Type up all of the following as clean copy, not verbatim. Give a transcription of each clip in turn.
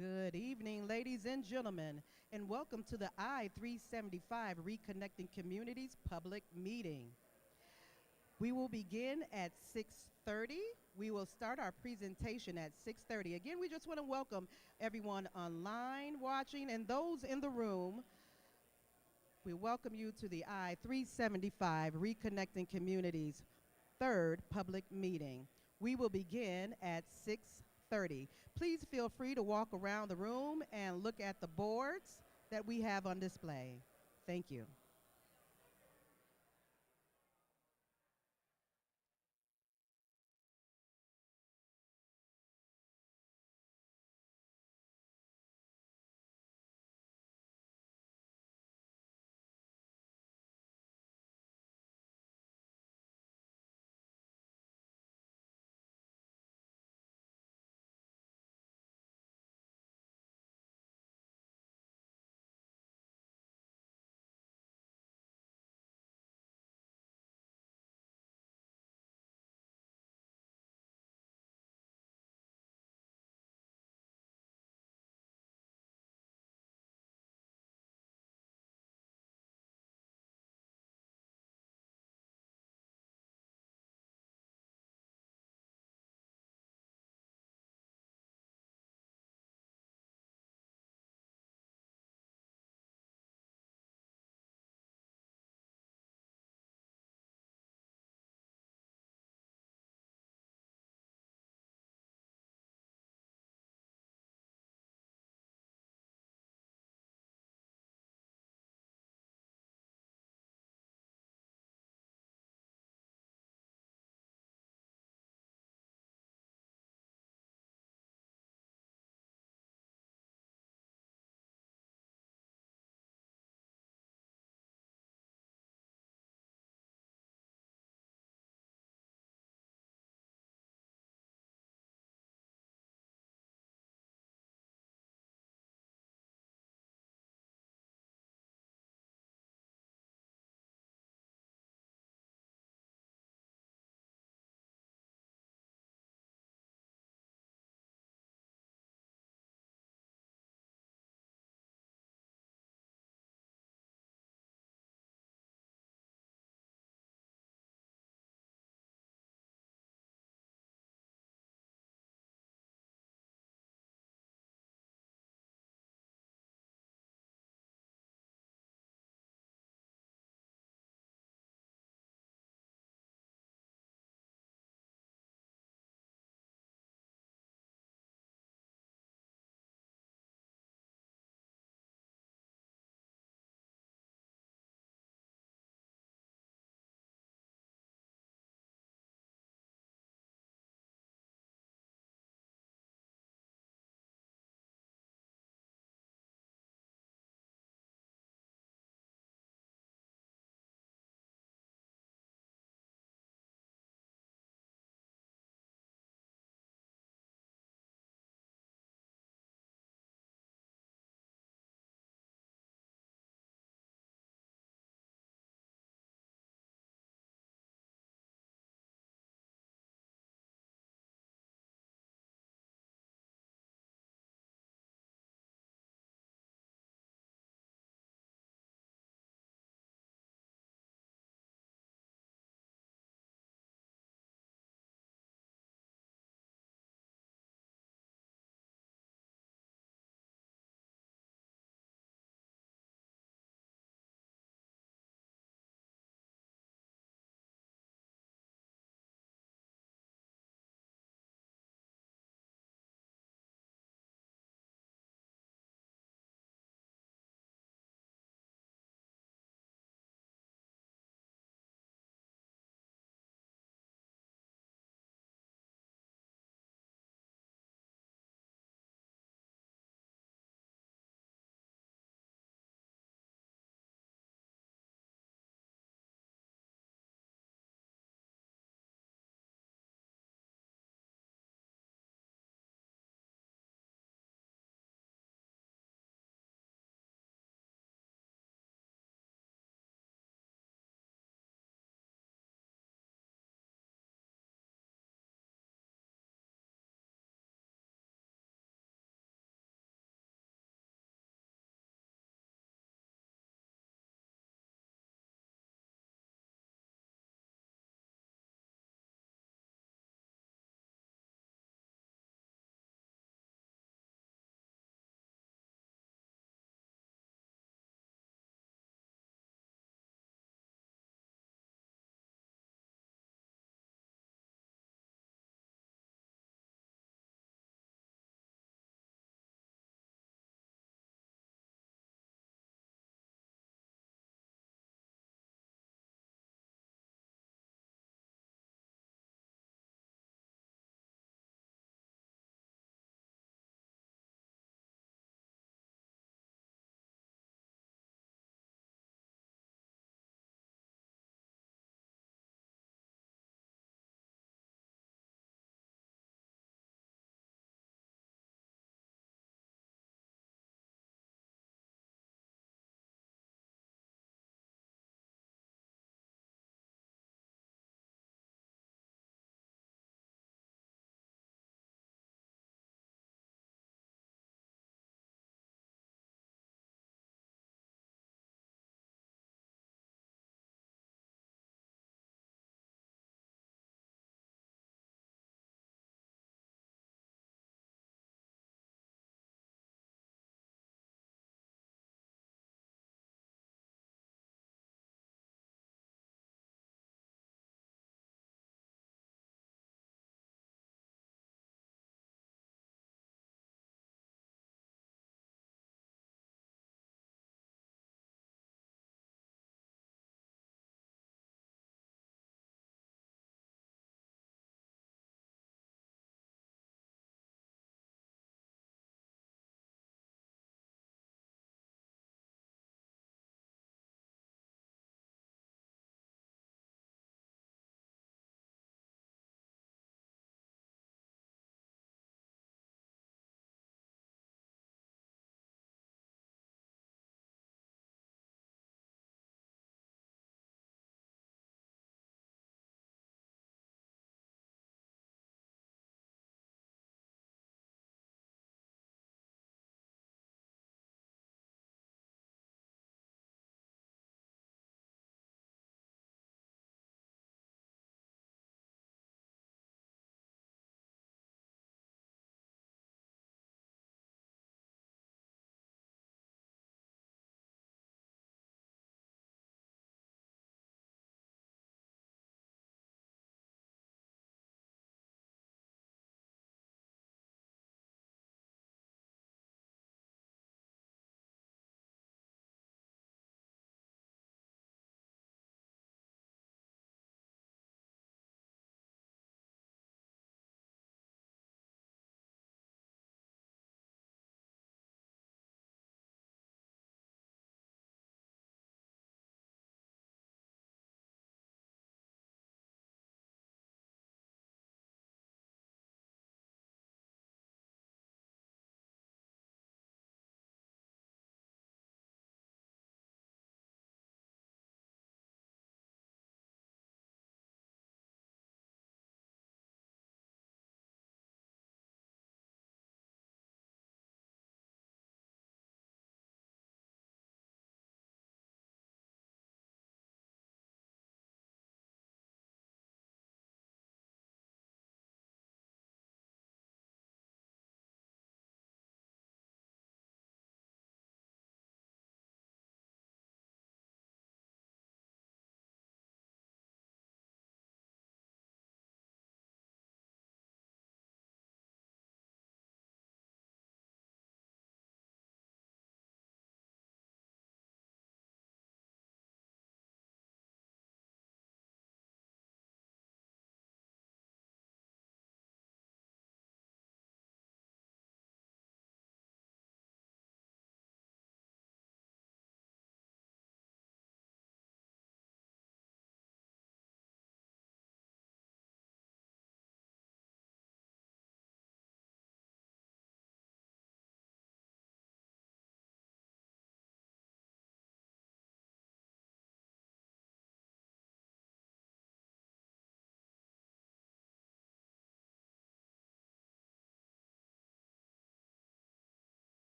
Good evening, ladies and gentlemen, and welcome to the I-375 Reconnecting Communities public meeting. We will begin at 6:30. We will start our presentation at 6:30. Again, we just want to welcome everyone online watching and those in the room. We welcome you to the I-375 Reconnecting Communities third public meeting. We will begin at 6:30. Please feel free to walk around the room and look at the boards that we have on display. Thank you.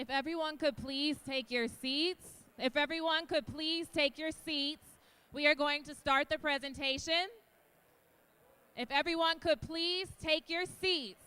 If everyone could please take your seats. If everyone could please take your seats, we are going to start the presentation. If everyone could please take your seats.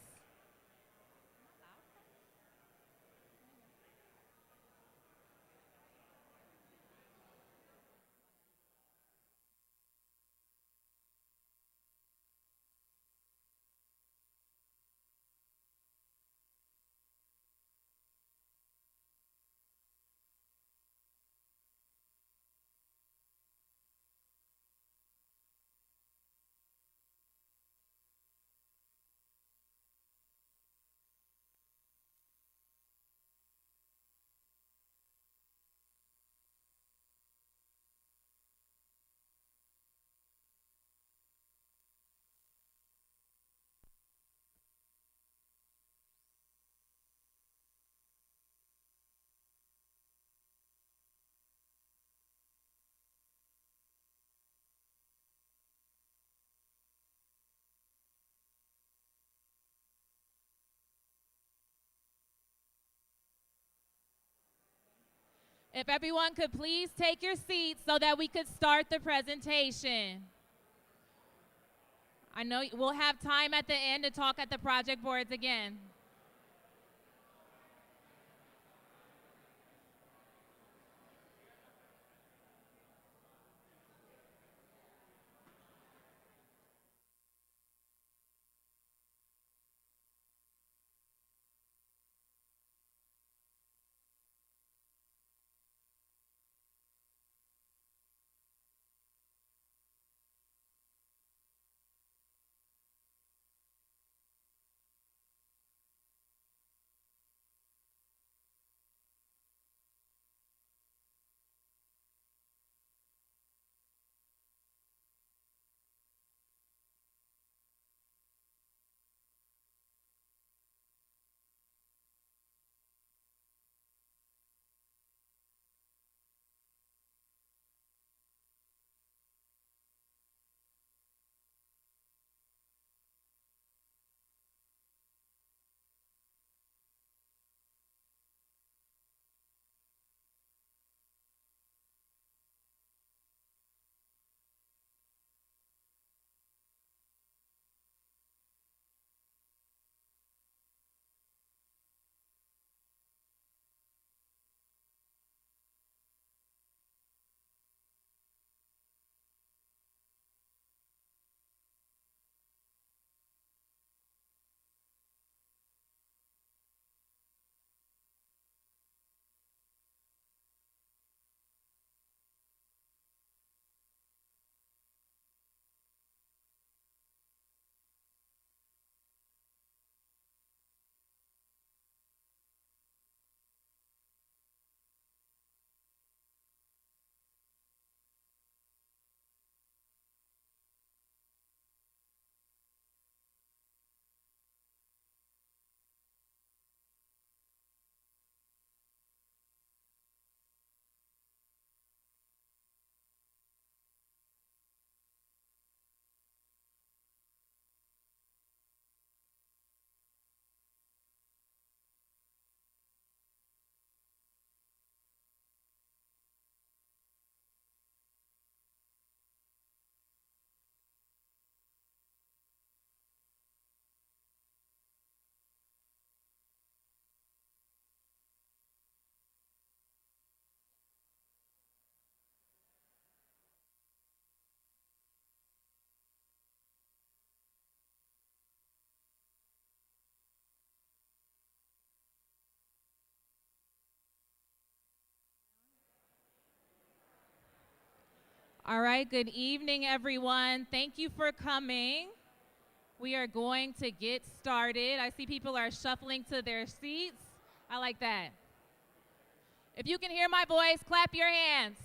If everyone could please take your seats so that we could start the presentation. I know we'll have time at the end to talk at the project boards again. All right, good evening, everyone. Thank you for coming. We are going to get started. I see people are shuffling to their seats. I like that. If you can hear my voice, clap your hands.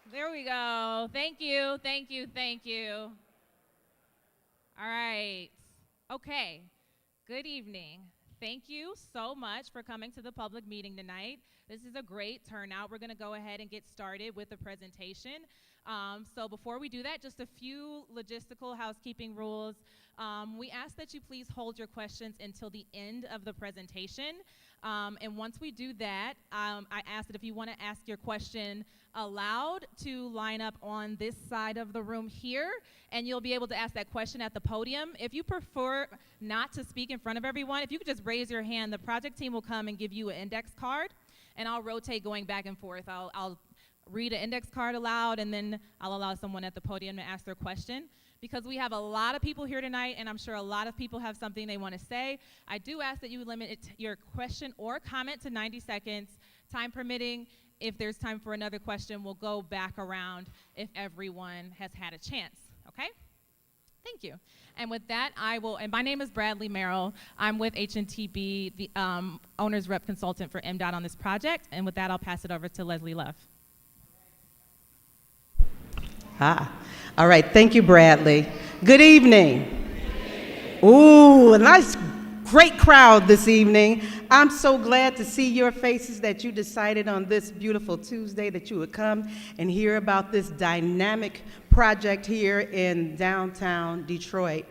There we go. Thank you, thank you, thank you. All right. Okay. Good evening. Thank you so much for coming to the public meeting tonight. This is a great turnout. We're going to go ahead and get started with the presentation. So before we do that, just a few logistical housekeeping rules. We ask that you please hold your questions until the end of the presentation. And once we do that, I ask that if you want to ask your question aloud, to line up on this side of the room here, and you'll be able to ask that question at the podium. If you prefer not to speak in front of everyone, if you could just raise your hand, the project team will come and give you an index card, and I'll rotate going back and forth. I'll read an index card aloud, and then I'll allow someone at the podium to ask their question. Because we have a lot of people here tonight, and I'm sure a lot of people have something they want to say, I do ask that you limit your question or comment to 90 seconds. Time permitting, if there's time for another question, we'll go back around if everyone has had a chance, okay? Thank you. And with that, and my name is Bradley Merrill. I'm with HNTB, the owner's rep consultant for MDOT on this project. And with that, I'll pass it over to Leslie Love. Hi. All right, thank you, Bradley. Good evening. Ooh, a nice, great crowd this evening. I'm so glad to see your faces, that you decided on this beautiful Tuesday that you would come and hear about this dynamic project here in downtown Detroit.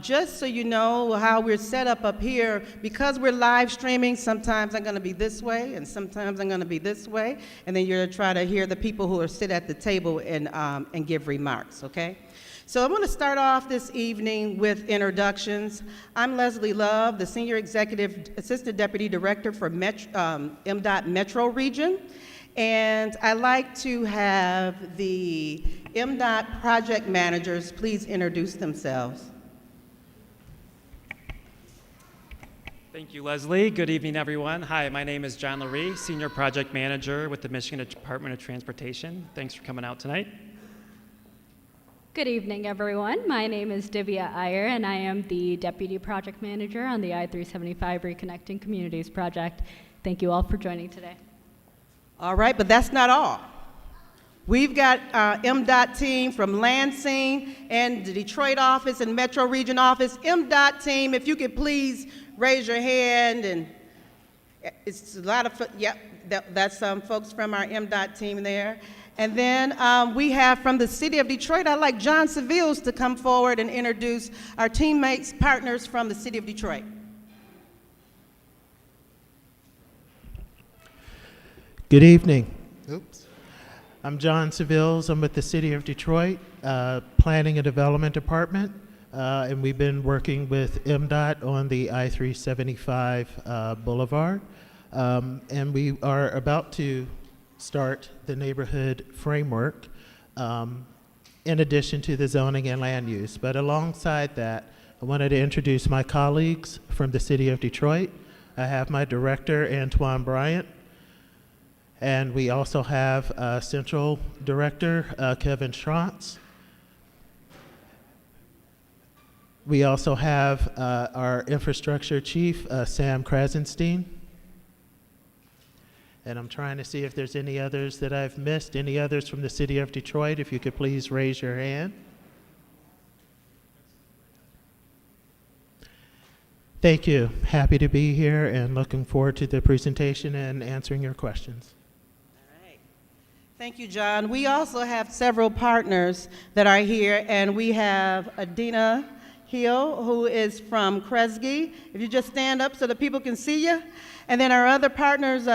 Just so you know how we're set up here, because we're live streaming, sometimes I'm going to be this way and sometimes I'm going to be this way, and then you're going to try to hear the people who are sit at the table and give remarks, okay? So I'm going to start off this evening with introductions. I'm Leslie Love, the Senior Executive Assistant Deputy Director for MDOT Metro Region, and I'd like to have the MDOT project managers please introduce themselves. Thank you, Leslie. Good evening, everyone. Hi, my name is John Laree, Senior Project Manager with the Michigan Department of Transportation. Thanks for coming out tonight. Good evening, everyone. My name is Divya Iyer, and I am the Deputy Project Manager on the I-375 Reconnecting Communities project. Thank you all for joining today. All right, but that's not all. We've got our MDOT team from Lansing and the Detroit office and Metro Region office. MDOT team, if you could please raise your hand, and it's a lot of, yep, that's some folks from our MDOT team there. And then we have from the city of Detroit, I'd like John Seville to come forward and introduce our teammates, partners from the city of Detroit. Good evening. Oops. I'm John Seville. I'm with the city of Detroit, Planning and Development Department, and we've been working with MDOT on the I-375 Boulevard, and we are about to start the neighborhood framework in addition to the zoning and land use. But alongside that, I wanted to introduce my colleagues from the city of Detroit. I have my director, Antoine Bryant, and we also have Central Director, Kevin Schrantz. We also have our Infrastructure Chief, Sam Krasenstein. And I'm trying to see if there's any others that I've missed. Any others from the city of Detroit, if you could please raise your hand. Thank you. Happy to be here and looking forward to the presentation and answering your questions. All right. Thank you, John. We also have several partners that are here, and we have Adina Hill, who is from Kresge. If you just stand up so the people can see you. And then our other partners,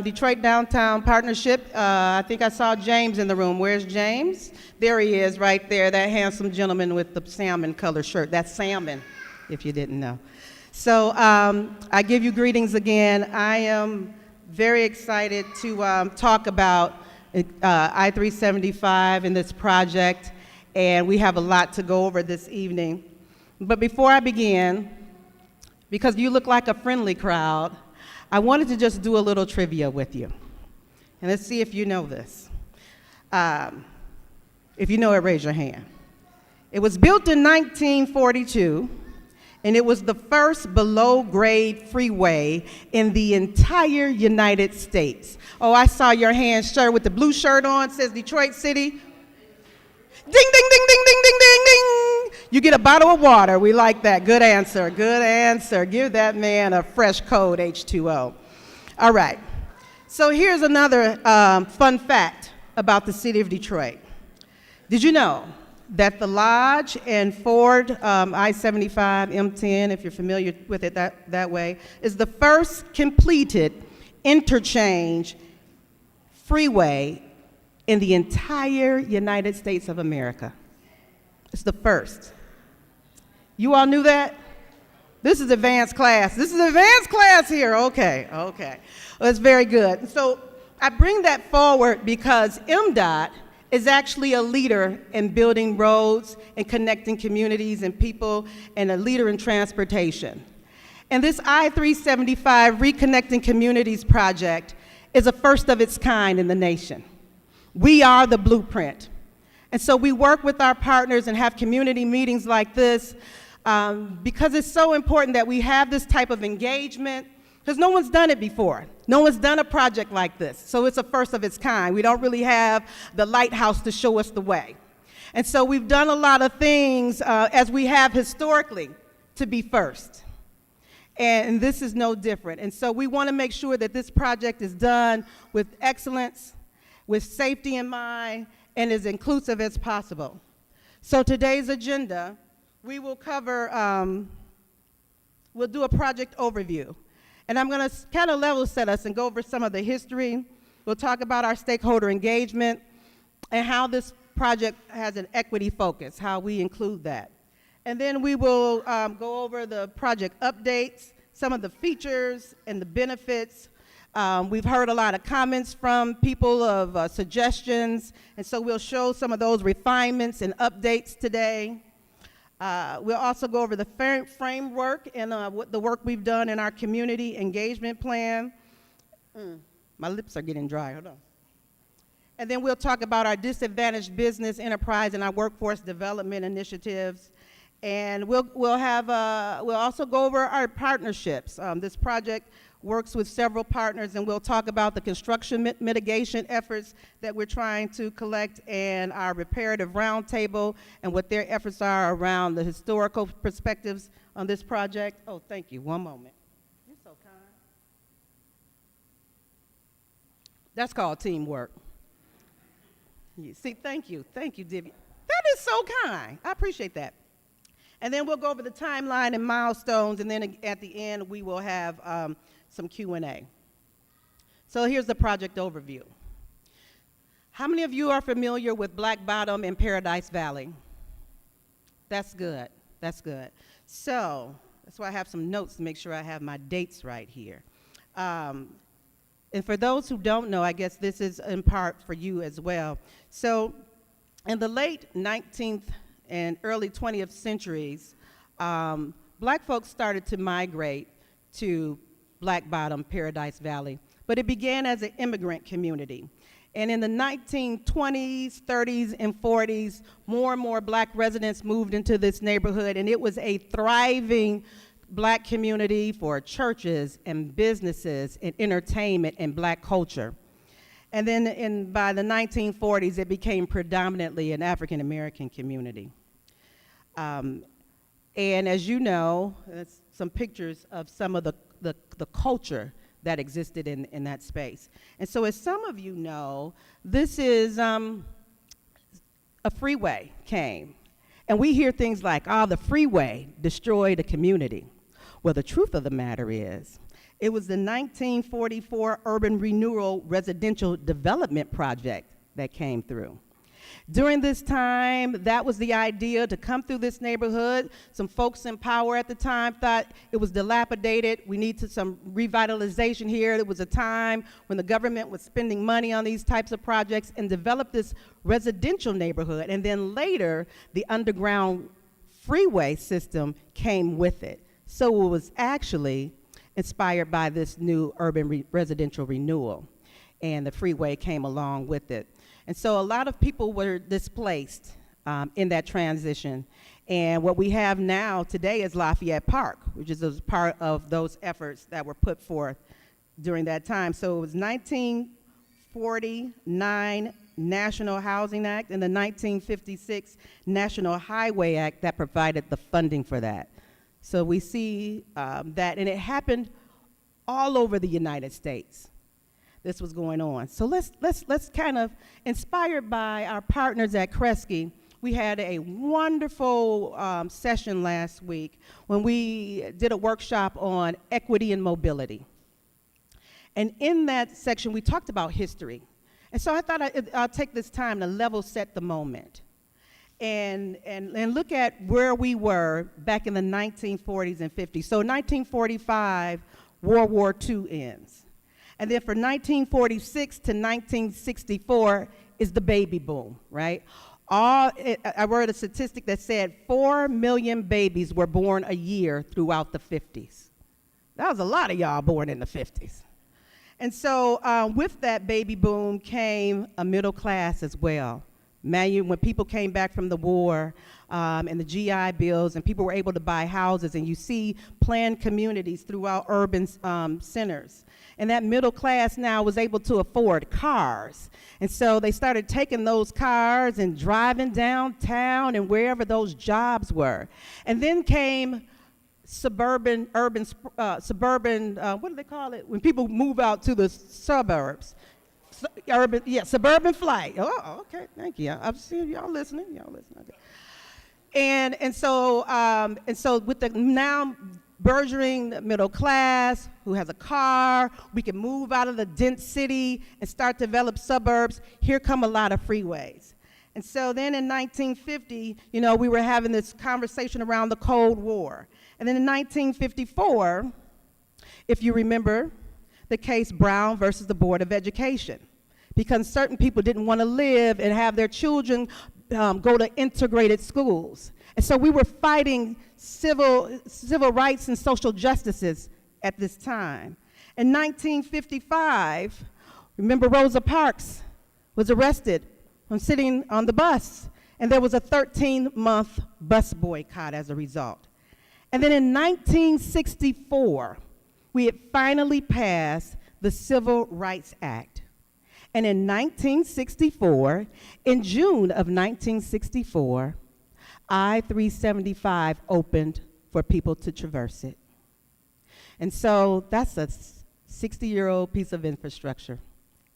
Detroit Downtown Partnership. I think I saw James in the room. Where's James? There he is right there, that handsome gentleman with the salmon color shirt. That's salmon, if you didn't know. So I give you greetings again. I am very excited to talk about I-375 and this project, and we have a lot to go over this evening. But before I begin, because you look like a friendly crowd, I wanted to just do a little trivia with you. And let's see if you know this. If you know it, raise your hand. It was built in 1942, and it was the first below-grade freeway in the entire United States. Oh, I saw your hand, sir, with the blue shirt on, says Detroit City. Ding, ding, ding, ding, ding, ding, ding, ding. You get a bottle of water. We like that. Good answer. Good answer. Give that man a fresh cold H2O. All right. So here's another fun fact about the city of Detroit. Did you know that the Lodge and Ford I-75 M10, if you're familiar with it that way, is the first completed interchange freeway in the entire United States of America? It's the first. You all knew that? This is advanced class. This is advanced class here. Okay. Well, that's very good. So I bring that forward because MDOT is actually a leader in building roads and connecting communities and people, and a leader in transportation. And this I-375 Reconnecting Communities project is a first of its kind in the nation. We are the blueprint. And so we work with our partners and have community meetings like this because it's so important that we have this type of engagement, because no one's done it before. No one's done a project like this, so it's a first of its kind. We don't really have the lighthouse to show us the way. And so we've done a lot of things, as we have historically, to be first. And this is no different. And so we want to make sure that this project is done with excellence, with safety in mind, and as inclusive as possible. So today's agenda, we will cover, we'll do a project overview. And I'm going to kind of level set us and go over some of the history. We'll talk about our stakeholder engagement and how this project has an equity focus, how we include that. And then we will go over the project updates, some of the features and the benefits. We've heard a lot of comments from people of suggestions, and so we'll show some of those refinements and updates today. We'll also go over the framework and what the work we've done in our community engagement plan. My lips are getting dry, hold on. And then we'll talk about our disadvantaged business enterprise and our workforce development initiatives. And we'll also go over our partnerships. This project works with several partners, and we'll talk about the construction mitigation efforts that we're trying to collect, and our reparative roundtable and what their efforts are around the historical perspectives on this project. Oh, thank you. One moment. You're so kind. That's called teamwork. See, thank you, Divya. That is so kind. I appreciate that. And then we'll go over the timeline and milestones, and then at the end we will have some Q&A. So here's the project overview. How many of you are familiar with Black Bottom and Paradise Valley? That's good. So that's why I have some notes to make sure I have my dates right here. And for those who don't know, I guess this is in part for you as well. So in the late 19th and early 20th centuries, black folks started to migrate to Black Bottom, Paradise Valley, but it began as an immigrant community. And in the 1920s, 30s, and 40s, more and more black residents moved into this neighborhood, and it was a thriving black community for churches and businesses and entertainment and black culture. And then by the 1940s, it became predominantly an African American community. And as you know, that's some pictures of some of the culture that existed in that space. And so as some of you know, this is a freeway came. And we hear things like, oh, the freeway destroyed a community. Well, the truth of the matter is, it was the 1944 Urban Renewal Residential Development Project that came through. During this time, that was the idea, to come through this neighborhood. Some folks in power at the time thought it was dilapidated. We need some revitalization here. It was a time when the government was spending money on these types of projects and developed this residential neighborhood. And then later, the underground freeway system came with it. So it was actually inspired by this new urban residential renewal, and the freeway came along with it. And so a lot of people were displaced in that transition. And what we have now today is Lafayette Park, which is a part of those efforts that were put forth during that time. So it was 1949, National Housing Act and the 1956 National Highway Act that provided the funding for that. So we see that, and it happened all over the United States. This was going on. So let's kind of, inspired by our partners at Kresge, we had a wonderful session last week when we did a workshop on equity and mobility. And in that section, we talked about history. And so I thought I'll take this time to level set the moment and look at where we were back in the 1940s and 50s. So 1945, World War II ends. And then for 1946 to 1964 is the baby boom, right? I read a statistic that said 4 million babies were born a year throughout the 50s. That was a lot of y'all born in the 50s. And so with that baby boom came a middle class as well. When people came back from the war and the GI bills and people were able to buy houses, and you see planned communities throughout urban centers. And that middle class now was able to afford cars. And so they started taking those cars and driving downtown and wherever those jobs were. And then came suburban, what do they call it? When people move out to the suburbs. Suburban flight. Oh, okay, thank you. I'm seeing y'all listening. Okay. And so with the now burgeoning middle class who has a car, we can move out of the dense city and start to develop suburbs. Here come a lot of freeways. And so then in 1950, we were having this conversation around the Cold War. And then in 1954, if you remember, the case Brown versus the Board of Education, because certain people didn't want to live and have their children go to integrated schools. And so we were fighting civil rights and social justices at this time. In 1955, remember Rosa Parks was arrested from sitting on the bus, and there was a 13-month bus boycott as a result. And then in 1964, we had finally passed the Civil Rights Act. And in 1964, in June of 1964, I-375 opened for people to traverse it. And so that's a 60-year-old piece of infrastructure.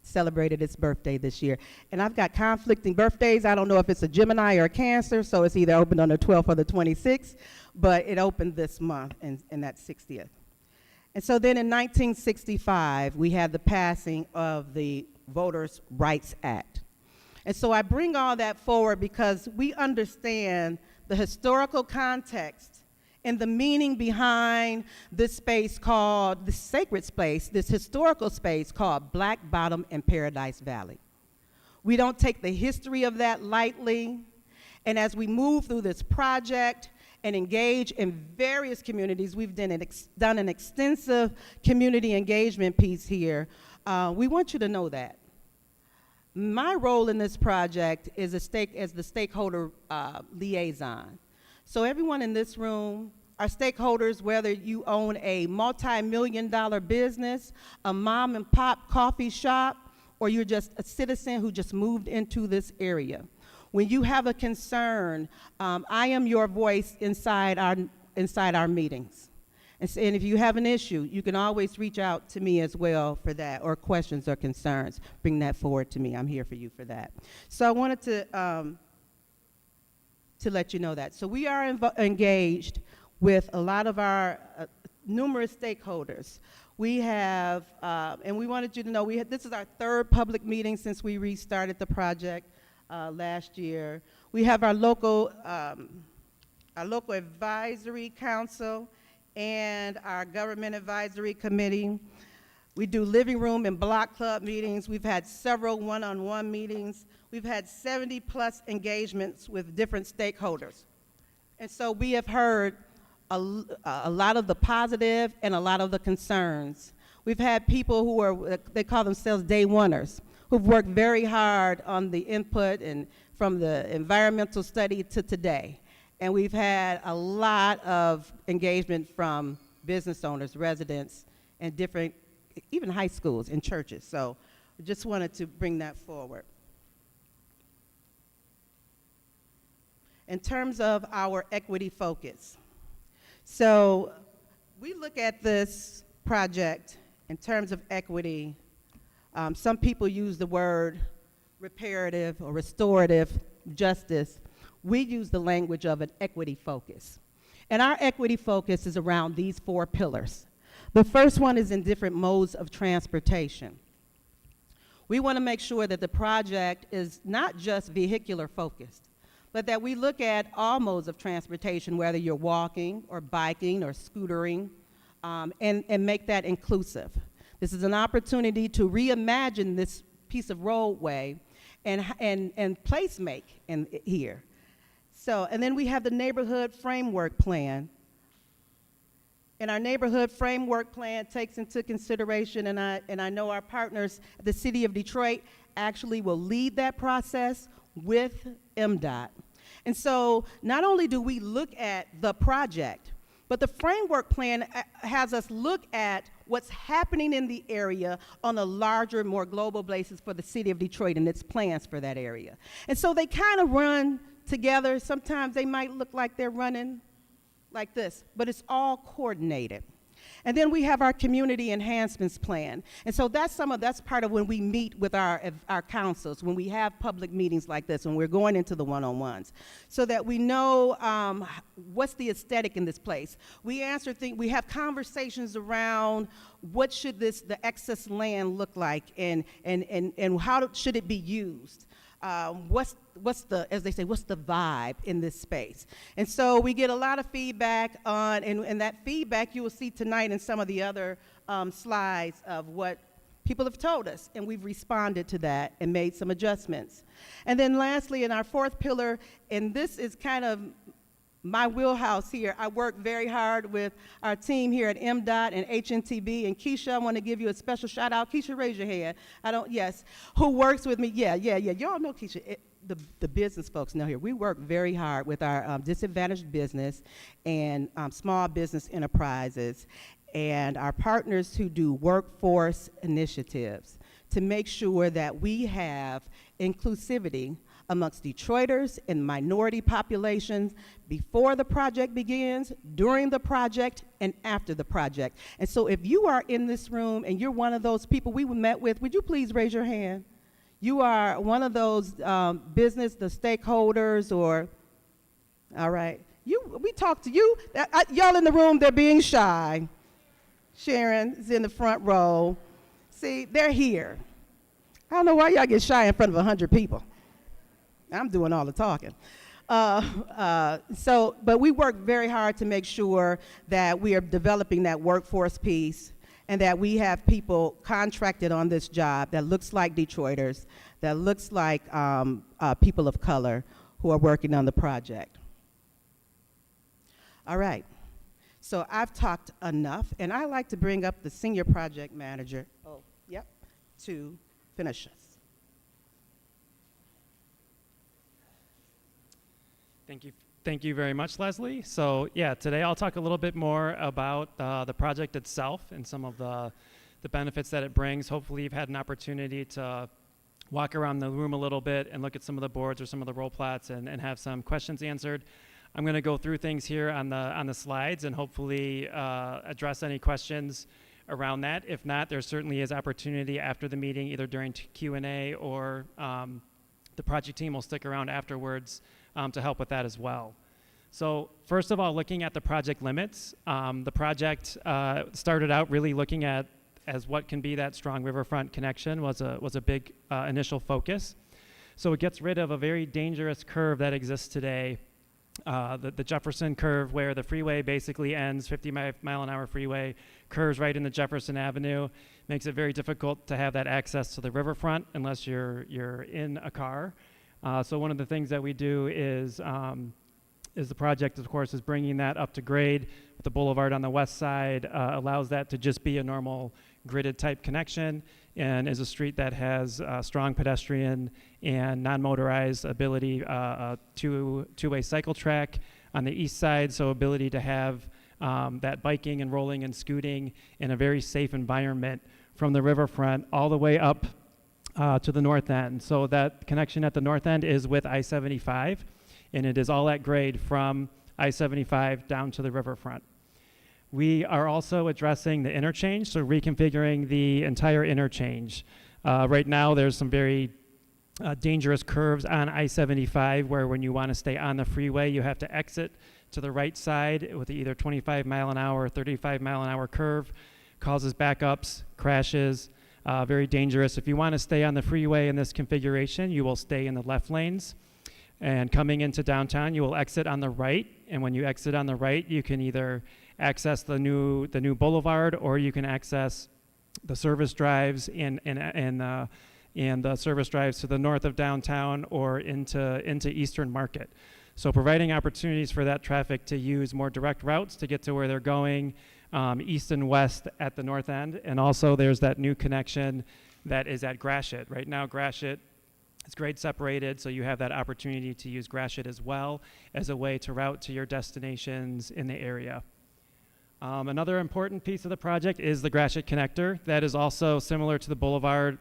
Celebrated its birthday this year. And I've got conflicting birthdays. I don't know if it's a Gemini or a Cancer, so it's either opened on the 12th or the 26th, but it opened this month, and that's 60th. And so then in 1965, we had the passing of the Voters' Rights Act. And so I bring all that forward because we understand the historical context and the meaning behind this space called, this sacred space, this historical space called Black Bottom and Paradise Valley. We don't take the history of that lightly, and as we move through this project and engage in various communities, we've done an extensive community engagement piece here. We want you to know that. My role in this project is as the stakeholder liaison. So everyone in this room are stakeholders, whether you own a multi-million-dollar business, a mom and pop coffee shop, or you're just a citizen who just moved into this area. When you have a concern, I am your voice inside our meetings. And if you have an issue, you can always reach out to me as well for that, or questions or concerns. Bring that forward to me. I'm here for you for that. So I wanted to let you know that. So we are engaged with a lot of our numerous stakeholders. We have, and we wanted you to know, this is our third public meeting since we restarted the project last year. We have our local advisory council and our government advisory committee. We do living room and block club meetings. We've had several one-on-one meetings. We've had 70+ engagements with different stakeholders. And so we have heard a lot of the positive and a lot of the concerns. We've had people who are, they call themselves day oneers, who've worked very hard on the input and from the environmental study to today. And we've had a lot of engagement from business owners, residents, and different, even high schools and churches. So I just wanted to bring that forward. in terms of our equity focus. So we look at this project in terms of equity. Some people use the word reparative or restorative justice. We use the language of an equity focus. And our equity focus is around these 4 pillars. The first one is in different modes of transportation. We want to make sure that the project is not just vehicular focused, but that we look at all modes of transportation, whether you're walking or biking or scootering, and make that inclusive. This is an opportunity to reimagine this piece of roadway and place make here. So, and then we have the neighborhood framework plan. And our neighborhood framework plan takes into consideration, and I know our partners at the City of Detroit actually will lead that process with MDOT. And so not only do we look at the project, but the framework plan has us look at what's happening in the area on a larger, more global basis for the City of Detroit and its plans for that area. And so they kind of run together. Sometimes they might look like they're running like this, but it's all coordinated. And then we have our community enhancements plan. And so that's part of when we meet with our councils, when we have public meetings like this, when we're going into the one-on-ones, so that we know what's the aesthetic in this place. We have conversations around what should the excess land look like, and how should it be used. What's the, as they say, what's the vibe in this space? And so we get a lot of feedback on, and that feedback you will see tonight in some of the other slides of what people have told us, and we've responded to that and made some adjustments. And then lastly, in our 4th pillar, and this is kind of my wheelhouse here. I work very hard with our team here at MDOT and HNTB. And Keisha, I want to give you a special shout out. Keisha, raise your hand. Yes. Who works with me? Yeah. Y'all know Keisha. The business folks know here. We work very hard with our disadvantaged business and small business enterprises and our partners who do workforce initiatives to make sure that we have inclusivity amongst Detroiters and minority populations before the project begins, during the project, and after the project. And so if you are in this room and you're one of those people we met with, would you please raise your hand? You are one of those the stakeholders, or, all right. We talked to you. Y'all in the room, they're being shy. Sharon is in the front row. See, they're here. I don't know why y'all get shy in front of 100 people. I'm doing all the talking. But we work very hard to make sure that we are developing that workforce piece and that we have people contracted on this job that looks like Detroiters, that looks like people of color who are working on the project. All right. So I've talked enough, and I like to bring up the senior project manager, to finish us. Thank you very much, Leslie. So yeah, today I'll talk a little bit more about the project itself and some of the benefits that it brings. Hopefully you've had an opportunity to walk around the room a little bit and look at some of the boards or some of the role plats and have some questions answered. I'm going to go through things here on the slides and hopefully address any questions around that. If not, there certainly is opportunity after the meeting, either during Q&A or the project team will stick around afterwards to help with that as well. So first of all, looking at the project limits, the project started out really looking at as what can be that strong riverfront connection was a big initial focus. So it gets rid of a very dangerous curve that exists today, the Jefferson curve, where the freeway basically ends, 50-mile-an-hour freeway, curves right into Jefferson Avenue, makes it very difficult to have that access to the riverfront unless you're in a car. So one of the things that we do is the project, of course, is bringing that up to grade. The boulevard on the west side allows that to just be a normal gridded type connection and is a street that has strong pedestrian and non-motorized ability, two-way cycle track on the east side, so ability to have that biking and rolling and scooting in a very safe environment from the riverfront all the way up to the north end. So that connection at the north end is with I-75, and it is all at grade from I-75 down to the riverfront. We are also addressing the interchange, so reconfiguring the entire interchange. Right now, there's some very dangerous curves on I-75 where when you want to stay on the freeway, you have to exit to the right side with either 25 mile an hour or 35 mile an hour curve. Causes backups, crashes, very dangerous. If you want to stay on the freeway in this configuration, you will stay in the left lanes. And coming into downtown, you will exit on the right. And when you exit on the right, you can either access the new boulevard, or you can access the service drives and the service drives to the north of downtown or into Eastern Market. So providing opportunities for that traffic to use more direct routes to get to where they're going, east and west at the north end. And also there's that new connection that is at Gratiot. Right now Gratiot is grade separated, so you have that opportunity to use Gratiot as well as a way to route to your destinations in the area. Another important piece of the project is the Gratiot connector. That is also similar to the boulevard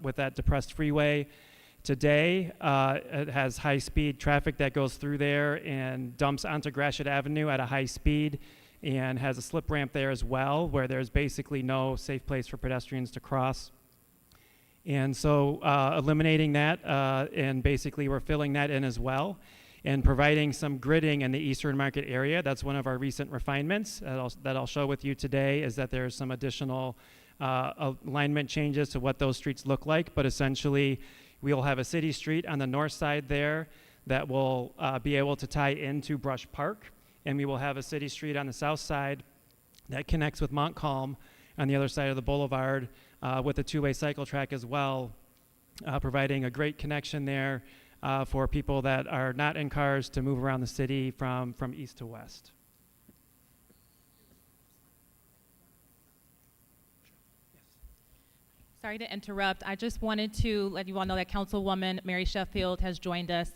with that depressed freeway. Today, it has high-speed traffic that goes through there and dumps onto Gratiot Avenue at a high speed, and has a slip ramp there as well, where there's basically no safe place for pedestrians to cross. And so eliminating that, and basically we're filling that in as well, and providing some gridding in the Eastern Market area. That's one of our recent refinements that I'll show with you today, is that there's some additional alignment changes to what those streets look like, but essentially we'll have a city street on the north side there that will be able to tie into Brush Park, and we will have a city street on the south side that connects with Montcalm on the other side of the boulevard with a two-way cycle track as well, providing a great connection there for people that are not in cars to move around the city from east to west. Sorry to interrupt. I just wanted to let you all know that Councilwoman Mary Sheffield has joined us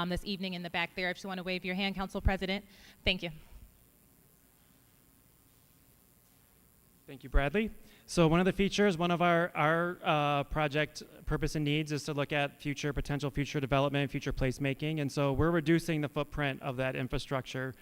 this evening in the back there. If you want to wave your hand, Council President. Thank you. Thank you, Bradley. So one of the features, one of our project purpose and needs is to look at potential future development, future placemaking. And so we're reducing the footprint of that infrastructure.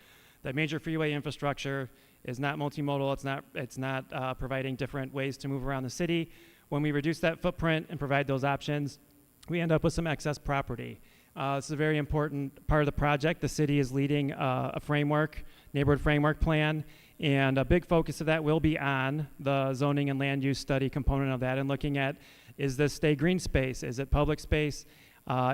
That major freeway infrastructure is not multimodal. It's not providing different ways to move around the city. When we reduce that footprint and provide those options, we end up with some excess property. This is a very important part of the project. The city is leading a framework, neighborhood framework plan, and a big focus of that will be on the zoning and land use study component of that, and looking at, is this stay green space? Is it public space?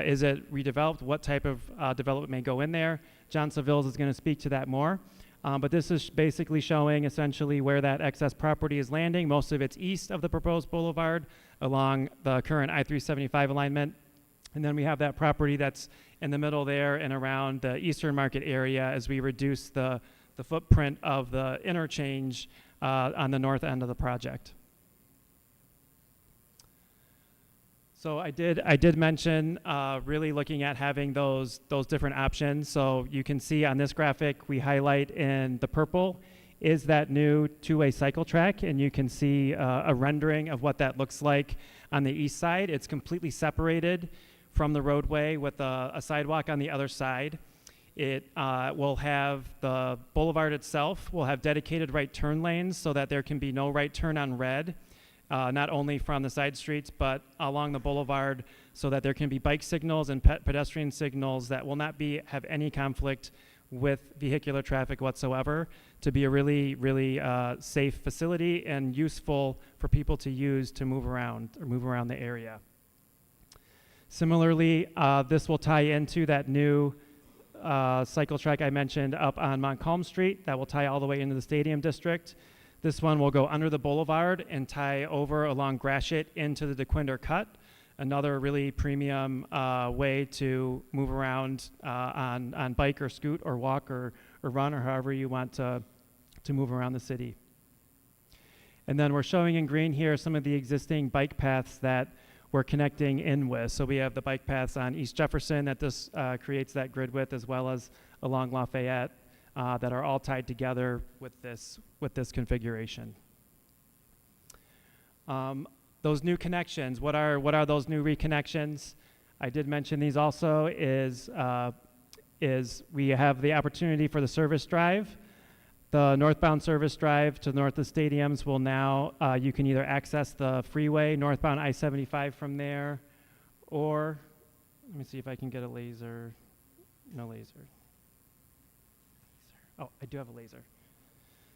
Is it redeveloped? What type of development may go in there? John Savills is going to speak to that more. But this is basically showing essentially where that excess property is landing. Most of it's east of the proposed boulevard along the current I-375 alignment. And then we have that property that's in the middle there and around the Eastern Market area as we reduce the footprint of the interchange on the north end of the project. So I did mention really looking at having those different options. So you can see on this graphic, we highlight in the purple is that new two-way cycle track, and you can see a rendering of what that looks like on the east side. It's completely separated from the roadway with a sidewalk on the other side. It will have the boulevard itself will have dedicated right turn lanes so that there can be no right turn on red. Not only from the side streets, but along the boulevard, so that there can be bike signals and pedestrian signals that will not have any conflict with vehicular traffic whatsoever, to be a really, really safe facility and useful for people to use to move around the area. Similarly, this will tie into that new cycle track I mentioned up on Montcalm Street that will tie all the way into the Stadium District. This one will go under the boulevard and tie over along Gratiot into the DeQuinder Cut, another really premium way to move around on bike or scoot or walk or run or however you want to move around the city. And then we're showing in green here some of the existing bike paths that we're connecting in with. So we have the bike paths on East Jefferson that this creates that grid with, as well as along Lafayette. That are all tied together with this configuration. Those new connections, what are those new reconnections? I did mention these also, is is we have the opportunity for the service drive. The northbound service drive to the north of stadiums will now, you can either access the freeway, northbound I-75 from there, or, let me see if I can get a laser. No laser. Oh, I do have a laser.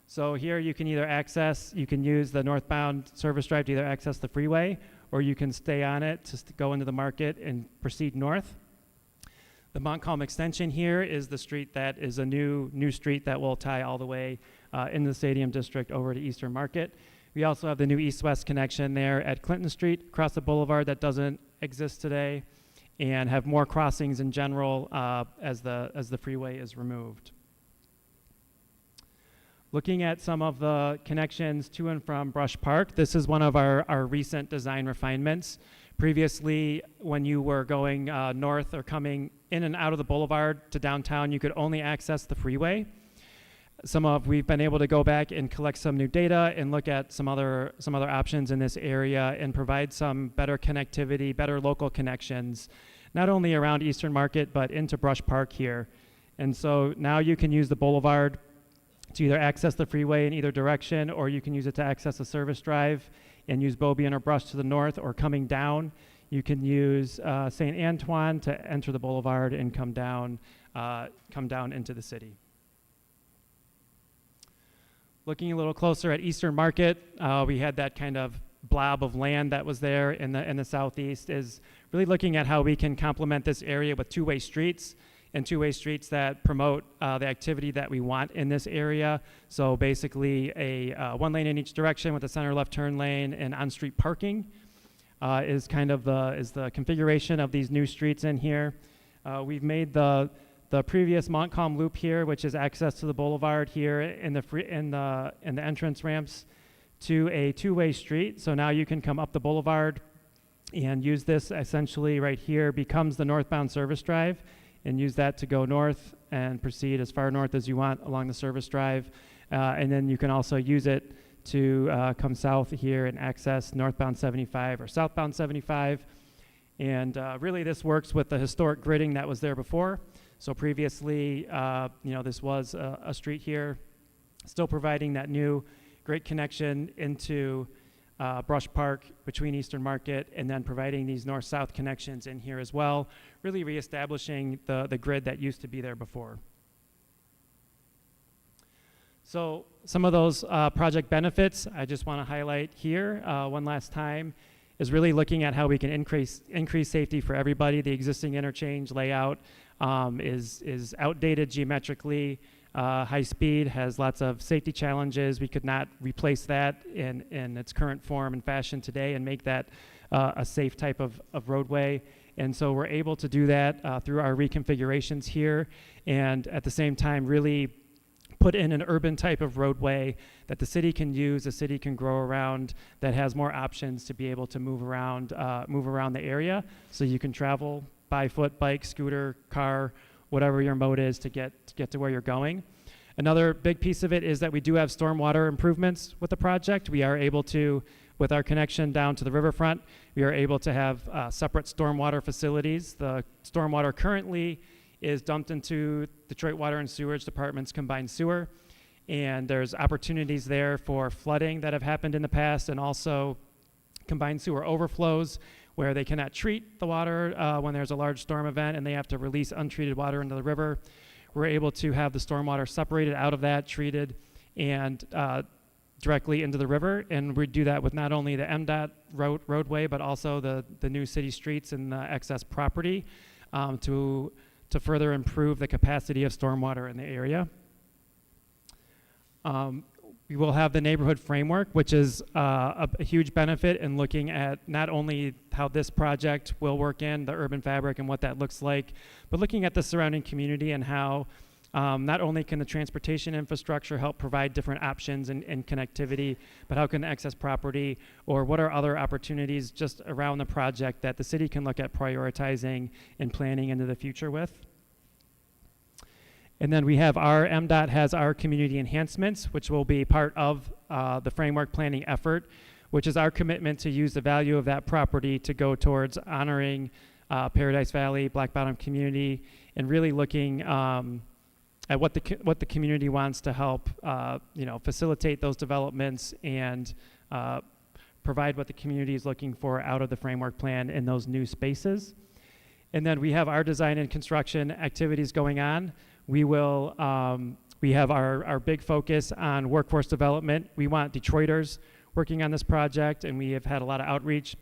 So here you can either access, you can use the northbound service drive to either access the freeway, or you can stay on it to go into the market and proceed north. The Montcalm extension here is the street that is a new street that will tie all the way in the Stadium District over to Eastern Market. We also have the new east-west connection there at Clinton Street across the boulevard that doesn't exist today, and have more crossings in general as the freeway is removed. Looking at some of the connections to and from Brush Park, this is one of our recent design refinements. Previously, when you were going north or coming in and out of the boulevard to downtown, you could only access the freeway. We've been able to go back and collect some new data and look at some other options in this area and provide some better connectivity, better local connections, not only around Eastern Market, but into Brush Park here. And so now you can use the boulevard to either access the freeway in either direction, or you can use it to access a service drive and use Beaubien or Brush to the north, or coming down, you can use St. Antoine to enter the boulevard and come down into the city. Looking a little closer at Eastern Market, we had that kind of blob of land that was there in the southeast, is really looking at how we can complement this area with two-way streets, and two-way streets that promote the activity that we want in this area. So basically a one lane in each direction with a center left turn lane, and on-street parking is kind of the configuration of these new streets in here. We've made the previous Montcalm loop here, which is access to the boulevard here in the entrance ramps, to a two-way street. So now you can come up the boulevard and use this essentially right here, becomes the northbound service drive, and use that to go north and proceed as far north as you want along the service drive. And then you can also use it to come south here and access northbound 75 or southbound 75. And really this works with the historic gridding that was there before. So previously, this was a street here, still providing that new great connection into Brush Park between Eastern Market, and then providing these north-south connections in here as well, really reestablishing the grid that used to be there before. So some of those project benefits I just want to highlight here one last time is really looking at how we can increase safety for everybody. The existing interchange layout is outdated geometrically. High speed has lots of safety challenges. We could not replace that in its current form and fashion today and make that a safe type of roadway. And so we're able to do that through our reconfigurations here, and at the same time really put in an urban type of roadway that the city can use, the city can grow around, that has more options to be able to move around the area, so you can travel by foot, bike, scooter, car, whatever your mode is to get to where you're going. Another big piece of it is that we do have stormwater improvements with the project. We are able to, with our connection down to the riverfront, we are able to have separate stormwater facilities. The stormwater currently is dumped into Detroit Water and Sewerage Department's combined sewer, and there's opportunities there for flooding that have happened in the past, and also combined sewer overflows where they cannot treat the water when there's a large storm event and they have to release untreated water into the river. We're able to have the stormwater separated out of that, treated, and directly into the river, and we do that with not only the MDOT roadway, but also the new city streets and the excess property to further improve the capacity of stormwater in the area. We will have the neighborhood framework, which is a huge benefit in looking at not only how this project will work in the urban fabric and what that looks like, but looking at the surrounding community and how not only can the transportation infrastructure help provide different options and connectivity, but how can the excess property, or what are other opportunities just around the project that the city can look at prioritizing and planning into the future with. And then we have MDOT has our community enhancements, which will be part of the framework planning effort, which is our commitment to use the value of that property to go towards honoring Paradise Valley, Black Bottom community, and really looking at what the community wants to help facilitate those developments and provide what the community is looking for out of the framework plan in those new spaces. And then we have our design and construction activities going on. We will we have our big focus on workforce development. We want Detroiters working on this project, and we have had a lot of outreach,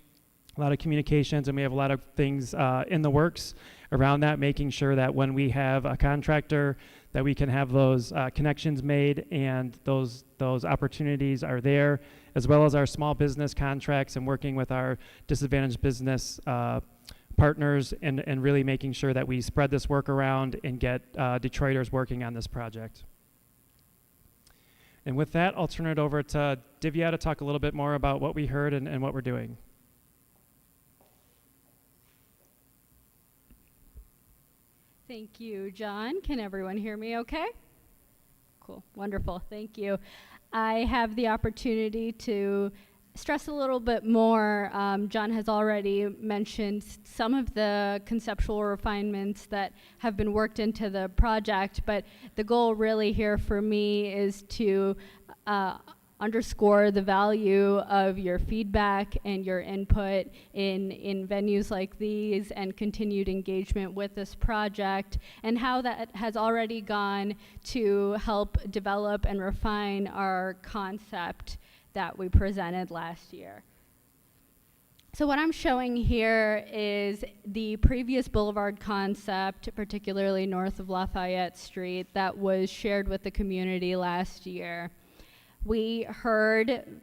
a lot of communications, and we have a lot of things in the works around that, making sure that when we have a contractor, that we can have those connections made and those opportunities are there, as well as our small business contracts and working with our disadvantaged business partners and really making sure that we spread this work around and get Detroiters working on this project. And with that, I'll turn it over to Divya to talk a little bit more about what we heard and what we're doing. Thank you, John. Can everyone hear me okay? Cool, wonderful, thank you. I have the opportunity to stress a little bit more. John has already mentioned some of the conceptual refinements that have been worked into the project, but the goal really here for me is to underscore the value of your feedback and your input in venues like these and continued engagement with this project, and how that has already gone to help develop and refine our concept that we presented last year. So what I'm showing here is the previous boulevard concept, particularly north of Lafayette Street, that was shared with the community last year. We heard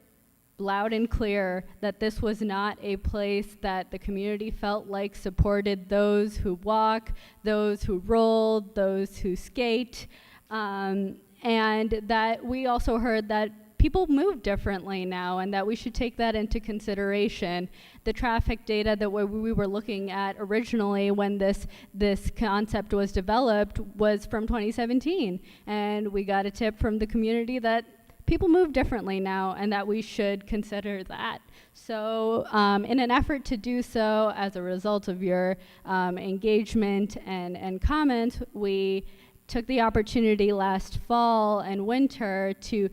loud and clear that this was not a place that the community felt like supported those who walk, those who roll, those who skate, and that we also heard that people move differently now and that we should take that into consideration. The traffic data that we were looking at originally when this concept was developed was from 2017, and we got a tip from the community that people move differently now and that we should consider that. So in an effort to do so, as a result of your engagement and comment, we took the opportunity last fall and winter to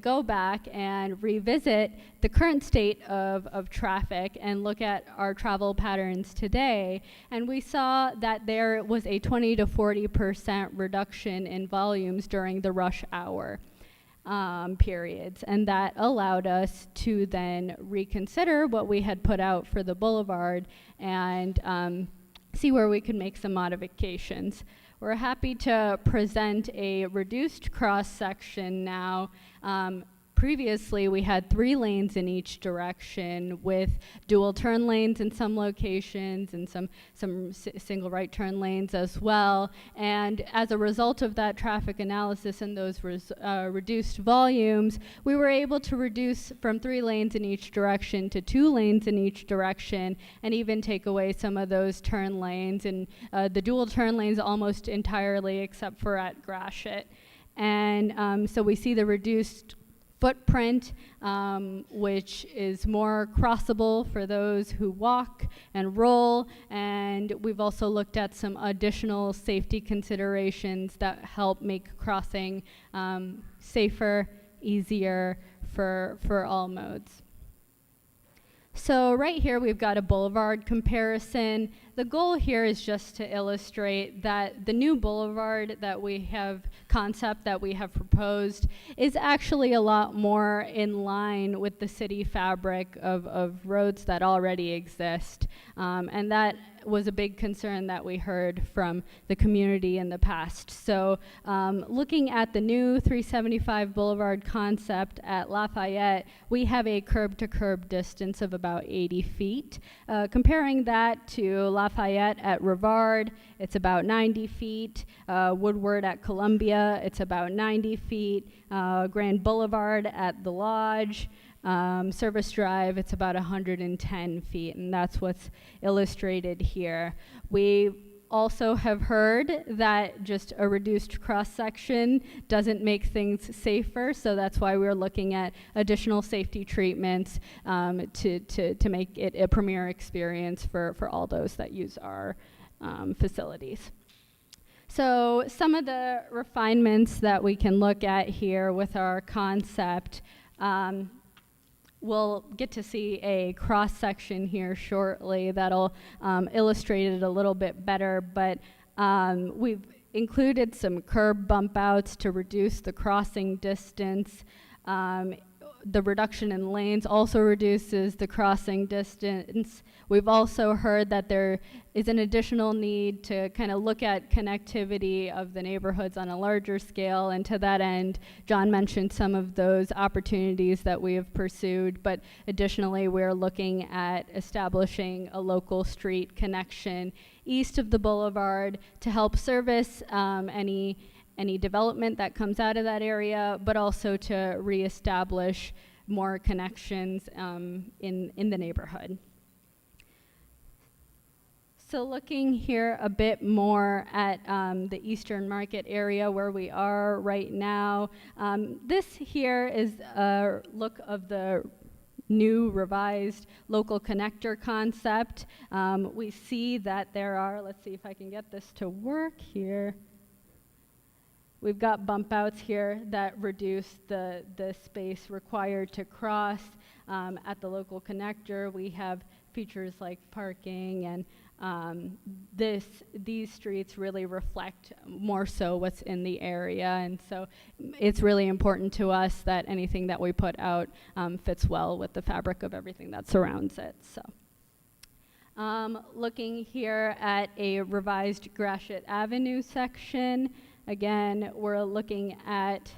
go back and revisit the current state of traffic and look at our travel patterns today. And we saw that there was a 20 to 40% reduction in volumes during the rush hour periods, and that allowed us to then reconsider what we had put out for the boulevard and see where we could make some modifications. We're happy to present a reduced cross-section now. Previously, we had 3 lanes in each direction with dual turn lanes in some locations and some single right turn lanes as well. And as a result of that traffic analysis and those reduced volumes, we were able to reduce from 3 lanes in each direction to 2 lanes in each direction, and even take away some of those turn lanes and the dual turn lanes almost entirely, except for at Gratiot. And so we see the reduced footprint, which is more crossable for those who walk and roll, and we've also looked at some additional safety considerations that help make crossing safer, easier for all modes. So right here we've got a boulevard comparison. The goal here is just to illustrate that the new boulevard that we have, concept that we have proposed, is actually a lot more in line with the city fabric of roads that already exist. And that was a big concern that we heard from the community in the past. So looking at the new 375 Boulevard concept at Lafayette, we have a curb-to-curb distance of about 80 feet. Comparing that to Lafayette at Rivard, it's about 90 feet. Woodward at Columbia, it's about 90 feet. Grand Boulevard at the Lodge, Service Drive, it's about 110 feet, and that's what's illustrated here. We also have heard that just a reduced cross-section doesn't make things safer, so that's why we're looking at additional safety treatments to make it a premier experience for all those that use our facilities. So some of the refinements that we can look at here with our concept, we'll get to see a cross-section here shortly that'll illustrate it a little bit better, but we've included some curb bump outs to reduce the crossing distance. The reduction in lanes also reduces the crossing distance. We've also heard that there is an additional need to kind of look at connectivity of the neighborhoods on a larger scale, and to that end, John mentioned some of those opportunities that we have pursued, but additionally, we're looking at establishing a local street connection east of the boulevard to help service any development that comes out of that area, but also to reestablish more connections in the neighborhood. So looking here a bit more at the Eastern Market area where we are right now, this here is a look of the new revised local connector concept. We see that there are, let's see if I can get this to work here. We've got bump outs here that reduce the space required to cross at the local connector. We have features like parking, and these streets really reflect more so what's in the area, and so it's really important to us that anything that we put out fits well with the fabric of everything that surrounds it. So. Looking here at a revised Gratiot Avenue section, again, we're looking at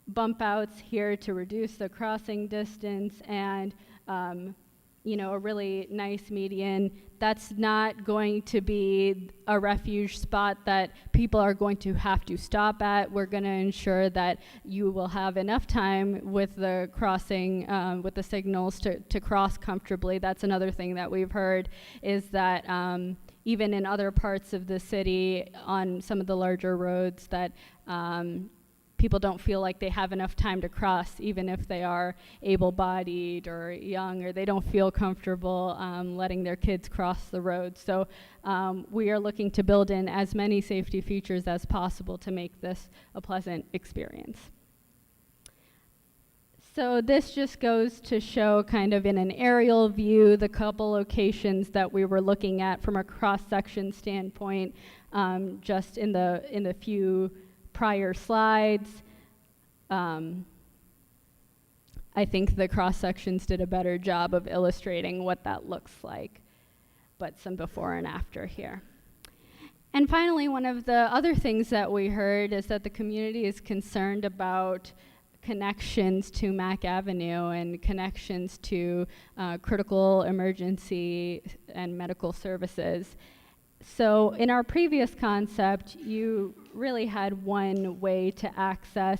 bump outs here to reduce the crossing distance and a really nice median. That's not going to be a refuge spot that people are going to have to stop at. We're going to ensure that you will have enough time with the crossing, with the signals to cross comfortably. That's another thing that we've heard is that even in other parts of the city on some of the larger roads that people don't feel like they have enough time to cross, even if they are able-bodied or young, or they don't feel comfortable letting their kids cross the road. So we are looking to build in as many safety features as possible to make this a pleasant experience. So this just goes to show kind of in an aerial view the couple locations that we were looking at from a cross-section standpoint just in the few prior slides. I think the cross-sections did a better job of illustrating what that looks like, but some before and after here. And finally, one of the other things that we heard is that the community is concerned about connections to Mack Avenue and connections to critical emergency and medical services. So in our previous concept, you really had one way to access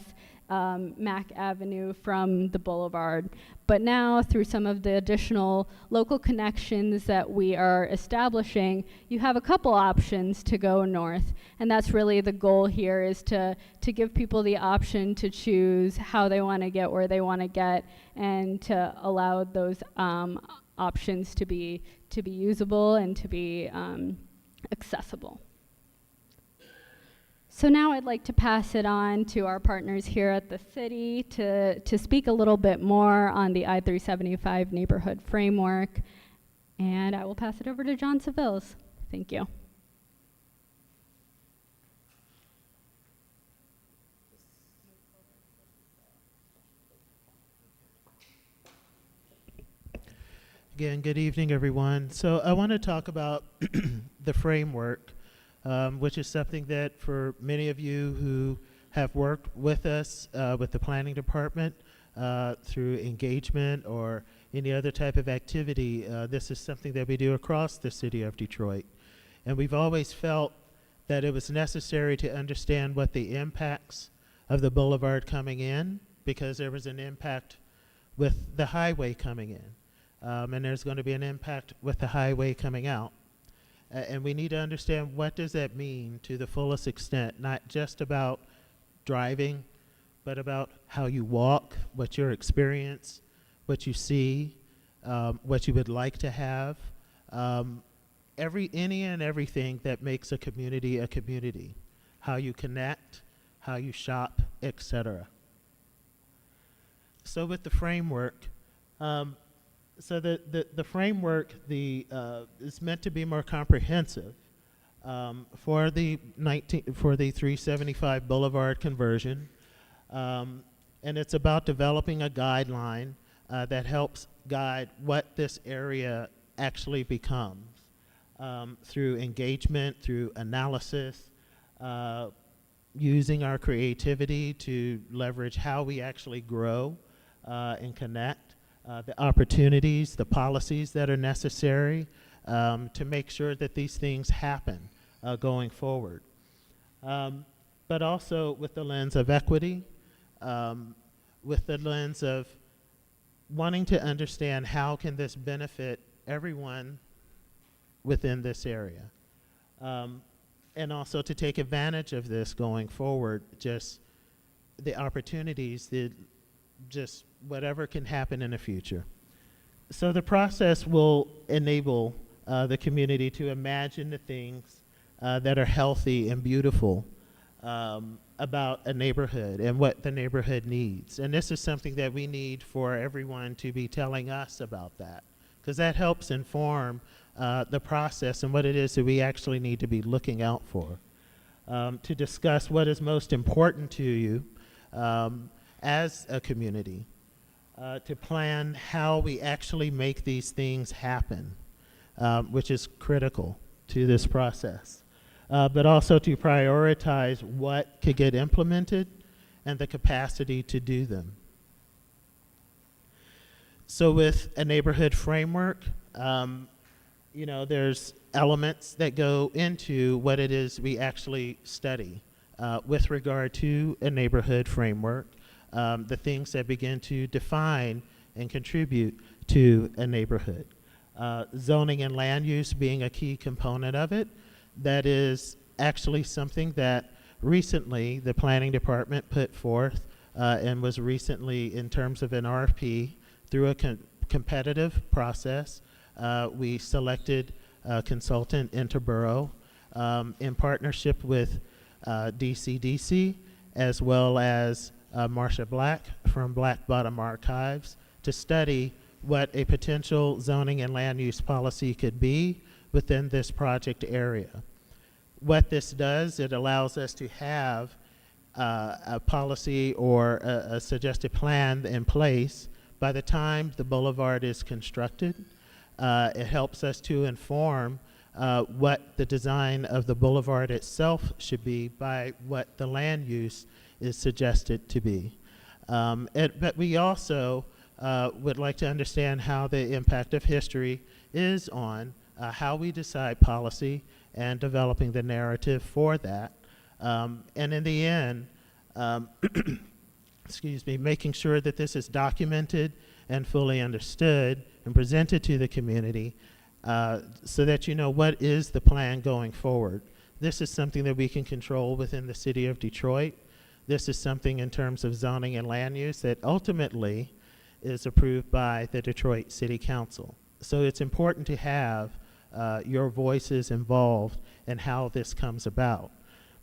Mack Avenue from the boulevard. But now, through some of the additional local connections that we are establishing, you have a couple options to go north. And that's really the goal here, is to give people the option to choose how they want to get where they want to get, and to allow those options to be usable and to be accessible. So now I'd like to pass it on to our partners here at the city to speak a little bit more on the I-375 neighborhood framework. And I will pass it over to John Sevils. Thank you. Again, good evening, everyone. So I want to talk about the framework, which is something that for many of you who have worked with us, with the planning department, through engagement or any other type of activity, this is something that we do across the city of Detroit. And we've always felt that it was necessary to understand what the impacts of the boulevard coming in, because there was an impact with the highway coming in. And there's going to be an impact with the highway coming out. And we need to understand, what does that mean to the fullest extent, not just about driving, but about how you walk, what your experience, what you see, what you would like to have, any and everything that makes a community, how you connect, how you shop, etc. So with the framework, the framework is meant to be more comprehensive for the 375 Boulevard conversion, and it's about developing a guideline that helps guide what this area actually becomes through engagement, through analysis, using our creativity to leverage how we actually grow and connect, the opportunities, the policies that are necessary to make sure that these things happen going forward. But also with the lens of equity, with the lens of wanting to understand how can this benefit everyone within this area. And also to take advantage of this going forward, just the opportunities, just whatever can happen in the future. So the process will enable the community to imagine the things that are healthy and beautiful about a neighborhood and what the neighborhood needs. And this is something that we need for everyone to be telling us about that, because that helps inform the process and what it is that we actually need to be looking out for. To discuss what is most important to you as a community, to plan how we actually make these things happen, which is critical to this process. But also to prioritize what could get implemented and the capacity to do them. So with a neighborhood framework, there's elements that go into what it is we actually study with regard to a neighborhood framework, the things that begin to define and contribute to a neighborhood. Zoning and land use being a key component of it. That is actually something that recently the planning department put forth and was recently, in terms of an RFP, through a competitive process. We selected a consultant, Interborough, in partnership with DCDC, as well as Marsha Black from Black Bottom Archives, to study what a potential zoning and land use policy could be within this project area. What this does, it allows us to have a policy or a suggested plan in place by the time the boulevard is constructed. It helps us to inform what the design of the boulevard itself should be by what the land use is suggested to be. But we also would like to understand how the impact of history is on how we decide policy and developing the narrative for that. And in the end, making sure that this is documented and fully understood and presented to the community so that you know what is the plan going forward. This is something that we can control within the city of Detroit. This is something in terms of zoning and land use that ultimately is approved by the Detroit City Council. So it's important to have your voices involved in how this comes about.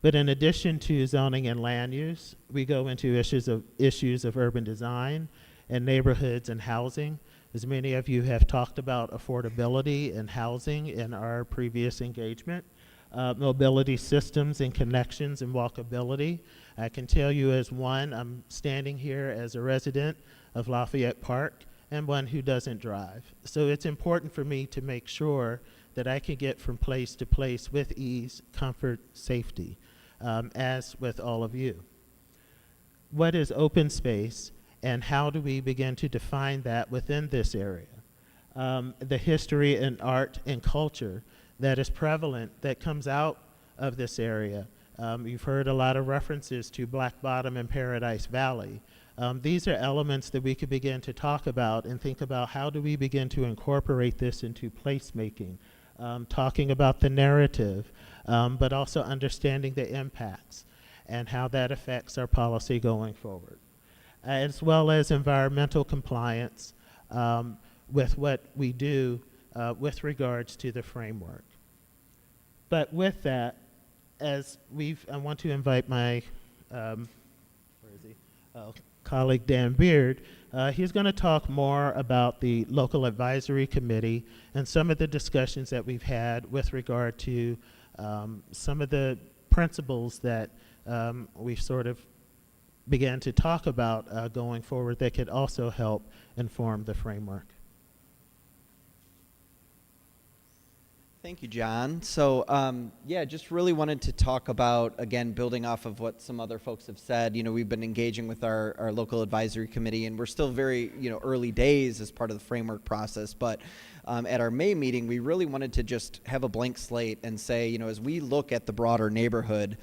But in addition to zoning and land use, we go into issues of urban design and neighborhoods and housing. As many of you have talked about affordability and housing in our previous engagement, mobility systems and connections and walkability. I can tell you as one, I'm standing here as a resident of Lafayette Park and one who doesn't drive. So it's important for me to make sure that I can get from place to place with ease, comfort, safety, as with all of you. What is open space and how do we begin to define that within this area? The history and art and culture that is prevalent that comes out of this area. You've heard a lot of references to Black Bottom and Paradise Valley. These are elements that we could begin to talk about and think about how do we begin to incorporate this into placemaking talking about the narrative, but also understanding the impacts and how that affects our policy going forward, as well as environmental compliance with what we do with regards to the framework. But with that, I want to invite my colleague Dan Beard. He's going to talk more about the local advisory committee and some of the discussions that we've had with regard to some of the principles that we've sort of began to talk about going forward that could also help inform the framework. Thank you, John. So, yeah, just really wanted to talk about, again, building off of what some other folks have said. You know, we've been engaging with our local advisory committee, and we're still very, early days as part of the framework process. But at our May meeting, we really wanted to just have a blank slate and say, as we look at the broader neighborhood,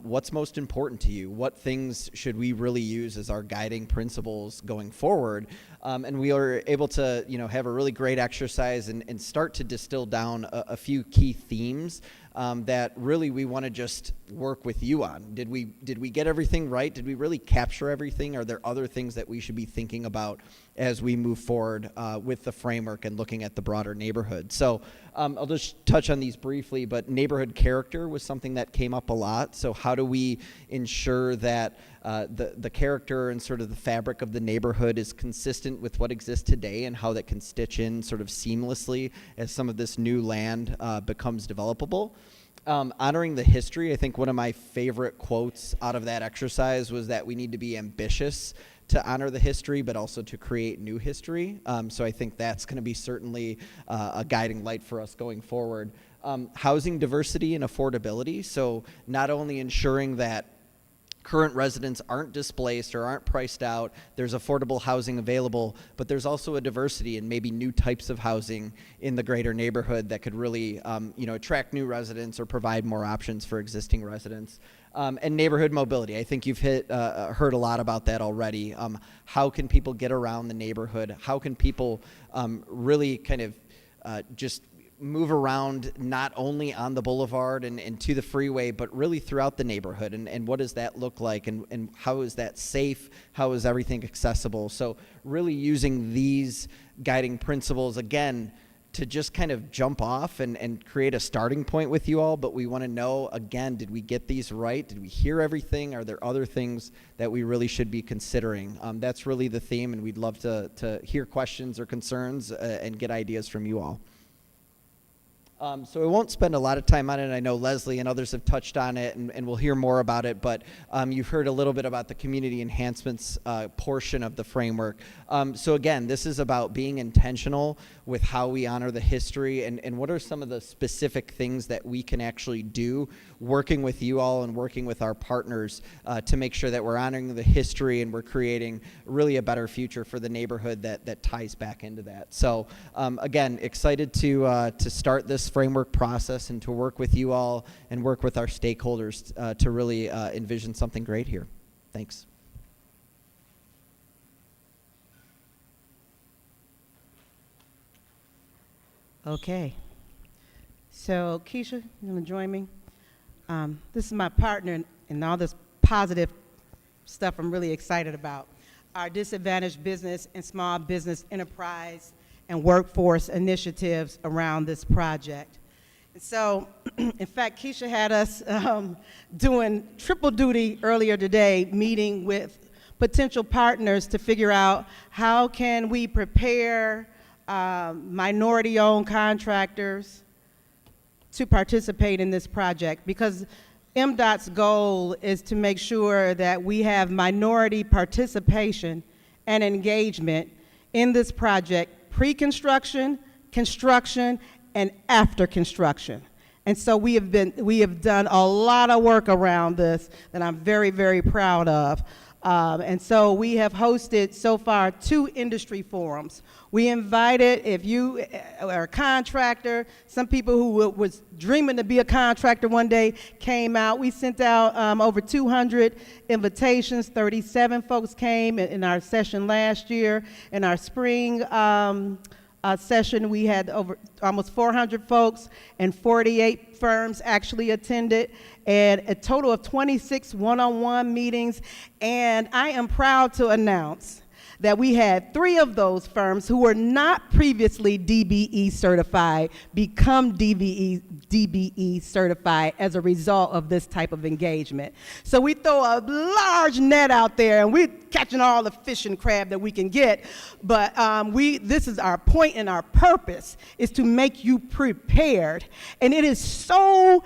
what's most important to you? What things should we really use as our guiding principles going forward? And we are able to, have a really great exercise and start to distill down a few key themes that really we want to just work with you on. Did we get everything right? Did we really capture everything? Are there other things that we should be thinking about as we move forward with the framework and looking at the broader neighborhood? So I'll just touch on these briefly, but neighborhood character was something that came up a lot. So how do we ensure that the character and sort of the fabric of the neighborhood is consistent with what exists today and how that can stitch in sort of seamlessly as some of this new land becomes developable? Honoring the history, I think one of my favorite quotes out of that exercise was that we need to be ambitious to honor the history, but also to create new history. So I think that's going to be certainly a guiding light for us going forward. Housing diversity and affordability. So not only ensuring that current residents aren't displaced or aren't priced out, there's affordable housing available, but there's also a diversity and maybe new types of housing in the greater neighborhood that could really attract new residents or provide more options for existing residents. And neighborhood mobility. I think you've heard a lot about that already. How can people get around the neighborhood? How can people really kind of just move around not only on the boulevard and to the freeway, but really throughout the neighborhood? And what does that look like? And how is that safe? How is everything accessible? So really using these guiding principles, again, to just kind of jump off and create a starting point with you all. But we want to know, again, did we get these right? Did we hear everything? Are there other things that we really should be considering? That's really the theme, and we'd love to hear questions or concerns and get ideas from you all. So I won't spend a lot of time on it. I know Leslie and others have touched on it, and we'll hear more about it, but you've heard a little bit about the community enhancements portion of the framework. So again, this is about being intentional with how we honor the history and what are some of the specific things that we can actually do working with you all and working with our partners to make sure that we're honoring the history and we're creating really a better future for the neighborhood that ties back into that. So again, excited to start this framework process and to work with you all and work with our stakeholders to really envision something great here. Thanks. Okay. So, Keisha, you want to join me? This is my partner in all this positive stuff I'm really excited about. Our disadvantaged business and small business enterprise and workforce initiatives around this project. And so, in fact, Keisha had us doing triple duty earlier today, meeting with potential partners to figure out how can we prepare minority-owned contractors to participate in this project, because MDOT's goal is to make sure that we have minority participation and engagement in this project, pre-construction, construction, and after construction. And so we have done a lot of work around this that I'm very, very proud of. And so we have hosted so far 2 industry forums. We invited, if you are a contractor, some people who was dreaming to be a contractor one day came out. We sent out over 200 invitations. 37 folks came in our session last year. In our spring session, we had over almost 400 folks, and 48 firms actually attended, and a total of 26 one-on-one meetings. And I am proud to announce that we had 3 of those firms who were not previously DBE certified become DBE certified as a result of this type of engagement. So we throw a large net out there, and we're catching all the fish and crab that we can get. But this is our point, and our purpose is to make you prepared. And it is so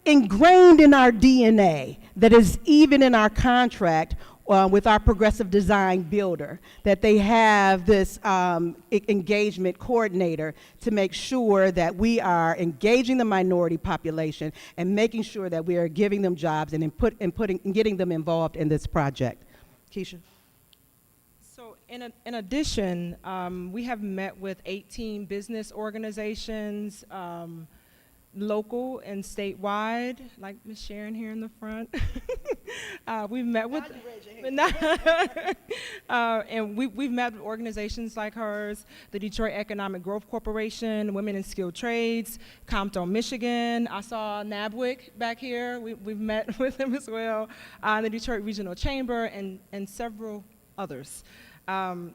ingrained in our DNA that is even in our contract with our progressive design builder, that they have this engagement coordinator to make sure that we are engaging the minority population and making sure that we are giving them jobs and getting them involved in this project. Keisha? So in addition, we have met with 18 business organizations, local and statewide, like Ms. Sharon here in the front. We've met with, and we've met with organizations like hers, the Detroit Economic Growth Corporation, Women in Skilled Trades, Compton, Michigan. I saw NABWIC back here. We've met with them as well, the Detroit Regional Chamber, and several others.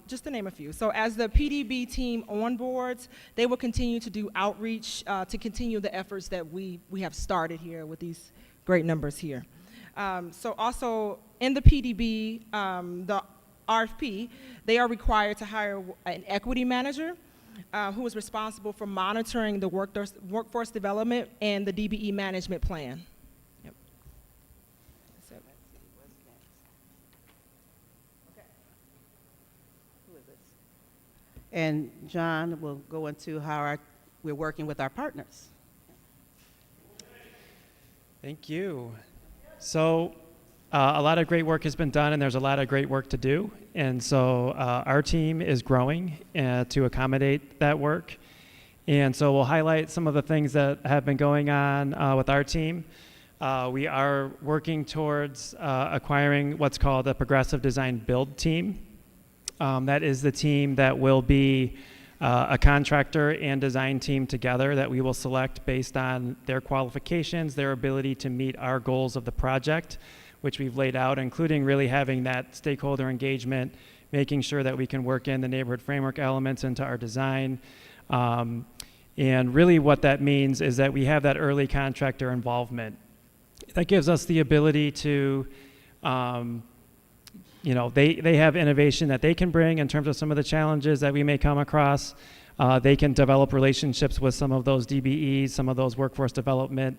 Just to name a few. So as the PDB team onboards, they will continue to do outreach to continue the efforts that we have started here with these great numbers here. So also in the PDB, the RFP, they are required to hire an equity manager who is responsible for monitoring the workforce development and the DBE management plan. Yep. So, And John will go into how we're working with our partners. Thank you. So a lot of great work has been done, and there's a lot of great work to do. And so our team is growing to accommodate that work. And so we'll highlight some of the things that have been going on with our team. We are working towards acquiring what's called a progressive design build team. That is the team that will be a contractor and design team together that we will select based on their qualifications, their ability to meet our goals of the project, which we've laid out, including really having that stakeholder engagement, making sure that we can work in the neighborhood framework elements into our design. And really what that means is that we have that early contractor involvement. That gives us the ability to they have innovation that they can bring in terms of some of the challenges that we may come across. They can develop relationships with some of those DBEs, some of those workforce development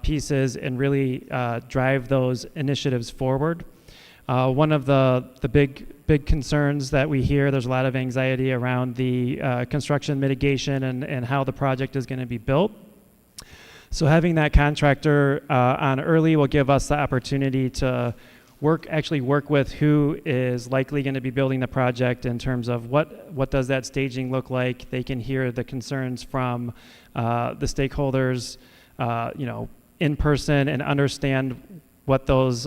pieces, and really drive those initiatives forward. One of the big concerns that we hear, there's a lot of anxiety around the construction mitigation and how the project is going to be built. So having that contractor on early will give us the opportunity to actually work with who is likely going to be building the project in terms of what does that staging look like. They can hear the concerns from the stakeholders, in person, and understand what those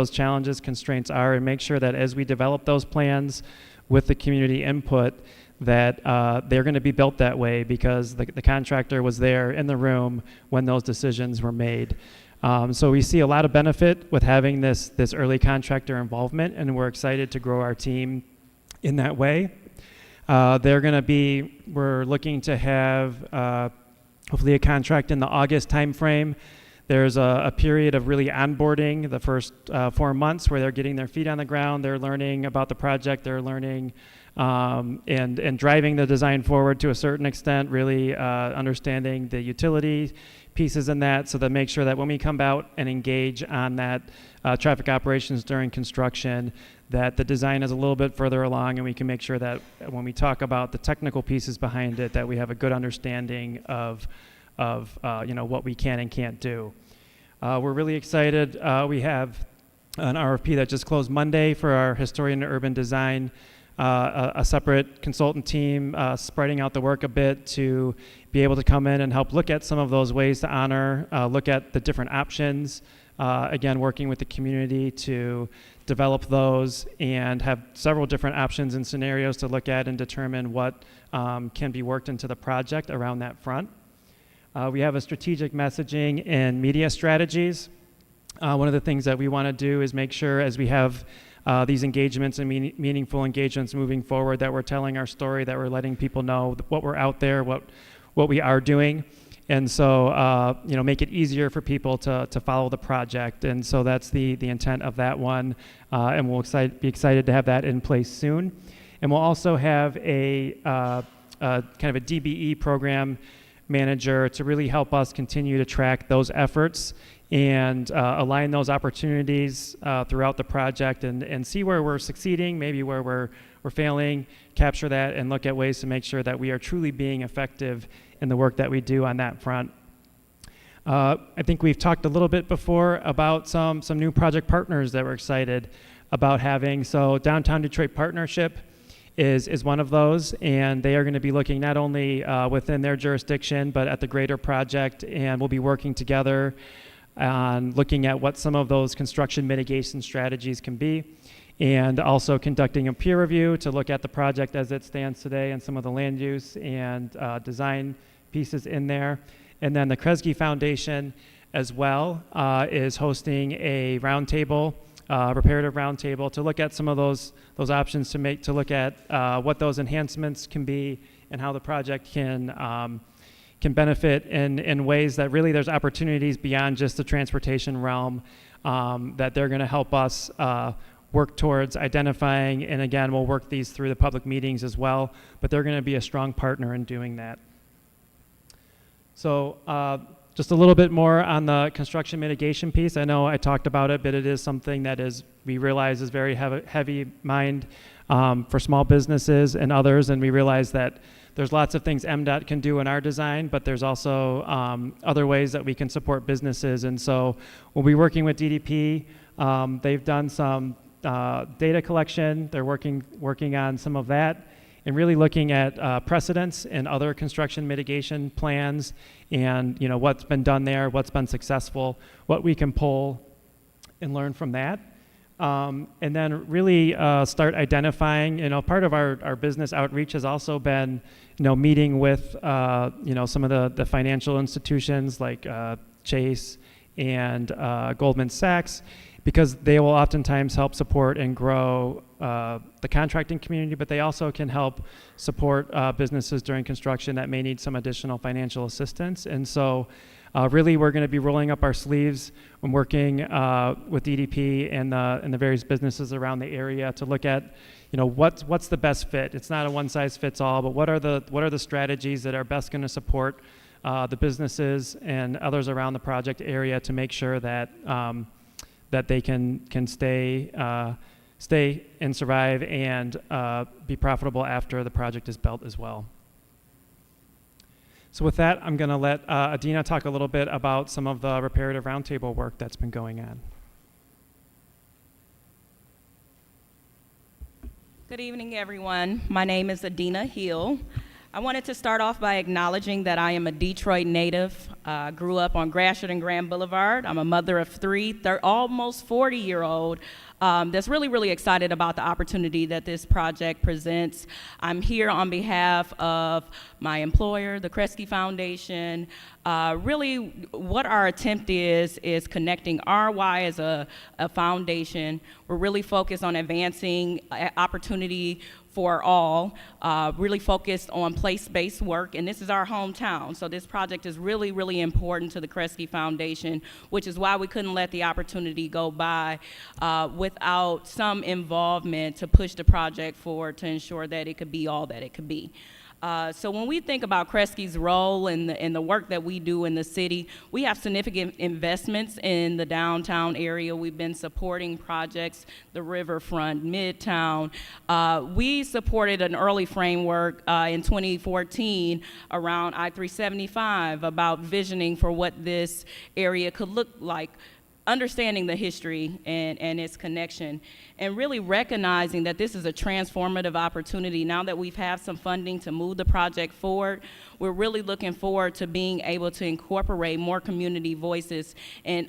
challenges, constraints are, and make sure that as we develop those plans with the community input, that they're going to be built that way because the contractor was there in the room when those decisions were made. So we see a lot of benefit with having this early contractor involvement, and we're excited to grow our team in that way. We're looking to have hopefully a contract in the August timeframe. There's a period of really onboarding the first 4 months where they're getting their feet on the ground, they're learning about the project, they're learning and driving the design forward to a certain extent, really understanding the utility pieces in that, so that make sure that when we come out and engage on that traffic operations during construction, that the design is a little bit further along, and we can make sure that when we talk about the technical pieces behind it, that we have a good understanding of what we can and can't do. We're really excited. We have an RFP that just closed Monday for our historian and urban design, a separate consultant team spreading out the work a bit to be able to come in and help look at some of those ways to honor, look at the different options again, working with the community to develop those and have several different options and scenarios to look at and determine what can be worked into the project around that front. We have a strategic messaging and media strategies. One of the things that we want to do is make sure as we have these engagements and meaningful engagements moving forward that we're telling our story, that we're letting people know what we're out there, what we are doing. And so, make it easier for people to follow the project. And so that's the intent of that one. And we'll be excited to have that in place soon. And we'll also have a kind of a DBE program manager to really help us continue to track those efforts and align those opportunities throughout the project and see where we're succeeding, maybe where we're failing, capture that and look at ways to make sure that we are truly being effective in the work that we do on that front. I think we've talked a little bit before about some new project partners that we're excited about having. So Downtown Detroit Partnership is one of those, and they are going to be looking not only within their jurisdiction, but at the greater project, and we'll be working together on looking at what some of those construction mitigation strategies can be, and also conducting a peer review to look at the project as it stands today and some of the land use and design pieces in there. And then the Kresge Foundation as well is hosting a roundtable, reparative roundtable, to look at some of those options to look at what those enhancements can be and how the project can benefit in ways that really there's opportunities beyond just the transportation realm that they're going to help us work towards identifying. And again, we'll work these through the public meetings as well, but they're going to be a strong partner in doing that. So just a little bit more on the construction mitigation piece. I know I talked about it, but it is something that we realize is very heavy mind for small businesses and others, and we realize that there's lots of things MDOT can do in our design, but there's also other ways that we can support businesses. And so we'll be working with DDP. They've done some data collection. They're working on some of that and really looking at precedents and other construction mitigation plans and what's been done there, what's been successful, what we can pull and learn from that. And then really start identifying, part of our business outreach has also been, meeting with, some of the financial institutions like Chase and Goldman Sachs, because they will oftentimes help support and grow the contracting community, but they also can help support businesses during construction that may need some additional financial assistance. And so really we're going to be rolling up our sleeves and working with DDP and the various businesses around the area to look at what's the best fit. It's not a one size fits all, but what are the strategies that are best going to support the businesses and others around the project area to make sure that that they can stay and survive and be profitable after the project is built as well. So with that, I'm going to let Adina talk a little bit about some of the reparative roundtable work that's been going on. Good evening, everyone. My name is Adina Hill. I wanted to start off by acknowledging that I am a Detroit native. Grew up on Gratiot and Grand Boulevard. I'm a mother of three, almost 40-year-old that's really excited about the opportunity that this project presents. I'm here on behalf of my employer, the Kresge Foundation. Really, what our attempt is connecting RY as a foundation. We're really focused on advancing opportunity for all, really focused on place-based work, and this is our hometown, so this project is really important to the Kresge Foundation, which is why we couldn't let the opportunity go by without some involvement to push the project forward to ensure that it could be all that it could be. So when we think about Kresge's role in the work that we do in the city, we have significant investments in the downtown area. We've been supporting projects, the riverfront, Midtown. We supported an early framework in 2014 around I-375 about visioning for what this area could look like. understanding the history and its connection, and really recognizing that this is a transformative opportunity. Now that we've had some funding to move the project forward, we're really looking forward to being able to incorporate more community voices and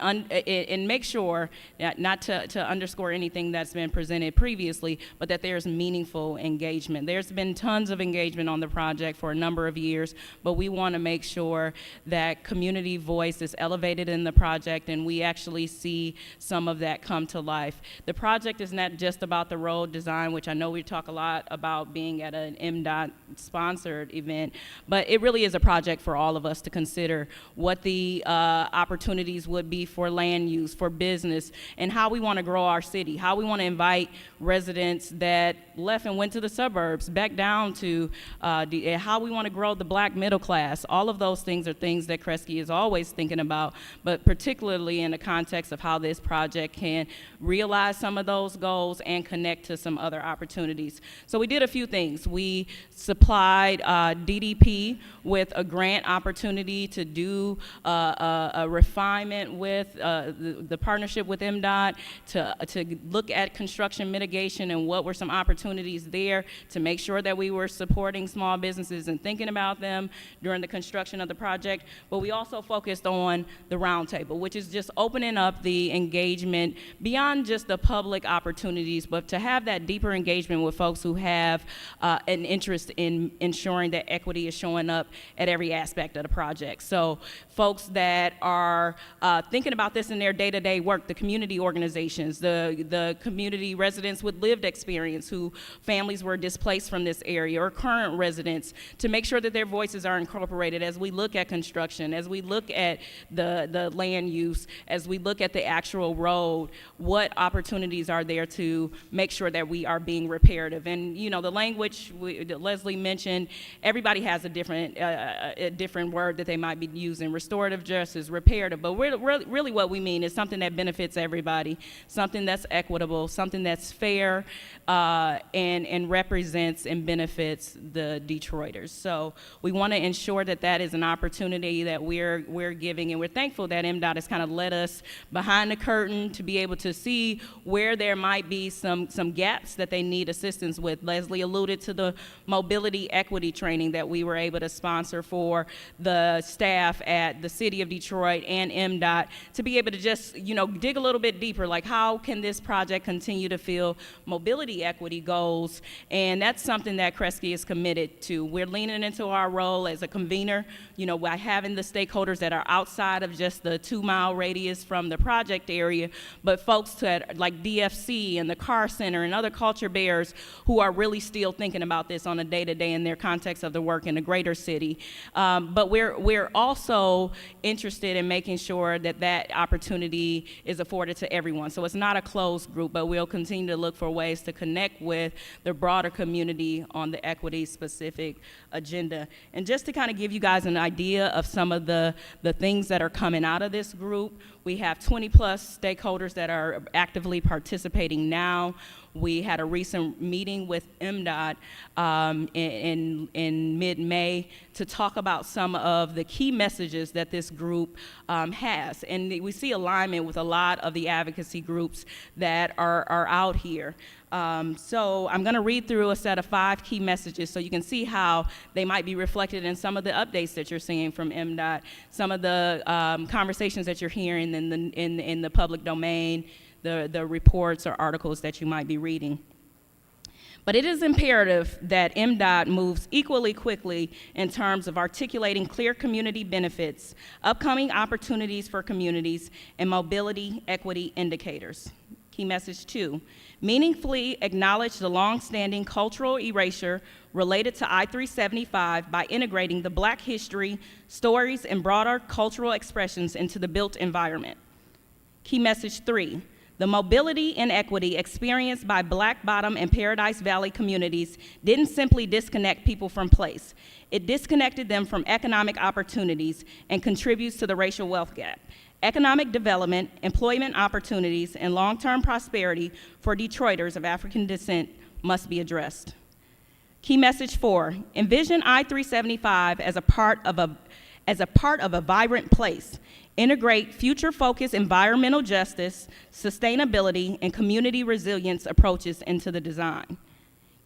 make sure that, not to underscore anything that's been presented previously, but that there's meaningful engagement. There's been tons of engagement on the project for a number of years, but we want to make sure that community voice is elevated in the project and we actually see some of that come to life. The project is not just about the road design, which I know we talk a lot about being at an MDOT sponsored event, but it really is a project for all of us to consider what the opportunities would be for land use, for business, and how we want to grow our city, how we want to invite residents that left and went to the suburbs back down to how we want to grow the black middle class. All of those things are things that Kresge is always thinking about, but particularly in the context of how this project can realize some of those goals and connect to some other opportunities. So we did a few things. We supplied DDP with a grant opportunity to do a refinement with the partnership with MDOT to look at construction mitigation and what were some opportunities there to make sure that we were supporting small businesses and thinking about them during the construction of the project. But we also focused on the roundtable, which is just opening up the engagement beyond just the public opportunities, but to have that deeper engagement with folks who have an interest in ensuring that equity is showing up at every aspect of the project. So folks that are thinking about this in their day-to-day work, the community organizations, the community residents with lived experience who families were displaced from this area, or current residents, to make sure that their voices are incorporated as we look at construction, as we look at the land use, as we look at the actual road, what opportunities are there to make sure that we are being reparative. And you know, the language that Leslie mentioned, everybody has a different word that they might be using: restorative justice, reparative. But really what we mean is something that benefits everybody, something that's equitable, something that's fair, and represents and benefits the Detroiters. So we want to ensure that that is an opportunity that we're giving, and we're thankful that MDOT has kind of led us behind the curtain to be able to see where there might be some gaps that they need assistance with. Leslie alluded to the mobility equity training that we were able to sponsor for the staff at the City of Detroit and MDOT to be able to just, you know, dig a little bit deeper, like how can this project continue to fill mobility equity goals? And that's something that Kresge is committed to. We're leaning into our role as a convener, you know, by having the stakeholders that are outside of just the 2-mile radius from the project area, but folks like DFC and the Car Center and other culture bearers who are really still thinking about this on a day-to-day in their context of the work in the greater city. But we're also interested in making sure that that opportunity is afforded to everyone. So it's not a closed group, but we'll continue to look for ways to connect with the broader community on the equity-specific agenda. And just to kind of give you guys an idea of some of the things that are coming out of this group, we have 20-plus stakeholders that are actively participating now. We had a recent meeting with MDOT in mid-May to talk about some of the key messages that this group has. And we see alignment with a lot of the advocacy groups that are out here. So I'm going to read through a set of 5 key messages so you can see how they might be reflected in some of the updates that you're seeing from MDOT, some of the conversations that you're hearing in the public domain, the reports or articles that you might be reading. But it is imperative that MDOT moves equally quickly in terms of articulating clear community benefits, upcoming opportunities for communities, and mobility equity indicators. Key message 2, meaningfully acknowledge the long-standing cultural erasure related to I-375 by integrating the Black history, stories, and broader cultural expressions into the built environment. Key message 3, the mobility inequity experienced by Black Bottom and Paradise Valley communities didn't simply disconnect people from place. It disconnected them from economic opportunities and contributes to the racial wealth gap. Economic development, employment opportunities, and long-term prosperity for Detroiters of African descent must be addressed. Key message 4, envision I-375 as a part of a vibrant place integrate future-focused environmental justice, sustainability, and community resilience approaches into the design.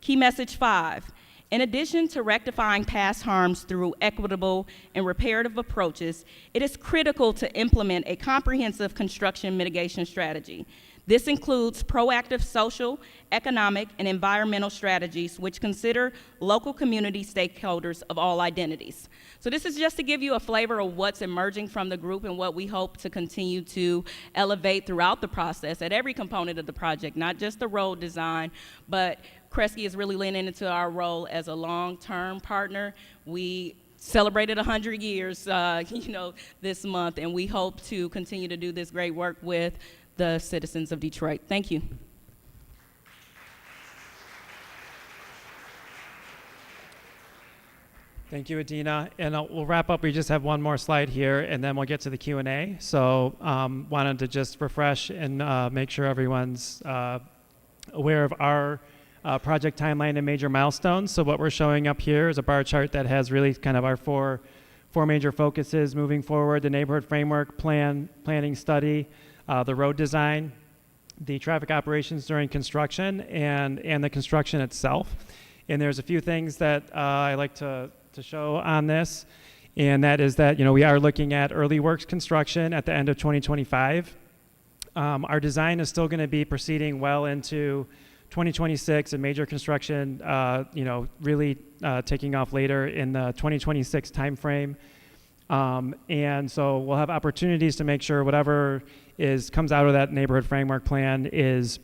Key message 5, in addition to rectifying past harms through equitable and reparative approaches, it is critical to implement a comprehensive construction mitigation strategy. This includes proactive social, economic, and environmental strategies which consider local community stakeholders of all identities. So this is just to give you a flavor of what's emerging from the group and what we hope to continue to elevate throughout the process at every component of the project, not just the road design, but Kresge is really leaning into our role as a long-term partner. We celebrated 100 years this month, and we hope to continue to do this great work with the citizens of Detroit. Thank you. Thank you, Adina. And we'll wrap up. We just have one more slide here, and then we'll get to the Q&A. So wanted to just refresh and make sure everyone's aware of our project timeline and major milestones. So what we're showing up here is a bar chart that has really kind of our four major focuses moving forward: the neighborhood framework planning study, the road design, the traffic operations during construction, and the construction itself. And there's a few things that I like to show on this, and that is that we are looking at early works construction at the end of 2025. Our design is still going to be proceeding well into 2026, and major construction really taking off later in the 2026 timeframe. And so we'll have opportunities to make sure whatever comes out of that neighborhood framework plan is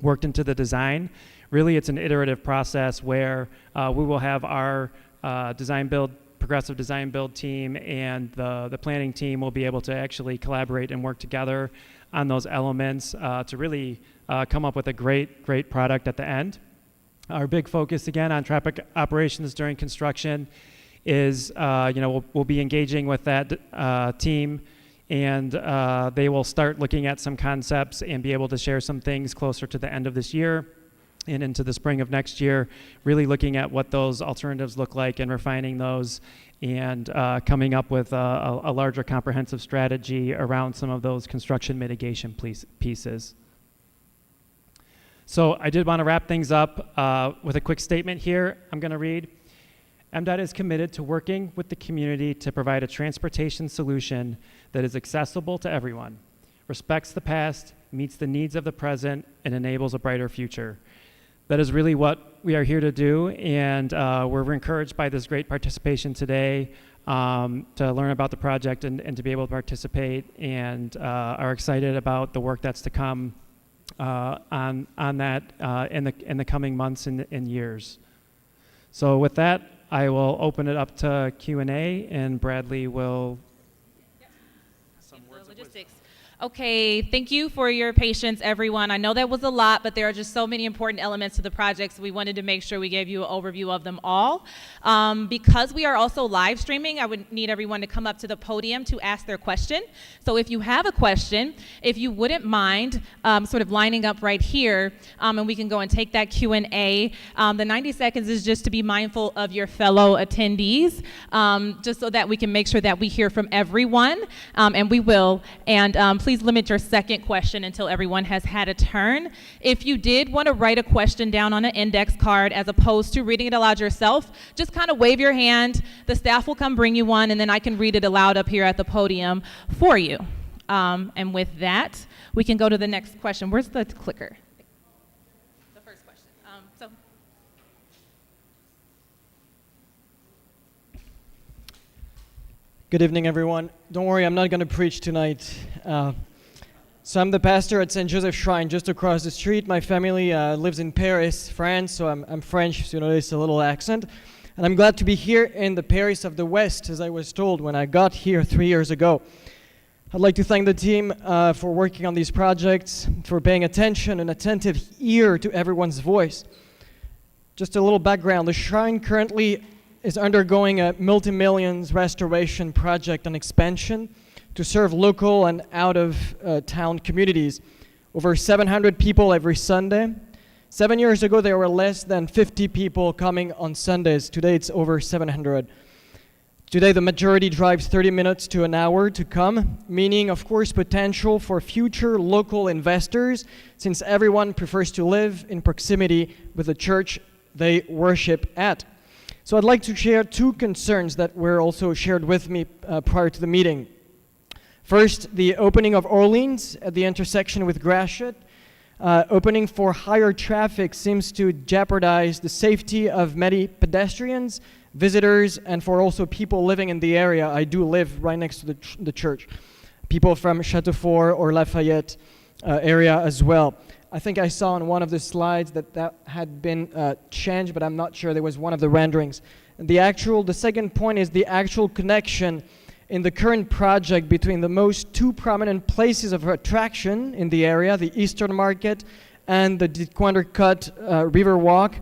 worked into the design. Really, it's an iterative process where we will have our progressive design build team and the planning team will be able to actually collaborate and work together on those elements to really come up with a great product at the end. Our big focus again on traffic operations during construction is we'll be engaging with that team, and they will start looking at some concepts and be able to share some things closer to the end of this year and into the spring of next year, really looking at what those alternatives look like and refining those and coming up with a larger comprehensive strategy around some of those construction mitigation pieces. So I did want to wrap things up with a quick statement here. I'm going to read. MDOT is committed to working with the community to provide a transportation solution that is accessible to everyone, respects the past, meets the needs of the present, and enables a brighter future. That is really what we are here to do, and we're encouraged by this great participation today to learn about the project and to be able to participate, and are excited about the work that's to come on that in the coming months and years. So with that, I will open it up to Q&A, and Bradley will. Some words of logistics. Okay, thank you for your patience, everyone. I know that was a lot, but there are just so many important elements to the project, so we wanted to make sure we gave you an overview of them all. Because we are also live streaming, I would need everyone to come up to the podium to ask their question. So if you have a question, if you wouldn't mind sort of lining up right here, and we can go and take that Q&A. The 90 seconds is just to be mindful of your fellow attendees, just so that we can make sure that we hear from everyone, and we will. And please limit your second question until everyone has had a turn. If you did want to write a question down on an index card as opposed to reading it aloud yourself, just kind of wave your hand. The staff will come bring you one, and then I can read it aloud up here at the podium for you. And with that, we can go to the next question. Where's the clicker? The first question. Good evening, everyone. Don't worry, I'm not going to preach tonight. So I'm the pastor at St. Joseph Shrine just across the street. My family lives in Paris, France, so I'm French, so you notice a little accent. And I'm glad to be here in the Paris of the West, as I was told when I got here 3 years ago. I'd like to thank the team for working on these projects, for paying attention and attentive ear to everyone's voice. Just a little background, the Shrine currently is undergoing a multi-millions restoration project and expansion to serve local and out-of-town communities. Over 700 people every Sunday. 7 years ago, there were less than 50 people coming on Sundays. Today, it's over 700. Today, the majority drives 30 minutes to an hour to come, meaning, of course, potential for future local investors, since everyone prefers to live in proximity with the church they worship at. So I'd like to share two concerns that were also shared with me prior to the meeting. First, the opening of Orleans at the intersection with Gratiot. Opening for higher traffic seems to jeopardize the safety of many pedestrians, visitors, and for also people living in the area. I do live right next to the church. People from Chateaufort or Lafayette area as well. I think I saw on one of the slides that had been changed, but I'm not sure. There was one of the renderings. The second point is the actual connection in the current project between the two prominent places of attraction in the area, the Eastern Market and the Dequindre-Cut River Walk.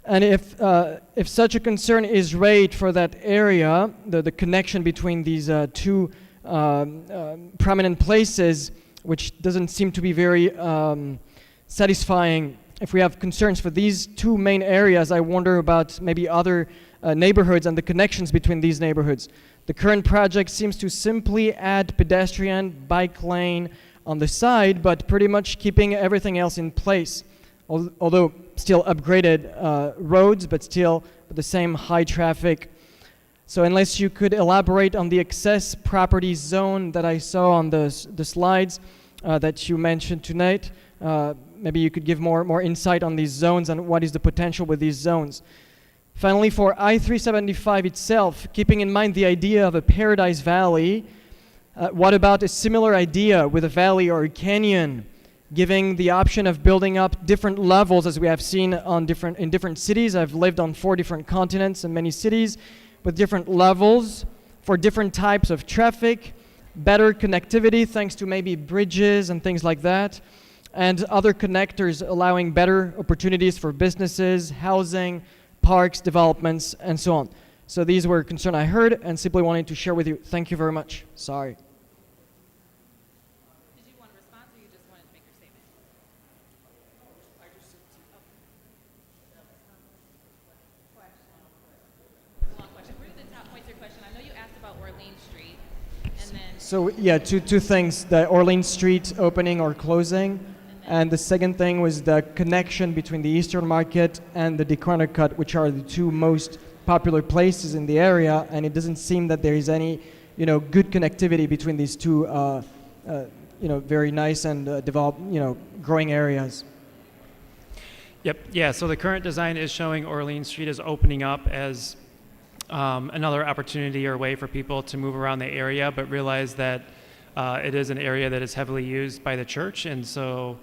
And if such a concern is raised for that area, the connection between these two prominent places, which doesn't seem to be very satisfying. If we have concerns for these two main areas, I wonder about maybe other neighborhoods and the connections between these neighborhoods. The current project seems to simply add pedestrian bike lane on the side, but pretty much keeping everything else in place. Although still upgraded roads, but still with the same high traffic. So unless you could elaborate on the excess property zone that I saw on the slides that you mentioned tonight, maybe you could give more insight on these zones and what is the potential with these zones. Finally, for I-375 itself, keeping in mind the idea of a paradise valley, what about a similar idea with a valley or a canyon, giving the option of building up different levels as we have seen in different cities? I've lived on 4 different continents and many cities with different levels for different types of traffic, better connectivity thanks to maybe bridges and things like that, and other connectors allowing better opportunities for businesses, housing, parks, developments, and so on. So these were concerns I heard and simply wanted to share with you. Thank you very much. Sorry. Did you want to respond or you just wanted to make your statement? Long question. Where did the top points of your question? I know you asked about Orleans Street, and then So yeah, two things, the Orleans Street opening or closing, and the second thing was the connection between the Eastern Market and the Dequindre-Cut, which are the two most popular places in the area, and it doesn't seem that there is any, good connectivity between these two, very nice and developed, growing areas. Yep. Yeah. So the current design is showing Orleans Street is opening up as another opportunity or way for people to move around the area, but realize that it is an area that is heavily used by the church, and so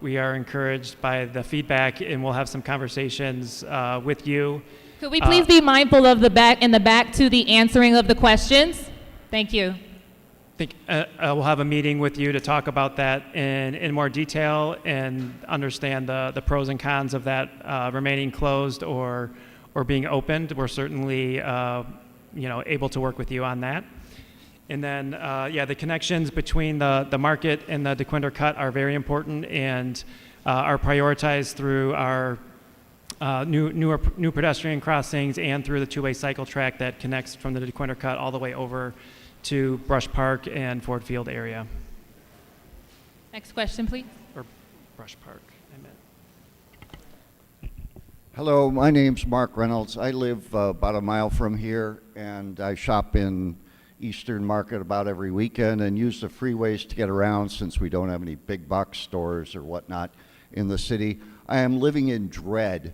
we are encouraged by the feedback, and we'll have some conversations with you. could we please be mindful of the back to the answering of the questions? Thank you. I think we'll have a meeting with you to talk about that in more detail and understand the pros and cons of that remaining closed or being opened. We're certainly able to work with you on that. And then, the connections between the market and the Dequindre-Cut are very important and are prioritized through our new pedestrian crossings and through the two-way cycle track that connects from the Dequindre-Cut all the way over to Brush Park and Ford Field area. Next question, please. Or Brush Park, I meant. Hello, my name's Mark Reynolds. I live about a mile from here, and I shop in Eastern Market about every weekend and use the freeways to get around since we don't have any big box stores or whatnot in the city. I am living in dread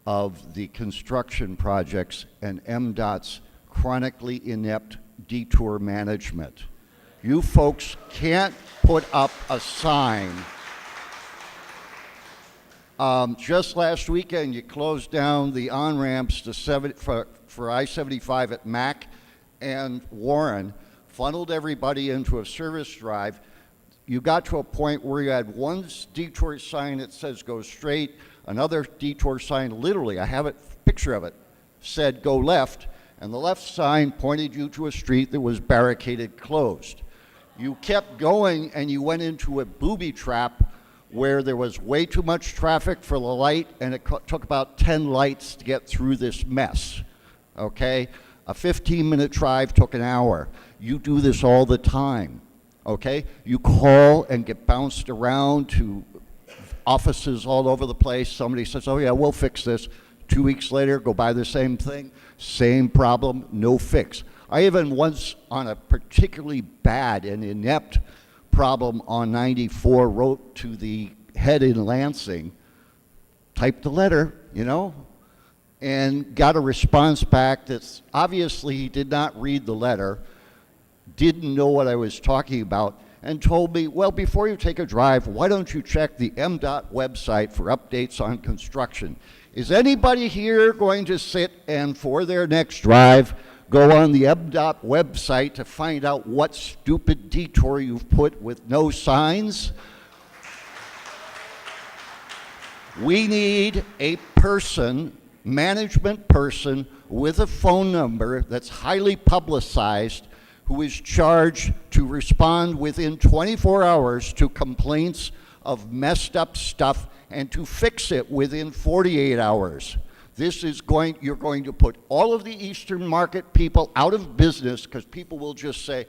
of the construction projects and MDOT's chronically inept detour management. You folks can't put up a sign. Just last weekend, you closed down the on-ramps to for I-75 at Mack and Warren, funneled everybody into a service drive. You got to a point where you had one detour sign that says go straight, another detour sign, literally, I have a picture of it, said go left, and the left sign pointed you to a street that was barricaded closed. You kept going and you went into a booby trap where there was way too much traffic for the light, and it took about 10 lights to get through this mess, okay? A 15-minute drive took an hour. You do this all the time, okay? You call and get bounced around to offices all over the place. Somebody says, oh yeah, we'll fix this. 2 weeks later, go buy the same thing, same problem, no fix. I even once, on a particularly bad and inept problem on 94, wrote to the head in Lansing, typed a letter, you know, and got a response back that's obviously he did not read the letter, didn't know what I was talking about, and told me, well, before you take a drive, why don't you check the MDOT website for updates on construction? Is anybody here going to sit and for their next drive go on the MDOT website to find out what stupid detour you've put with no signs? We need a person, management person, with a phone number that's highly publicized, who is charged to respond within 24 hours to complaints of messed up stuff and to fix it within 48 hours. This is you're going to put all of the Eastern Market people out of business because people will just say,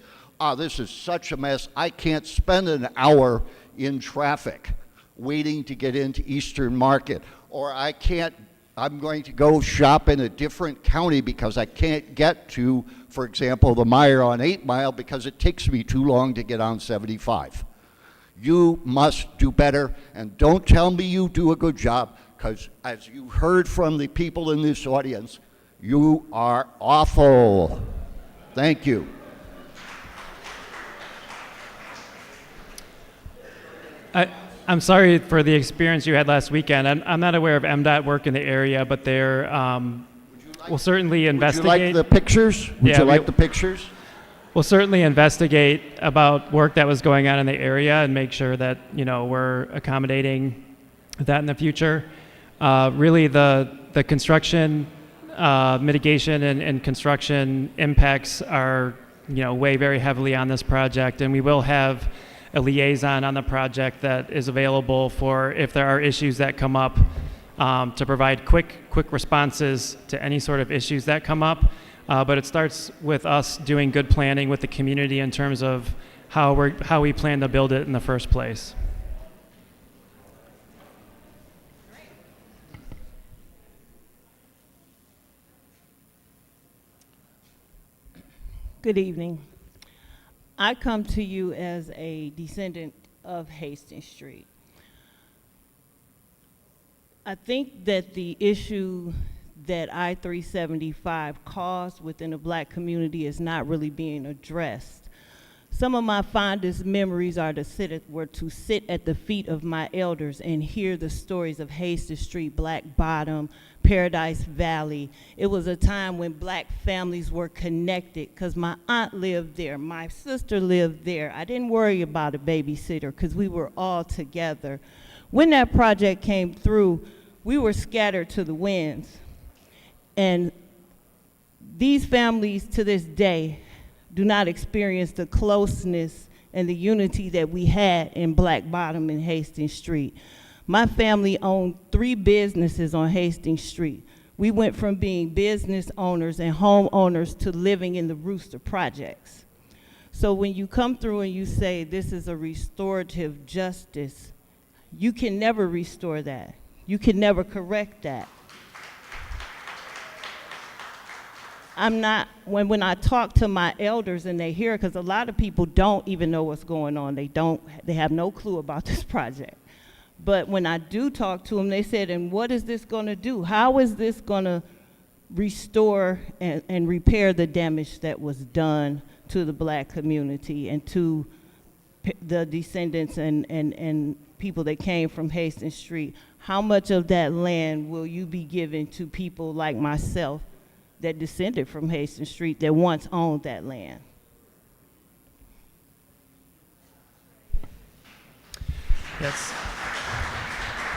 this is such a mess, I can't spend an hour in traffic waiting to get into Eastern Market. Or I'm going to go shop in a different county because I can't get to, for example, the Meyer on 8 Mile because it takes me too long to get on 75. You must do better, and don't tell me you do a good job, because as you heard from the people in this audience, you are awful. Thank you. I'm sorry for the experience you had last weekend. I'm not aware of MDOT work in the area, but they're we'll certainly investigate. Would you like the pictures? Would you like the pictures? We'll certainly investigate about work that was going on in the area and make sure that, you know, we're accommodating that in the future. Really, the construction mitigation and construction impacts are, you know, weigh very heavily on this project, and we will have a liaison on the project that is available for if there are issues that come up, to provide quick responses to any sort of issues that come up. But it starts with us doing good planning with the community in terms of how we plan to build it in the first place. Good evening. I come to you as a descendant of Hastings Street. I think that the issue that I-375 caused within the black community is not really being addressed. Some of my fondest memories were to sit at the feet of my elders and hear the stories of Hastings Street, Black Bottom, Paradise Valley. It was a time when black families were connected because my aunt lived there, my sister lived there. I didn't worry about a babysitter because we were all together. When that project came through, we were scattered to the winds. And these families to this day do not experience the closeness and the unity that we had in Black Bottom and Hastings Street. My family owned 3 businesses on Hastings Street. We went from being business owners and homeowners to living in the Rooster Projects. So when you come through and you say this is a restorative justice, you can never restore that. You can never correct that. When I talk to my elders and they hear, because a lot of people don't even know what's going on. They have no clue about this project. But when I do talk to them, they said, and what is this gonna do? How is this gonna restore and repair the damage that was done to the black community and to the descendants and people that came from Hastings Street? How much of that land will you be giving to people like myself that descended from Hastings Street that once owned that land? Yes.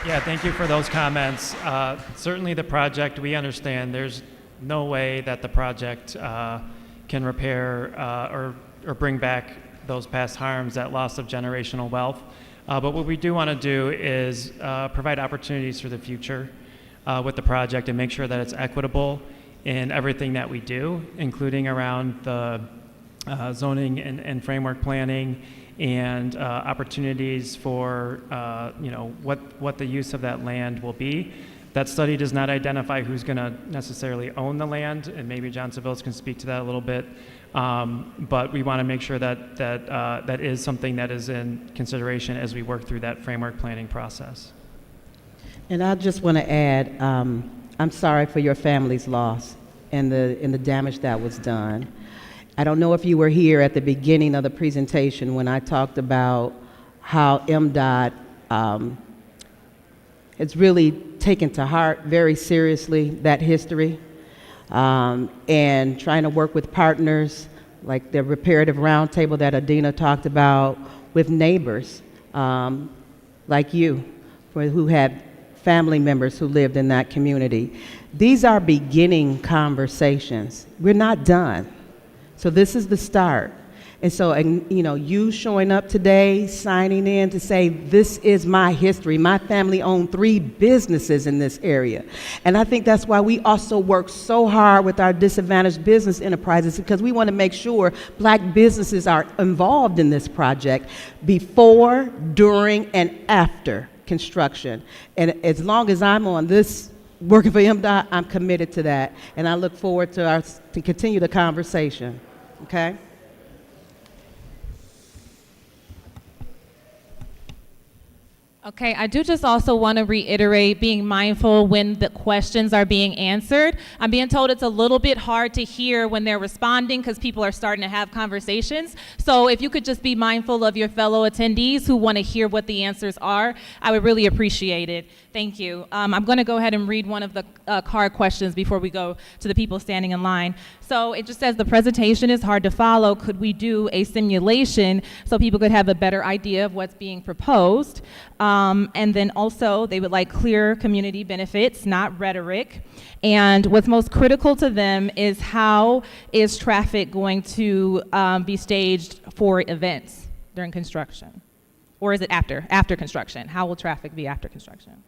Yeah, thank you for those comments. Certainly the project, we understand there's no way that the project can repair or bring back those past harms, that loss of generational wealth. But what we do want to do is provide opportunities for the future with the project and make sure that it's equitable in everything that we do, including around the zoning and framework planning and opportunities for what the use of that land will be. That study does not identify who's going to necessarily own the land, and maybe John Seville can speak to that a little bit. But we want to make sure that that is something that is in consideration as we work through that framework planning process. And I just want to add, I'm sorry for your family's loss and the damage that was done. I don't know if you were here at the beginning of the presentation when I talked about how MDOT has really taken to heart very seriously that history, and trying to work with partners like the Reparative roundtable that Adina talked about, with neighbors like you, who had family members who lived in that community. These are beginning conversations. We're not done. So this is the start. And so, you showing up today, signing in to say, this is my history. My family owned 3 businesses in this area. And I think that's why we also work so hard with our disadvantaged business enterprises, because we want to make sure Black businesses are involved in this project before, during, and after construction. And as long as I'm on this working for MDOT, I'm committed to that. And I look forward to continue the conversation. Okay? Okay, I do just also want to reiterate being mindful when the questions are being answered. I'm being told it's a little bit hard to hear when they're responding because people are starting to have conversations. So if you could just be mindful of your fellow attendees who want to hear what the answers are, I would really appreciate it. Thank you. I'm going to go ahead and read one of the card questions before we go to the people standing in line. So it just says, the presentation is hard to follow. Could we do a simulation so people could have a better idea of what's being proposed? And then also, they would like clear community benefits, not rhetoric. And what's most critical to them is, how is traffic going to be staged for events during construction? Or is it after construction? How will traffic be after construction?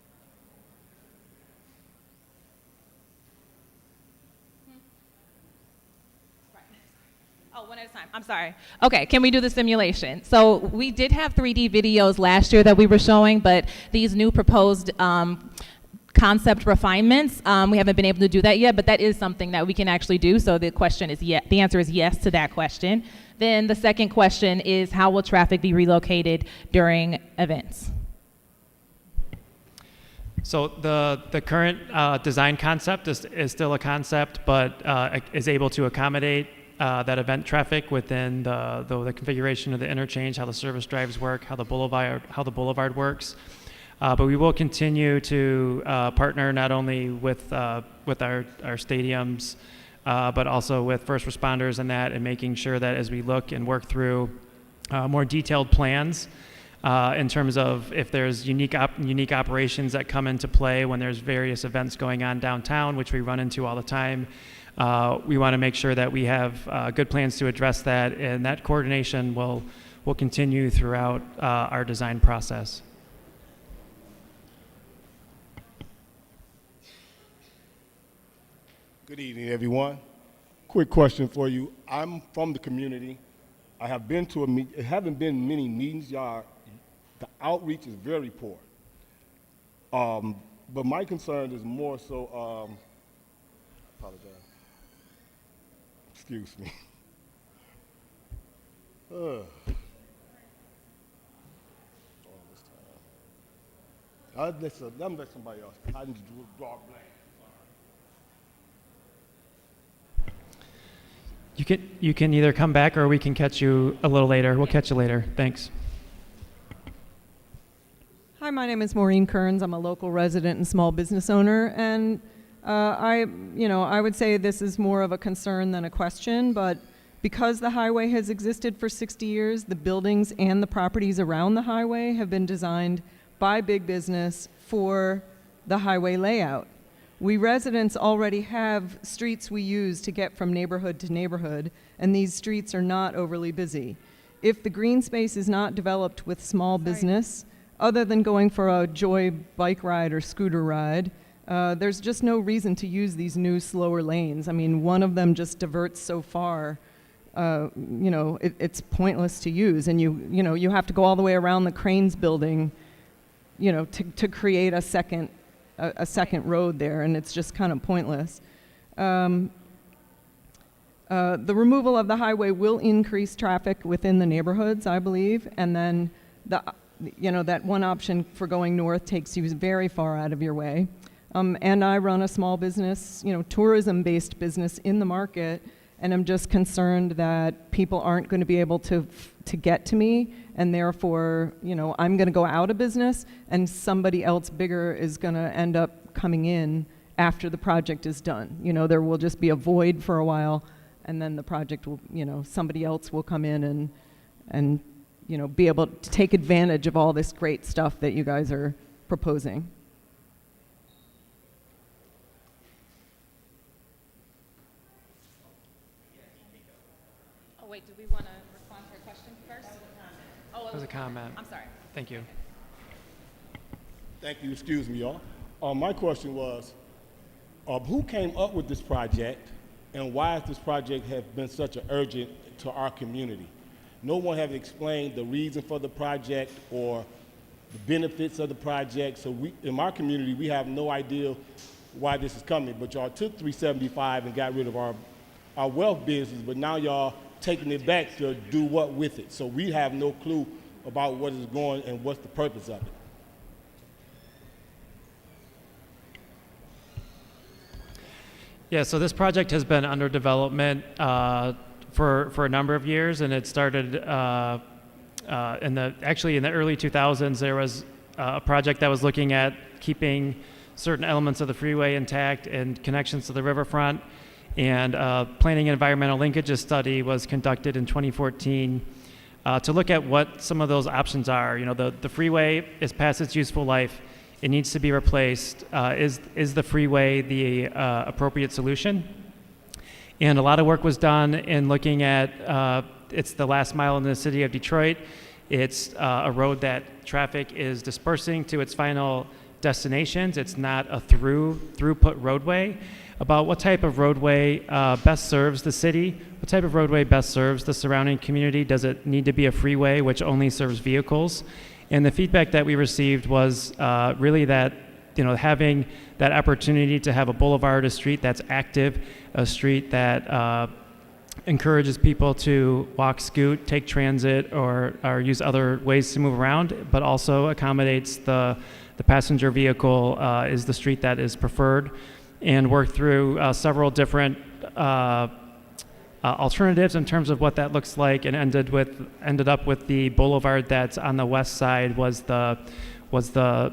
I'm sorry. Okay, can we do the simulation? So we did have 3D videos last year that we were showing, but these new proposed concept refinements, we haven't been able to do that yet, but that is something that we can actually do. So the question is yes. The answer is yes to that question. Then the second question is, how will traffic be relocated during events? So the current design concept is still a concept, but is able to accommodate that event traffic within the configuration of the interchange, how the service drives work, how the boulevard works. But we will continue to partner not only with our stadiums, but also with first responders and that, and making sure that as we look and work through more detailed plans in terms of if there's unique operations that come into play when there's various events going on downtown, which we run into all the time. We want to make sure that we have good plans to address that, and that coordination will continue throughout our design process. Good evening, everyone. Quick question for you. I'm from the community. I have been to it haven't been many meetings. The outreach is very poor. But my concern is more so, apologize. Excuse me. I'll let somebody else. I need to draw a blank. You can either come back or we can catch you a little later. We'll catch you later. Thanks. Hi, my name is Maureen Kearns. I'm a local resident and small business owner, and I would say this is more of a concern than a question, but because the highway has existed for 60 years, the buildings and the properties around the highway have been designed by big business for the highway layout. We residents already have streets we use to get from neighborhood to neighborhood, and these streets are not overly busy. If the green space is not developed with small business, other than going for a joy bike ride or scooter ride, There's just no reason to use these new slower lanes. I mean, one of them just diverts so far, it's pointless to use. And you have to go all the way around the Cranes building, to create a second road there, and it's just kind of pointless. The removal of the highway will increase traffic within the neighborhoods, I believe, and then that one option for going north takes you very far out of your way. And I run a small business, tourism-based business in the market, and I'm just concerned that people aren't going to be able to get to me, and therefore, I'm going to go out of business, and somebody else bigger is going to end up coming in after the project is done. There will just be a void for a while, and then the project will, somebody else will come in and be able to take advantage of all this great stuff that you guys are proposing. Oh, wait, do we want to respond to your question first? Oh, It was a comment. I'm sorry. Thank you. Thank you. Excuse me, y'all. My question was, who came up with this project, and why has this project have been such an urgent to our community? No one have explained the reason for the project or the benefits of the project. So in my community, we have no idea why this is coming. But y'all took 375 and got rid of our wealth business, but now y'all taking it back to do what with it? So we have no clue about what is going and what's the purpose of it. Yeah, so this project has been under development for a number of years, and it started in the early 2000s. There was a project that was looking at keeping certain elements of the freeway intact and connections to the riverfront. And planning and environmental linkages study was conducted in 2014 to look at what some of those options are. The freeway is past its useful life. It needs to be replaced. Is the freeway the appropriate solution? And a lot of work was done in looking at, it's the last mile in the city of Detroit. It's a road that traffic is dispersing to its final destinations. It's not a throughput roadway. About what type of roadway best serves the city, what type of roadway best serves the surrounding community. Does it need to be a freeway which only serves vehicles? And the feedback that we received was really that, having that opportunity to have a boulevard, a street that's active, a street that encourages people to walk, scoot, take transit, or use other ways to move around, but also accommodates the passenger vehicle is the street that is preferred. And worked through several different alternatives in terms of what that looks like, and ended up with the boulevard that's on the west side was the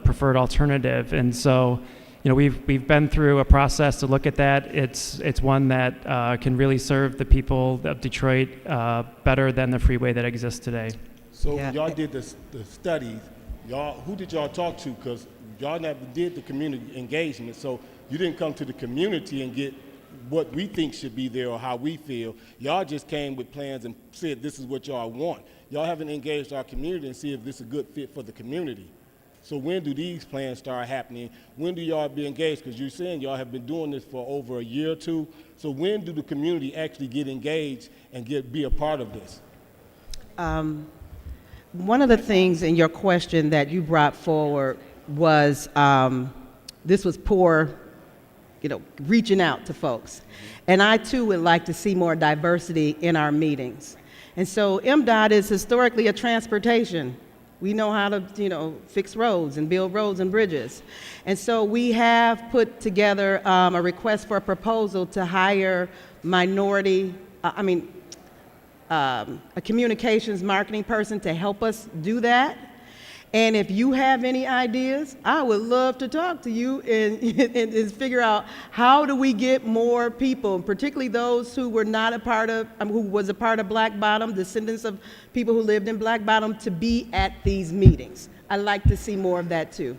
preferred alternative. And so, we've been through a process to look at that. It's one that can really serve the people of Detroit better than the freeway that exists today. So y'all did the studies. Who did y'all talk to? Because y'all never did the community engagement. So you didn't come to the community and get what we think should be there or how we feel. Y'all just came with plans and said this is what y'all want. Y'all haven't engaged our community and see if this is a good fit for the community. So when do these plans start happening? When do y'all be engaged? Because you're saying y'all have been doing this for over a year or two. So when do the community actually get engaged and be a part of this? One of the things in your question that you brought forward was this was poor, reaching out to folks. And I too would like to see more diversity in our meetings. And so MDOT is historically a transportation. We know how to, fix roads and build roads and bridges. And so we have put together a request for a proposal to hire a communications marketing person to help us do that. And if you have any ideas, I would love to talk to you and figure out how do we get more people, particularly those who were not a part of, who was a part of Black Bottom, descendants of people who lived in Black Bottom, to be at these meetings. I'd like to see more of that too.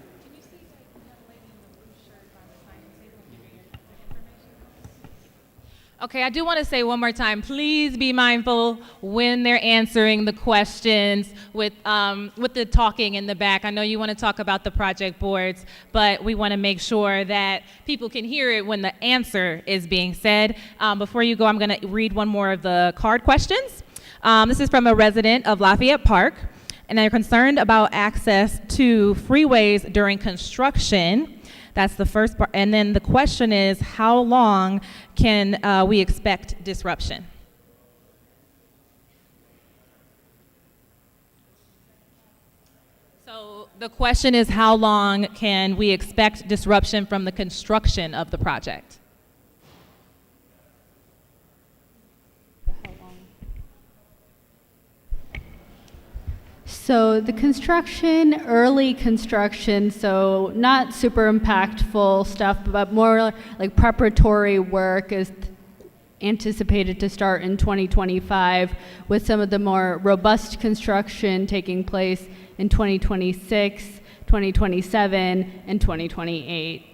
Okay, I do want to say one more time, please be mindful when they're answering the questions with the talking in the back. I know you want to talk about the project boards, but we want to make sure that people can hear it when the answer is being said. Before you go, I'm going to read one more of the card questions. This is from a resident of Lafayette Park, and they're concerned about access to freeways during construction. That's the first part. And then the question is, how long can we expect disruption? So the question is, how long can we expect disruption from the construction of the project? So the construction, early construction, so not super impactful stuff, but more like preparatory work is anticipated to start in 2025, with some of the more robust construction taking place in 2026, 2027, and 2028.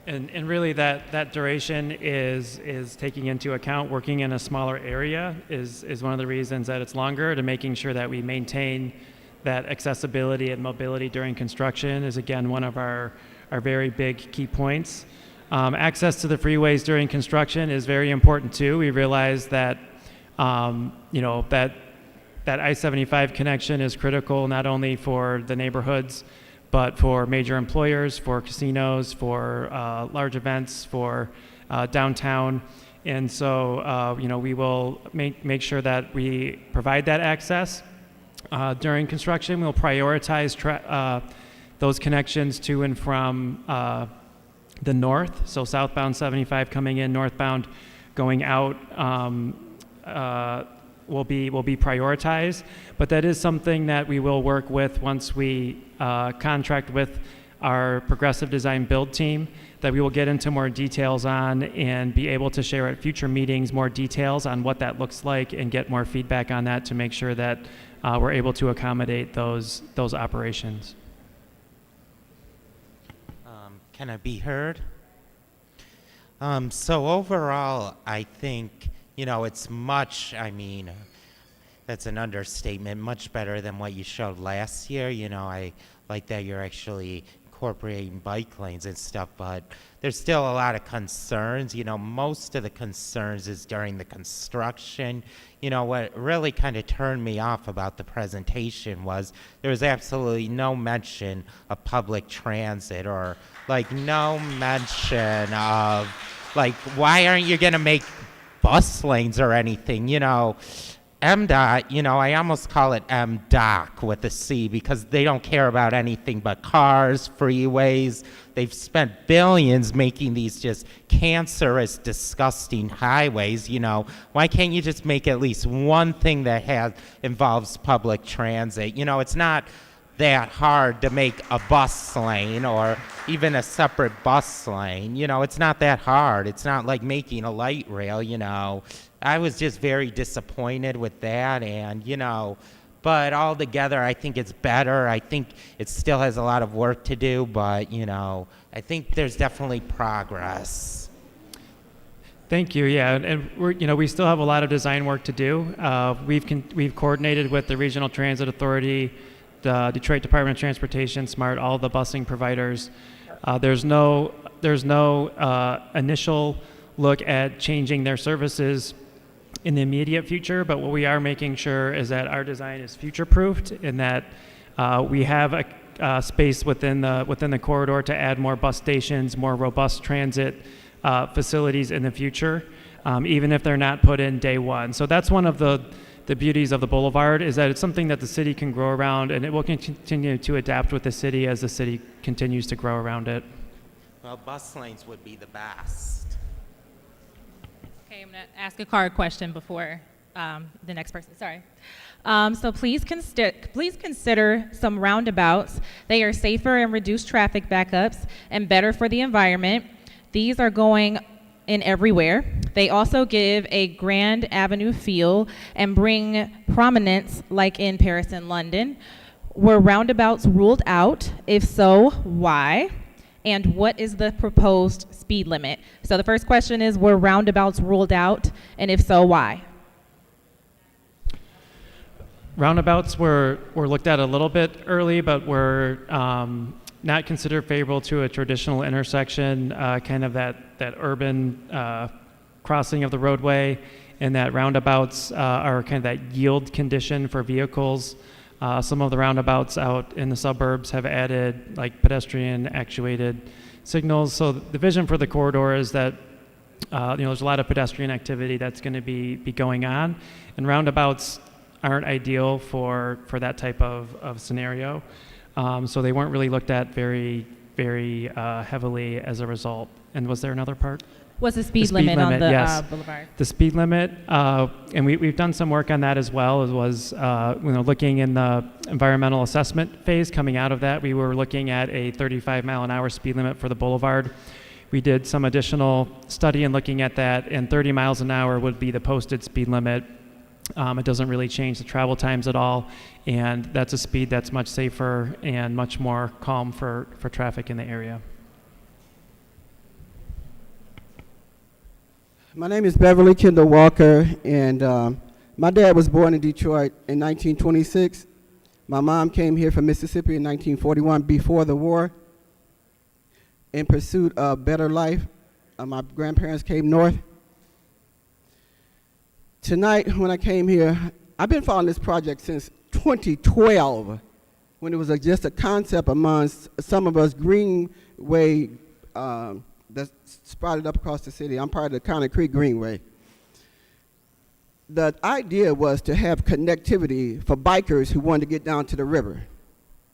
And really that duration is taking into account working in a smaller area is one of the reasons that it's longer, to making sure that we maintain that accessibility and mobility during construction is, again, one of our very big key points. Access to the freeways during construction is very important too. We realize that that I-75 connection is critical not only for the neighborhoods, but for major employers, for casinos, for large events, for downtown. And so, we will make sure that we provide that access during construction. We'll prioritize those connections to and from the north, so southbound 75 coming in, northbound going out will be prioritized. But that is something that we will work with once we contract with our progressive design build team, that we will get into more details on and be able to share at future meetings more details on what that looks like and get more feedback on that to make sure that we're able to accommodate those operations. Can I be heard? So overall, I think, it's much, that's an understatement, much better than what you showed last year. I like that you're actually incorporating bike lanes and stuff, but there's still a lot of concerns. Most of the concerns is during the construction. What really kind of turned me off about the presentation was there was absolutely no mention of public transit, or no mention of why aren't you going to make bus lanes or anything? MDOT, I almost call it MDOC with a C, because they don't care about anything but cars, freeways. They've spent billions making these just cancerous, disgusting highways. Why can't you just make at least one thing that involves public transit? It's not that hard to make a bus lane or even a separate bus lane. It's not that hard. It's not like making a light rail. I was just very disappointed with that, and but altogether I think it's better. I think it still has a lot of work to do, but I think there's definitely progress. Thank you. Yeah, and we still have a lot of design work to do. We've coordinated with the Regional Transit Authority, the Detroit Department of Transportation, SMART, all the busing providers. There's no initial look at changing their services in the immediate future, but what we are making sure is that our design is future-proofed, and that we have a space within the corridor to add more bus stations, more robust transit facilities in the future, even if they're not put in day one. So that's one of the beauties of the boulevard, is that it's something that the city can grow around, and it will continue to adapt with the city as the city continues to grow around it. Well, bus lanes would be the best. Okay, I'm going to ask a card question before the next person. Sorry. So please consider some roundabouts. They are safer and reduce traffic backups and better for the environment. These are going in everywhere. They also give a Grand Avenue feel and bring prominence, like in Paris and London. Were roundabouts ruled out? If so, why? And what is the proposed speed limit? So the first question is, were roundabouts ruled out? And if so, why? Roundabouts were looked at a little bit early, but were not considered favorable to a traditional intersection, kind of that urban crossing of the roadway, and that roundabouts are kind of that yield condition for vehicles. Some of the roundabouts out in the suburbs have added like pedestrian actuated signals. So the vision for the corridor is that there's a lot of pedestrian activity that's going to be going on, and roundabouts aren't ideal for that type of scenario. So they weren't really looked at very heavily as a result. And was there another part? What's the speed limit on the yes. boulevard? The speed limit, and we've done some work on that as well. It was looking in the environmental assessment phase. Coming out of that, we were looking at a 35 mile an hour speed limit for the boulevard. We did some additional study and looking at that, and 30 miles an hour would be the posted speed limit. It doesn't really change the travel times at all, and that's a speed that's much safer and much more calm for traffic in the area. My name is Beverly Kendall Walker, and my dad was born in Detroit in 1926. My mom came here from Mississippi in 1941 before the war in pursuit of better life. My grandparents came north. Tonight, when I came here, I've been following this project since 2012, when it was just a concept amongst some of us Greenway that's sprouted up across the city. I'm part of the County Creek Greenway. The idea was to have connectivity for bikers who wanted to get down to the river.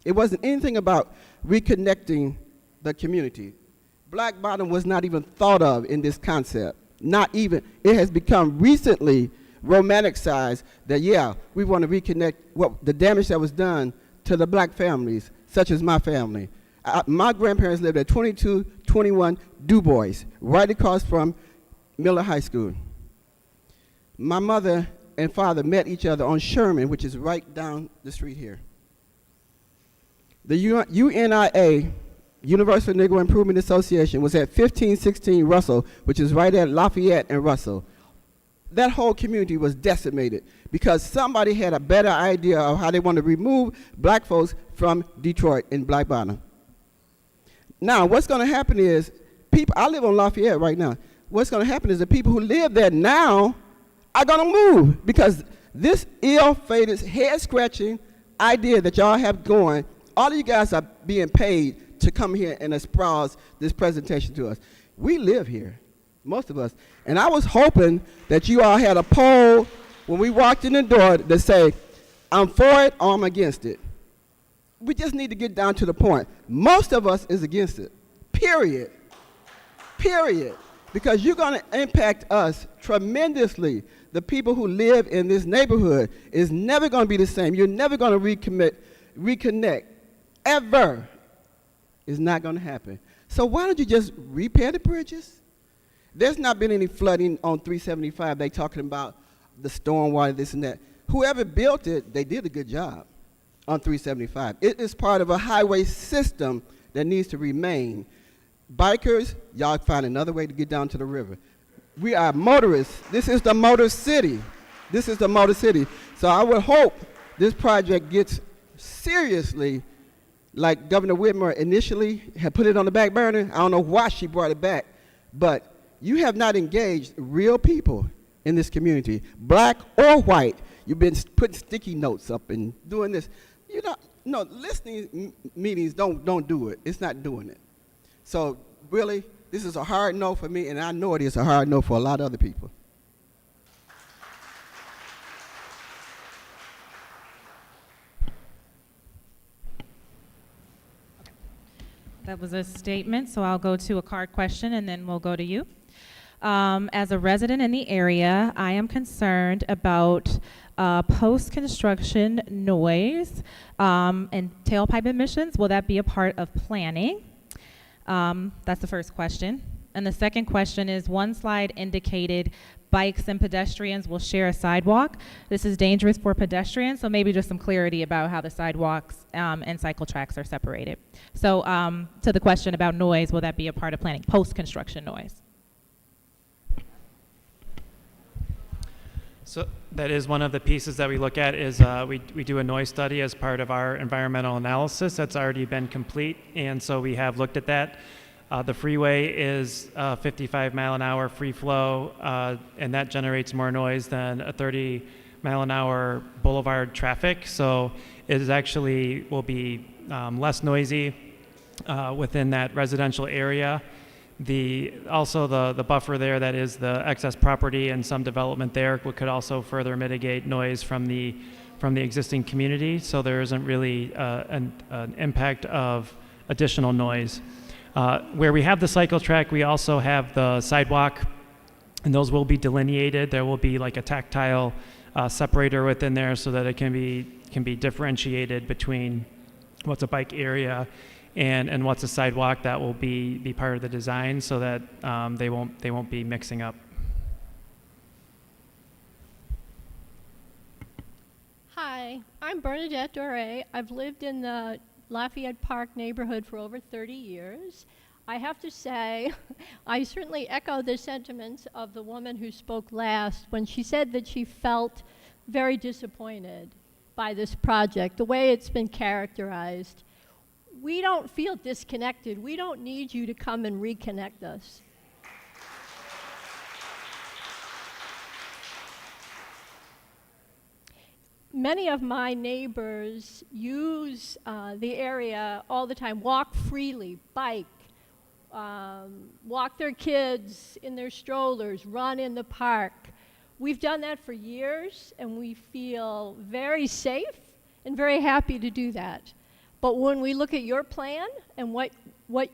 It wasn't anything about reconnecting the community. Black Bottom was not even thought of in this concept. Not even. It has become recently romanticized that, yeah, we want to reconnect the damage that was done to the black families, such as my family. My grandparents lived at 2221 Du Bois, right across from Miller High School. My mother and father met each other on Sherman, which is right down the street here. The UNIA, Universal Negro Improvement Association, was at 1516 Russell, which is right at Lafayette and Russell. That whole community was decimated because somebody had a better idea of how they wanted to remove black folks from Detroit in Black Bottom. Now, what's going to happen is, I live on Lafayette right now. What's going to happen is the people who live there now are going to move because this ill-fated, head-scratching idea that y'all have going, all of you guys are being paid to come here and espouse this presentation to us. We live here, most of us. And I was hoping that you all had a poll when we walked in the door that say, I'm for it or I'm against it. We just need to get down to the point. Most of us is against it, period. Period. Because you're going to impact us tremendously. The people who live in this neighborhood is never going to be the same. You're never going to reconnect, ever. It's not going to happen. So why don't you just repair the bridges? There's not been any flooding on 375. They talking about the storm water, this and that. Whoever built it, they did a good job on 375. It is part of a highway system that needs to remain. Bikers, y'all find another way to get down to the river. We are motorists. This is the motor city. This is the motor city. So I would hope this project gets seriously, like Governor Whitmer initially had put it on the back burner. I don't know why she brought it back, but you have not engaged real people in this community, black or white. You've been putting sticky notes up and doing this. Listening meetings don't do it. It's not doing it. So really, this is a hard no for me, and I know it is a hard no for a lot of other people. That was a statement, so I'll go to a card question and then we'll go to you. As a resident in the area, I am concerned about post-construction noise and tailpipe emissions. Will that be a part of planning? That's the first question. And the second question is, one slide indicated bikes and pedestrians will share a sidewalk. This is dangerous for pedestrians, so maybe just some clarity about how the sidewalks and cycle tracks are separated. So to the question about noise, will that be a part of planning, post-construction noise? So that is one of the pieces that we look at is we do a noise study as part of our environmental analysis that's already been complete. And so we have looked at that. The freeway is 55 mile an hour free flow, and that generates more noise than a 30 mile an hour boulevard traffic. So it is actually will be less noisy within that residential area. Also the buffer there, that is the excess property and some development there, could also further mitigate noise from the existing community. So there isn't really an impact of additional noise. Where we have the cycle track, we also have the sidewalk, and those will be delineated. There will be like a tactile separator within there so that it can be differentiated between what's a bike area and what's a sidewalk. That will be part of the design so that they won't be mixing up. Hi, I'm Bernadette Doré. I've lived in the Lafayette Park neighborhood for over 30 years. I have to say, I certainly echo the sentiments of the woman who spoke last when she said that she felt very disappointed by this project, the way it's been characterized. We don't feel disconnected. We don't need you to come and reconnect us. Many of my neighbors use the area all the time, walk freely, bike, walk their kids in their strollers, run in the park. We've done that for years, and we feel very safe and very happy to do that. But when we look at your plan and what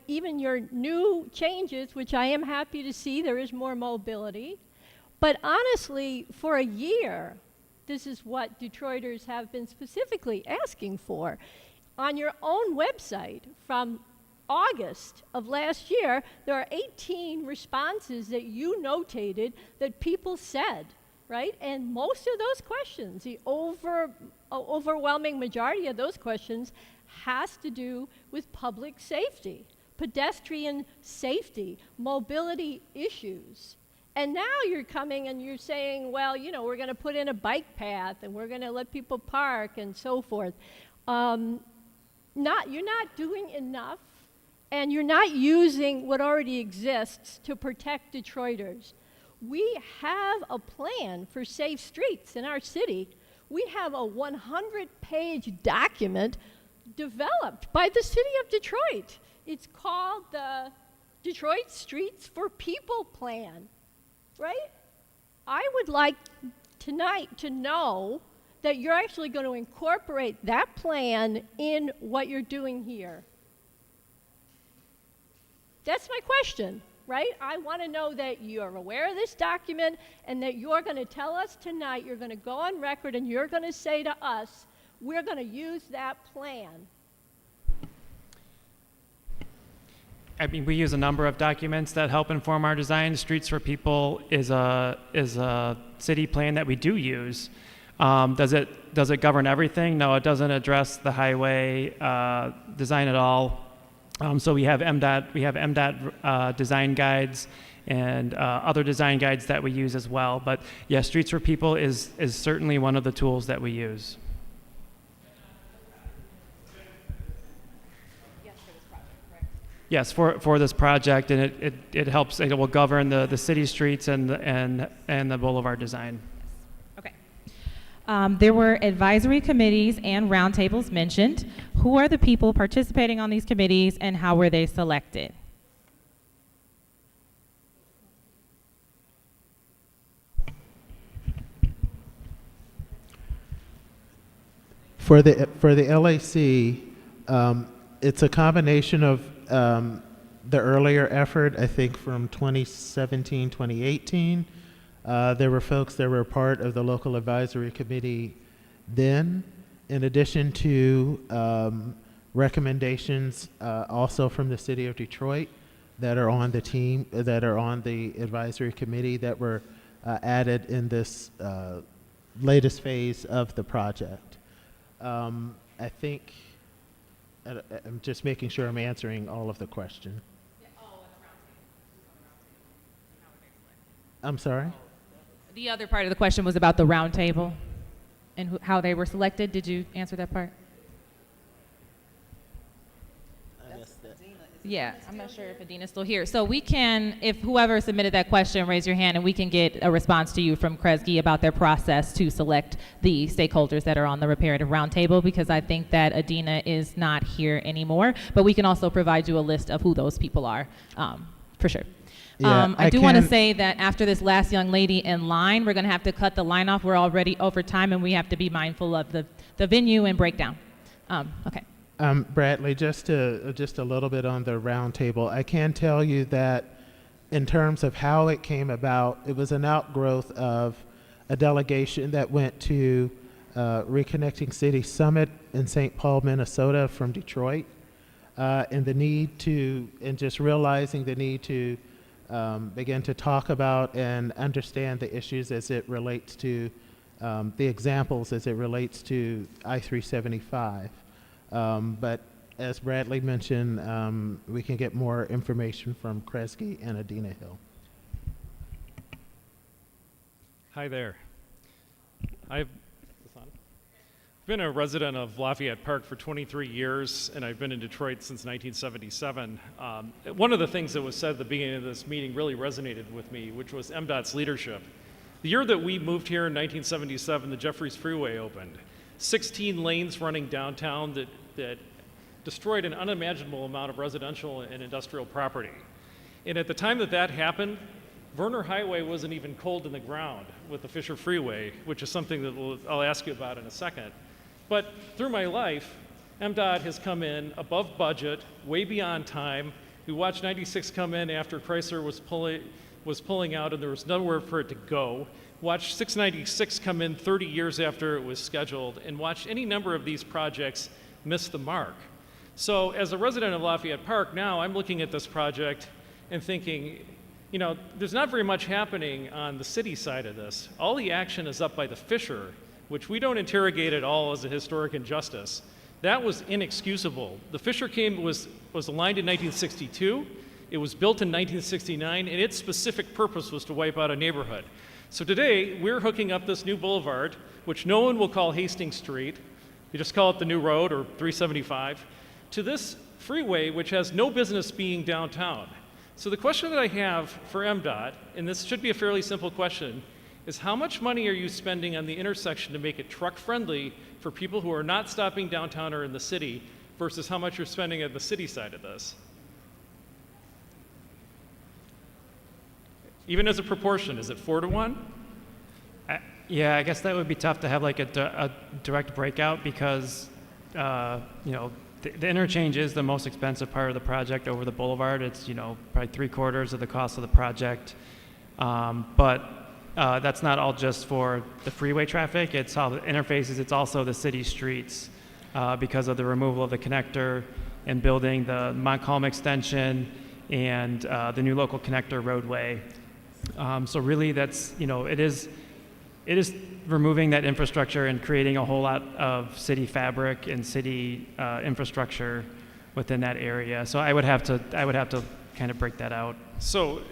even your new changes, which I am happy to see, there is more mobility. But honestly, for a year, this is what Detroiters have been specifically asking for. On your own website from August of last year, there are 18 responses that you notated that people said, right? And most of those questions, the overwhelming majority of those questions has to do with public safety, pedestrian safety, mobility issues. And now you're coming and you're saying, well, you know, we're going to put in a bike path and we're going to let people park and so forth. You're not doing enough, and you're not using what already exists to protect Detroiters. We have a plan for safe streets in our city. We have a 100-page document developed by the city of Detroit. It's called the Detroit Streets for People Plan, right? I would like tonight to know that you're actually going to incorporate that plan in what you're doing here. That's my question, right? I want to know that you're aware of this document and that you're going to tell us tonight, you're going to go on record and you're going to say to us, we're going to use that plan. I mean, we use a number of documents that help inform our design. Streets for People is a city plan that we do use. Does it govern everything? No, it doesn't address the highway design at all. So we have MDOT design guides and other design guides that we use as well. But yes, Streets for People is certainly one of the tools that we use. Yes, for this project, and it helps. It will govern the city streets and the boulevard design. Okay. There were advisory committees and roundtables mentioned. Who are the people participating on these committees, and how were they selected? For the LAC, it's a combination of the earlier effort, I think from 2017, 2018. There were folks that were part of the local advisory committee then, in addition to recommendations also from the city of Detroit that are on the team, that are on the advisory committee that were added in this latest phase of the project. I think, I'm just making sure I'm answering all of the question. I'm sorry? The other part of the question was about the roundtable and how they were selected. Did you answer that part? Yeah, I'm not sure if Adina's still here. So we can, if whoever submitted that question, raise your hand and we can get a response to you from Kresge about their process to select the stakeholders that are on the Reparative Roundtable, because I think that Adina is not here anymore. But we can also provide you a list of who those people are, for sure. Yeah, I do want to say that after this last young lady in line, we're going to have to cut the line off. We're already over time and we have to be mindful of the venue and breakdown. Okay. Bradley, just a little bit on the roundtable. I can tell you that in terms of how it came about, it was an outgrowth of a delegation that went to Reconnecting City Summit in St. Paul, Minnesota from Detroit, and the need to, and just realizing the need to begin to talk about and understand the issues as it relates to the examples as it relates to I-375. But as Bradley mentioned, we can get more information from Kresge and Adina Hill. Hi there. I've been a resident of Lafayette Park for 23 years, and I've been in Detroit since 1977. One of the things that was said at the beginning of this meeting really resonated with me, which was MDOT's leadership. The year that we moved here in 1977, the Jeffries Freeway opened. 16 lanes running downtown that destroyed an unimaginable amount of residential and industrial property. And at the time that happened, Werner Highway wasn't even cold in the ground with the Fisher Freeway, which is something that I'll ask you about in a second. But through my life, MDOT has come in above budget, way beyond time. We watched 96 come in after Chrysler was pulling out and there was nowhere for it to go. Watched 696 come in 30 years after it was scheduled, and watched any number of these projects miss the mark. So as a resident of Lafayette Park now, I'm looking at this project and thinking, you know, there's not very much happening on the city side of this. All the action is up by the Fisher, which we don't interrogate at all as a historic injustice. That was inexcusable. The Fisher was aligned in 1962. It was built in 1969, and its specific purpose was to wipe out a neighborhood. So today, we're hooking up this new boulevard, which no one will call Hastings Street. You just call it the new road, or 375, to this freeway, which has no business being downtown. So the question that I have for MDOT, and this should be a fairly simple question, is how much money are you spending on the intersection to make it truck-friendly for people who are not stopping downtown or in the city, versus how much you're spending at the city side of this? Even as a proportion, is it 4-to-1? Yeah, I guess that would be tough to have like a direct breakout because, you know, the interchange is the most expensive part of the project over the boulevard. It's, you know, probably 3/4 of the cost of the project. But that's not all just for the freeway traffic. It's how it interfaces. It's also the city streets because of the removal of the connector and building the Montcalm extension and the new local connector roadway. So really that's, you know, it is removing that infrastructure and creating a whole lot of city fabric and city infrastructure within that area. So I would have to kind of break that out. So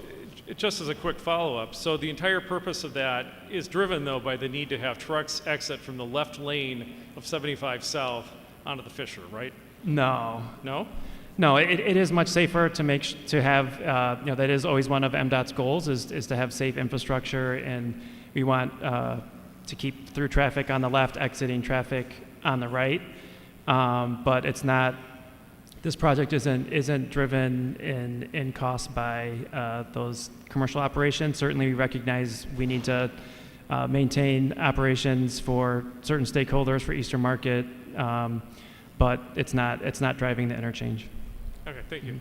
just as a quick follow-up, so the entire purpose of that is driven though by the need to have trucks exit from the left lane of 75 South onto the Fisher, right? No. No? No, it is much safer to have, you know, that is always one of MDOT's goals is to have safe infrastructure, and we want to keep through traffic on the left, exiting traffic on the right. But it's not, this project isn't driven in cost by those commercial operations. Certainly we recognize we need to maintain operations for certain stakeholders for Eastern Market, but it's not driving the interchange. Okay, thank you.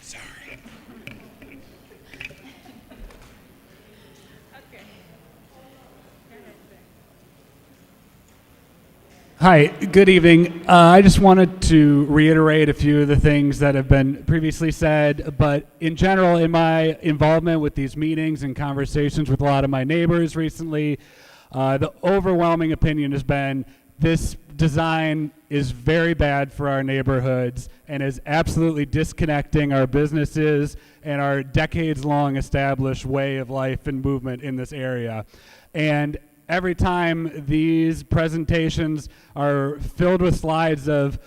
Sorry. Hi, good evening. I just wanted to reiterate a few of the things that have been previously said, but in general, in my involvement with these meetings and conversations with a lot of my neighbors recently, the overwhelming opinion has been this design is very bad for our neighborhoods and is absolutely disconnecting our businesses and our decades-long established way of life and movement in this area. And every time these presentations are filled with slides of,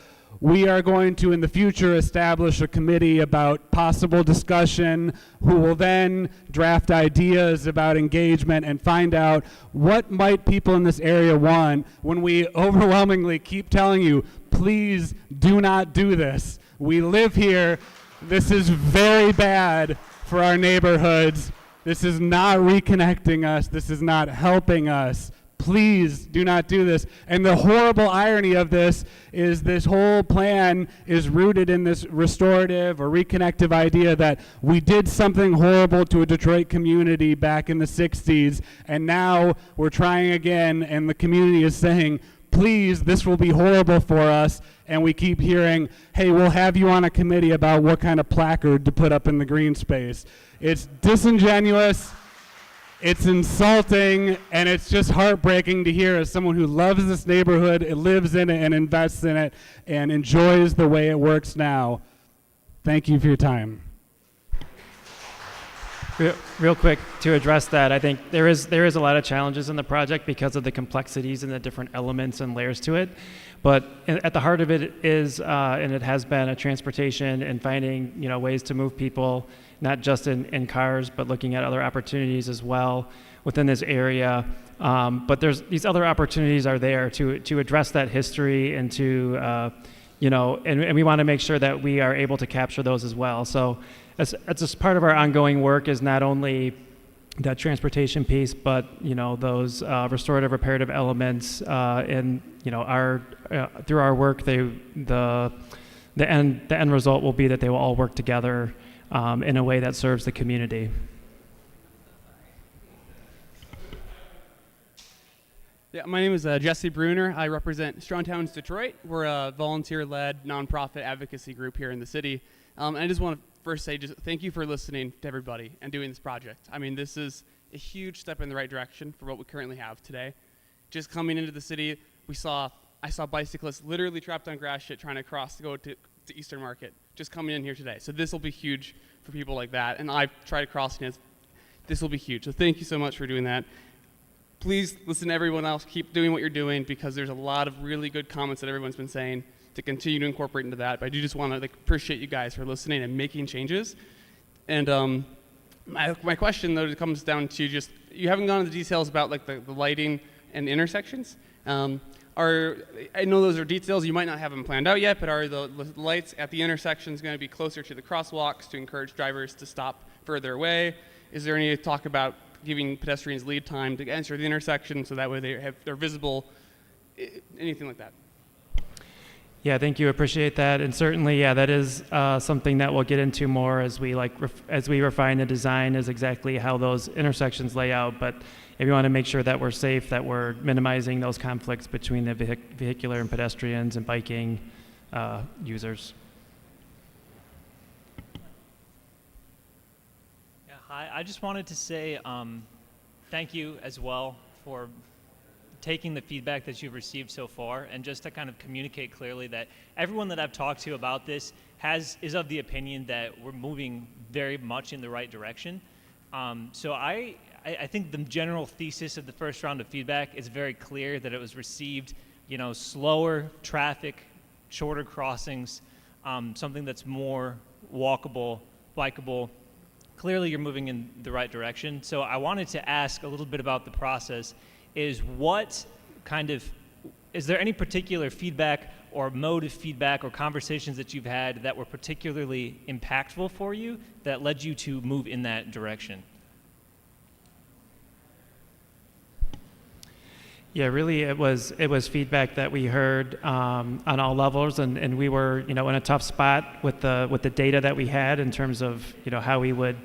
we are going to in the future establish a committee about possible discussion who will then draft ideas about engagement and find out what might people in this area want, when we overwhelmingly keep telling you, please do not do this. We live here. This is very bad for our neighborhoods. This is not reconnecting us. This is not helping us. Please do not do this. And the horrible irony of this is this whole plan is rooted in this restorative or reconnective idea that we did something horrible to a Detroit community back in the 60s, and now we're trying again, and the community is saying, please, this will be horrible for us. And we keep hearing, hey, we'll have you on a committee about what kind of placard to put up in the green space. It's disingenuous, it's insulting, and it's just heartbreaking to hear as someone who loves this neighborhood, lives in it, and invests in it, and enjoys the way it works now. Thank you for your time. Real quick, to address that, I think there is a lot of challenges in the project because of the complexities and the different elements and layers to it. But at the heart of it is, and it has been, a transportation and finding ways to move people, not just in cars, but looking at other opportunities as well within this area. But there's these other opportunities are there to address that history and to, and we want to make sure that we are able to capture those as well. So as just part of our ongoing work is not only that transportation piece, but those restorative, reparative elements, and through our work, the end result will be that they will all work together in a way that serves the community. Yeah, my name is Jesse Bruner. I represent Strong Towns Detroit. We're a volunteer-led nonprofit advocacy group here in the city. And I just want to first say just thank you for listening to everybody and doing this project. I mean, this is a huge step in the right direction for what we currently have today. Just coming into the city, I saw bicyclists literally trapped on grass shit trying to cross to go to Eastern Market, just coming in here today. So this will be huge for people like that. And I've tried crossing it. This will be huge. So thank you so much for doing that. Please listen to everyone else. Keep doing what you're doing, because there's a lot of really good comments that everyone's been saying to continue to incorporate into that. But I do just want to appreciate you guys for listening and making changes. And my question, though, comes down to just, you haven't gone into the details about the lighting and the intersections. I know those are details, you might not have them planned out yet, but are the lights at the intersections going to be closer to the crosswalks to encourage drivers to stop further away? Is there any talk about giving pedestrians lead time to enter the intersection so that way they're visible? Anything like that? Yeah, thank you. Appreciate that. And certainly, yeah, that is something that we'll get into more as we as we refine the design, is exactly how those intersections lay out. But if we want to make sure that we're safe, that we're minimizing those conflicts between the vehicular and pedestrians and biking users. Yeah, hi. I just wanted to say thank you as well for taking the feedback that you've received so far, and just to kind of communicate clearly that everyone that I've talked to about this is of the opinion that we're moving very much in the right direction. So I think the general thesis of the first round of feedback is very clear, that it was received, slower traffic, shorter crossings, something that's more walkable, bikeable. Clearly you're moving in the right direction. So I wanted to ask a little bit about the process. Is there any particular feedback or mode of feedback or conversations that you've had that were particularly impactful for you that led you to move in that direction? Yeah, really, it was feedback that we heard on all levels, and we were in a tough spot with the data that we had in terms of how we would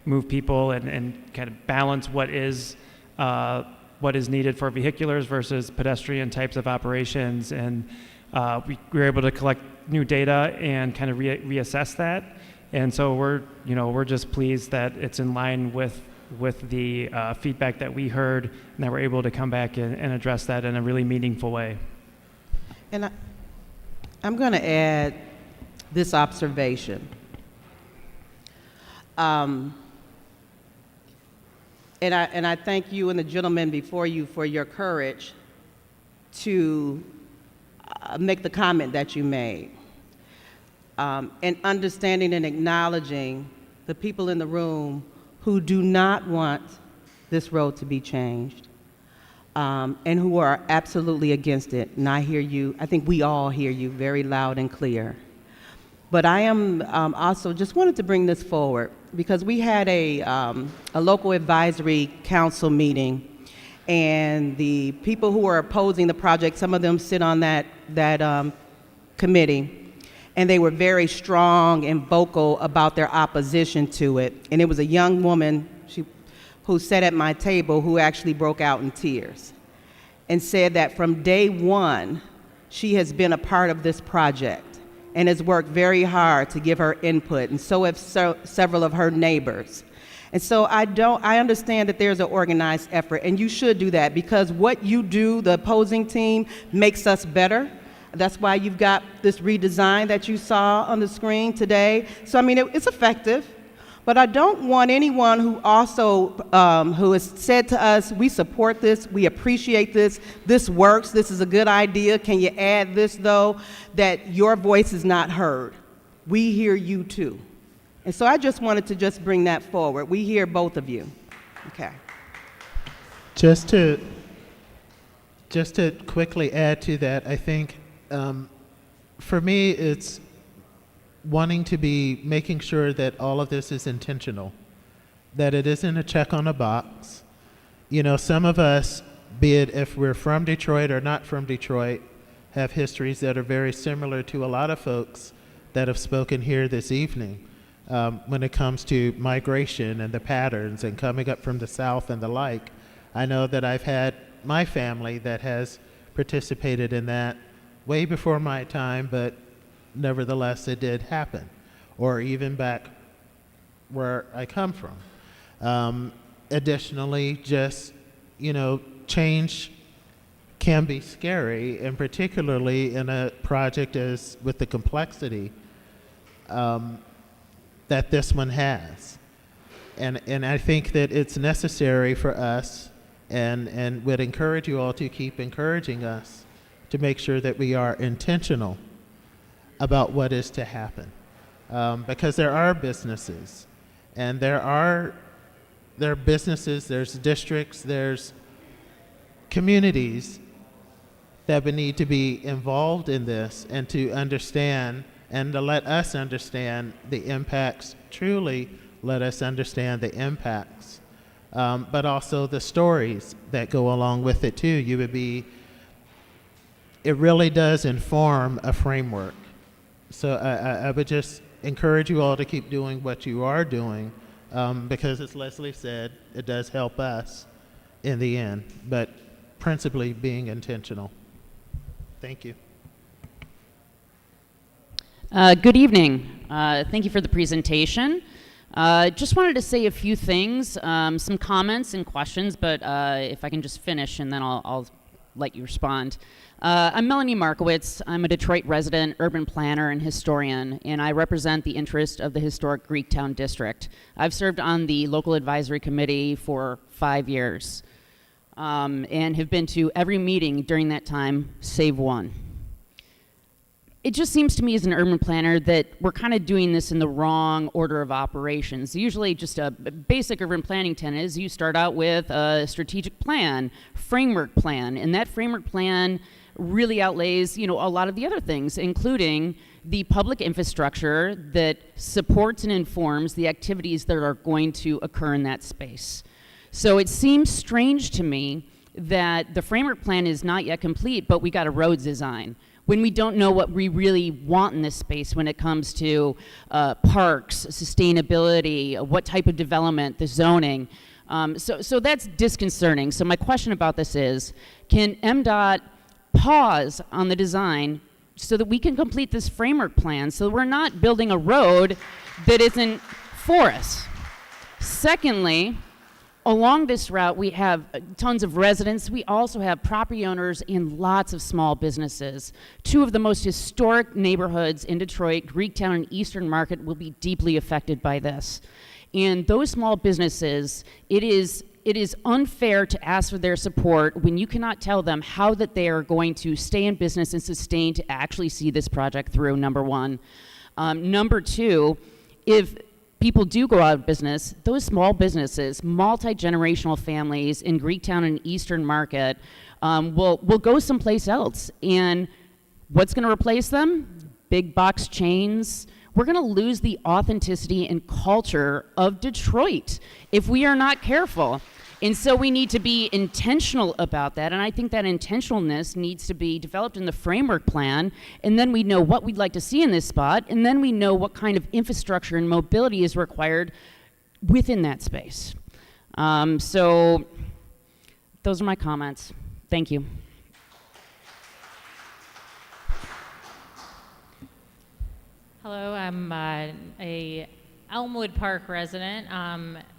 move people and kind of balance what is what is needed for vehiculars versus pedestrian types of operations, and we were able to collect new data and kind of reassess that. And so we're just pleased that it's in line with the feedback that we heard, and that we're able to come back and address that in a really meaningful way. And I'm going to add this observation. And I thank you and the gentleman before you for your courage to make the comment that you made. And understanding and acknowledging the people in the room who do not want this road to be changed, and who are absolutely against it. And I hear you, I think we all hear you very loud and clear. But I am also just wanted to bring this forward because we had a local advisory council meeting, and the people who are opposing the project, some of them sit on that committee, and they were very strong and vocal about their opposition to it. And it was a young woman who sat at my table who actually broke out in tears and said that from day one, she has been a part of this project and has worked very hard to give her input, and so have several of her neighbors. And so I understand that there's an organized effort, and you should do that, because what you do, the opposing team, makes us better. That's why you've got this redesign that you saw on the screen today. So I mean, it's effective. But I don't want anyone who also, who has said to us, we support this, we appreciate this, this works, this is a good idea, can you add this though, that your voice is not heard. We hear you too. And so I just wanted to just bring that forward. We hear both of you. Okay. Just to quickly add to that, I think for me it's wanting to be making sure that all of this is intentional, that it isn't a check on a box. You know, some of us, be it if we're from Detroit or not from Detroit, have histories that are very similar to a lot of folks that have spoken here this evening when it comes to migration and the patterns and coming up from the South and the like. I know that I've had my family that has participated in that way before my time, but nevertheless it did happen, or even back where I come from. Additionally, just, you know, change can be scary, and particularly in a project as with the complexity that this one has. And I think that it's necessary for us, and would encourage you all to keep encouraging us to make sure that we are intentional about what is to happen. Because there are businesses, and there are businesses, there's districts, there's communities that would need to be involved in this, and to understand and to let us understand the impacts, truly let us understand the impacts, but also the stories that go along with it too. It really does inform a framework. So I would just encourage you all to keep doing what you are doing, because as Leslie said, it does help us in the end, but principally being intentional. Thank you. Good evening. Thank you for the presentation. Just wanted to say a few things, some comments and questions, but if I can just finish and then I'll let you respond. I'm Melanie Markowitz. I'm a Detroit resident, urban planner, and historian, and I represent the interest of the historic Greektown district. I've served on the local advisory committee for 5 years, and have been to every meeting during that time, save one. It just seems to me as an urban planner that we're kind of doing this in the wrong order of operations. Usually just a basic urban planning tenet is you start out with a strategic plan, framework plan, and that framework plan really outlays, you know, a lot of the other things, including the public infrastructure that supports and informs the activities that are going to occur in that space. So it seems strange to me that the framework plan is not yet complete, but we got a roads design, when we don't know what we really want in this space when it comes to parks, sustainability, what type of development, the zoning. So that's disconcerting. So my question about this is, can MDOT pause on the design so that we can complete this framework plan so we're not building a road that isn't for us? Secondly, along this route, we have tons of residents. We also have property owners and lots of small businesses. Two of the most historic neighborhoods in Detroit, Greektown and Eastern Market, will be deeply affected by this. And those small businesses, it is unfair to ask for their support when you cannot tell them how that they are going to stay in business and sustain to actually see this project through, number one. Number two, if people do go out of business, those small businesses, multi-generational families in Greektown and Eastern Market will go someplace else. And what's going to replace them? Big box chains. We're going to lose the authenticity and culture of Detroit if we are not careful. And so we need to be intentional about that, and I think that intentionalness needs to be developed in the framework plan, and then we know what we'd like to see in this spot, and then we know what kind of infrastructure and mobility is required within that space. So those are my comments. Thank you. Hello, I'm a Elmwood Park resident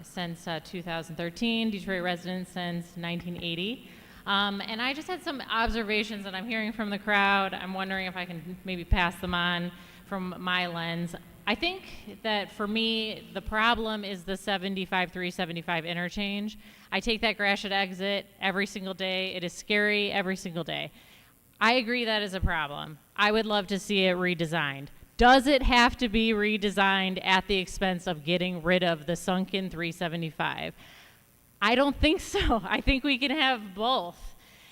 since 2013, Detroit resident since 1980. And I just had some observations that I'm hearing from the crowd. I'm wondering if I can maybe pass them on from my lens. I think that for me, the problem is the 375 interchange. I take that Gratiot exit every single day. It is scary every single day. I agree that is a problem. I would love to see it redesigned. Does it have to be redesigned at the expense of getting rid of the sunken 375? I don't think so. I think we can have both.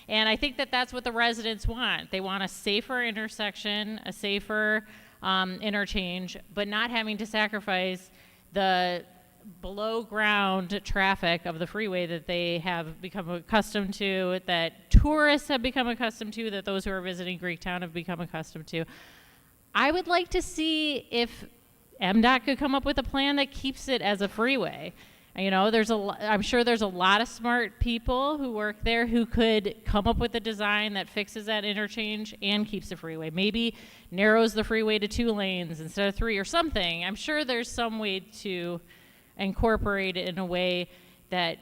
And I think that that's what the residents want. They want a safer intersection, a safer interchange, but not having to sacrifice the below ground traffic of the freeway that they have become accustomed to, that tourists have become accustomed to, that those who are visiting Greektown have become accustomed to. I would like to see if MDOT could come up with a plan that keeps it as a freeway. You know, I'm sure there's a lot of smart people who work there who could come up with a design that fixes that interchange and keeps the freeway. Maybe narrows the freeway to 2 lanes instead of 3 or something. I'm sure there's some way to incorporate it in a way that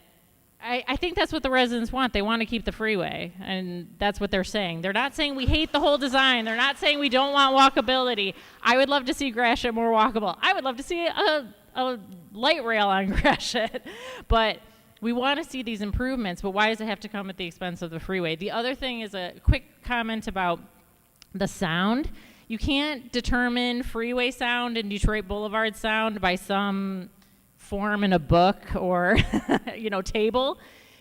I think that's what the residents want. They want to keep the freeway, and that's what they're saying. They're not saying we hate the whole design. They're not saying we don't want walkability. I would love to see Gratiot more walkable. I would love to see a light rail on Gratiot. But we want to see these improvements, but why does it have to come at the expense of the freeway? The other thing is a quick comment about the sound. You can't determine freeway sound and Detroit Boulevard sound by some form in a book or table,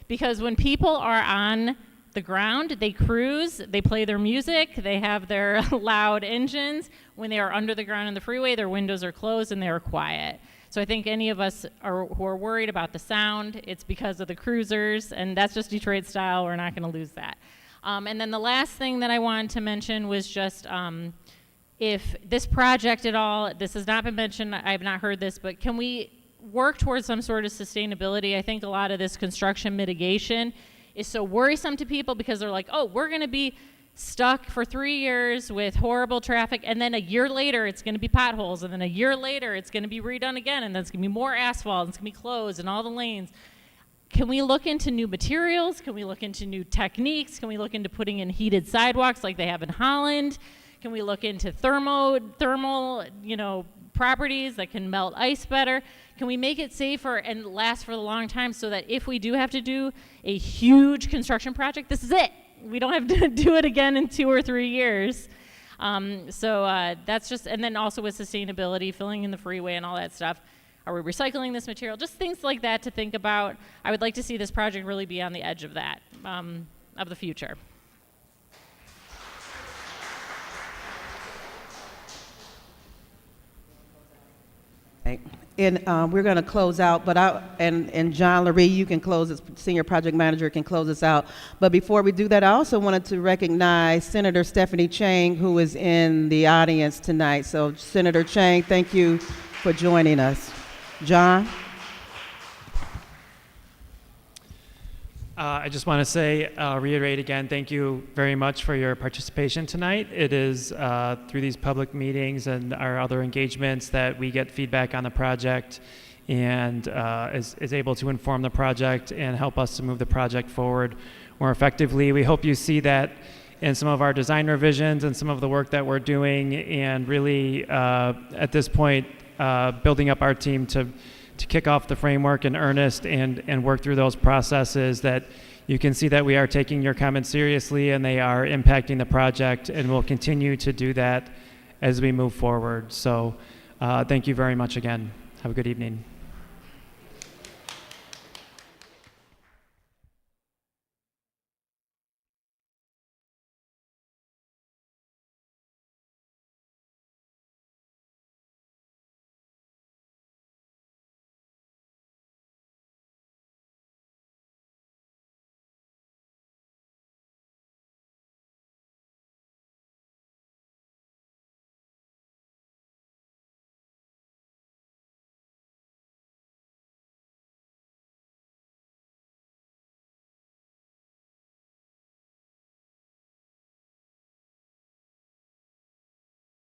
because when people are on the ground, they cruise, they play their music, they have their loud engines. When they are under the ground in the freeway, their windows are closed and they are quiet. So I think any of us who are worried about the sound, it's because of the cruisers, and that's just Detroit style. We're not going to lose that. And then the last thing that I wanted to mention was just if this project at all, this has not been mentioned, I have not heard this, but can we work towards some sort of sustainability? I think a lot of this construction mitigation is so worrisome to people because they're like, oh, we're going to be stuck for 3 years with horrible traffic, and then a year later it's going to be potholes, and then a year later it's going to be redone again, and then it's going to be more asphalt, and it's going to be closed in all the lanes. Can we look into new materials? Can we look into new techniques? Can we look into putting in heated sidewalks like they have in Holland? Can we look into thermal, properties that can melt ice better? Can we make it safer and last for a long time so that if we do have to do a huge construction project, this is it. We don't have to do it again in 2 or 3 years. That's just, and then also with sustainability, filling in the freeway and all that stuff. Are we recycling this material? Just things like that to think about. I would like to see this project really be on the edge of that, of the future. And we're going to close out, but and John Laree, you can close this, Senior Project Manager can close us out. But before we do that, I also wanted to recognize Senator Stephanie Chang, who is in the audience tonight. So Senator Chang, thank you for joining us. John? I just want to say, reiterate again, thank you very much for your participation tonight. It is through these public meetings and our other engagements that we get feedback on the project and is able to inform the project and help us to move the project forward more effectively. We hope you see that in some of our design revisions and some of the work that we're doing, and really at this point building up our team to kick off the framework in earnest and work through those processes, that you can see that we are taking your comments seriously and they are impacting the project, and we'll continue to do that as we move forward. So thank you very much again. Have a good evening.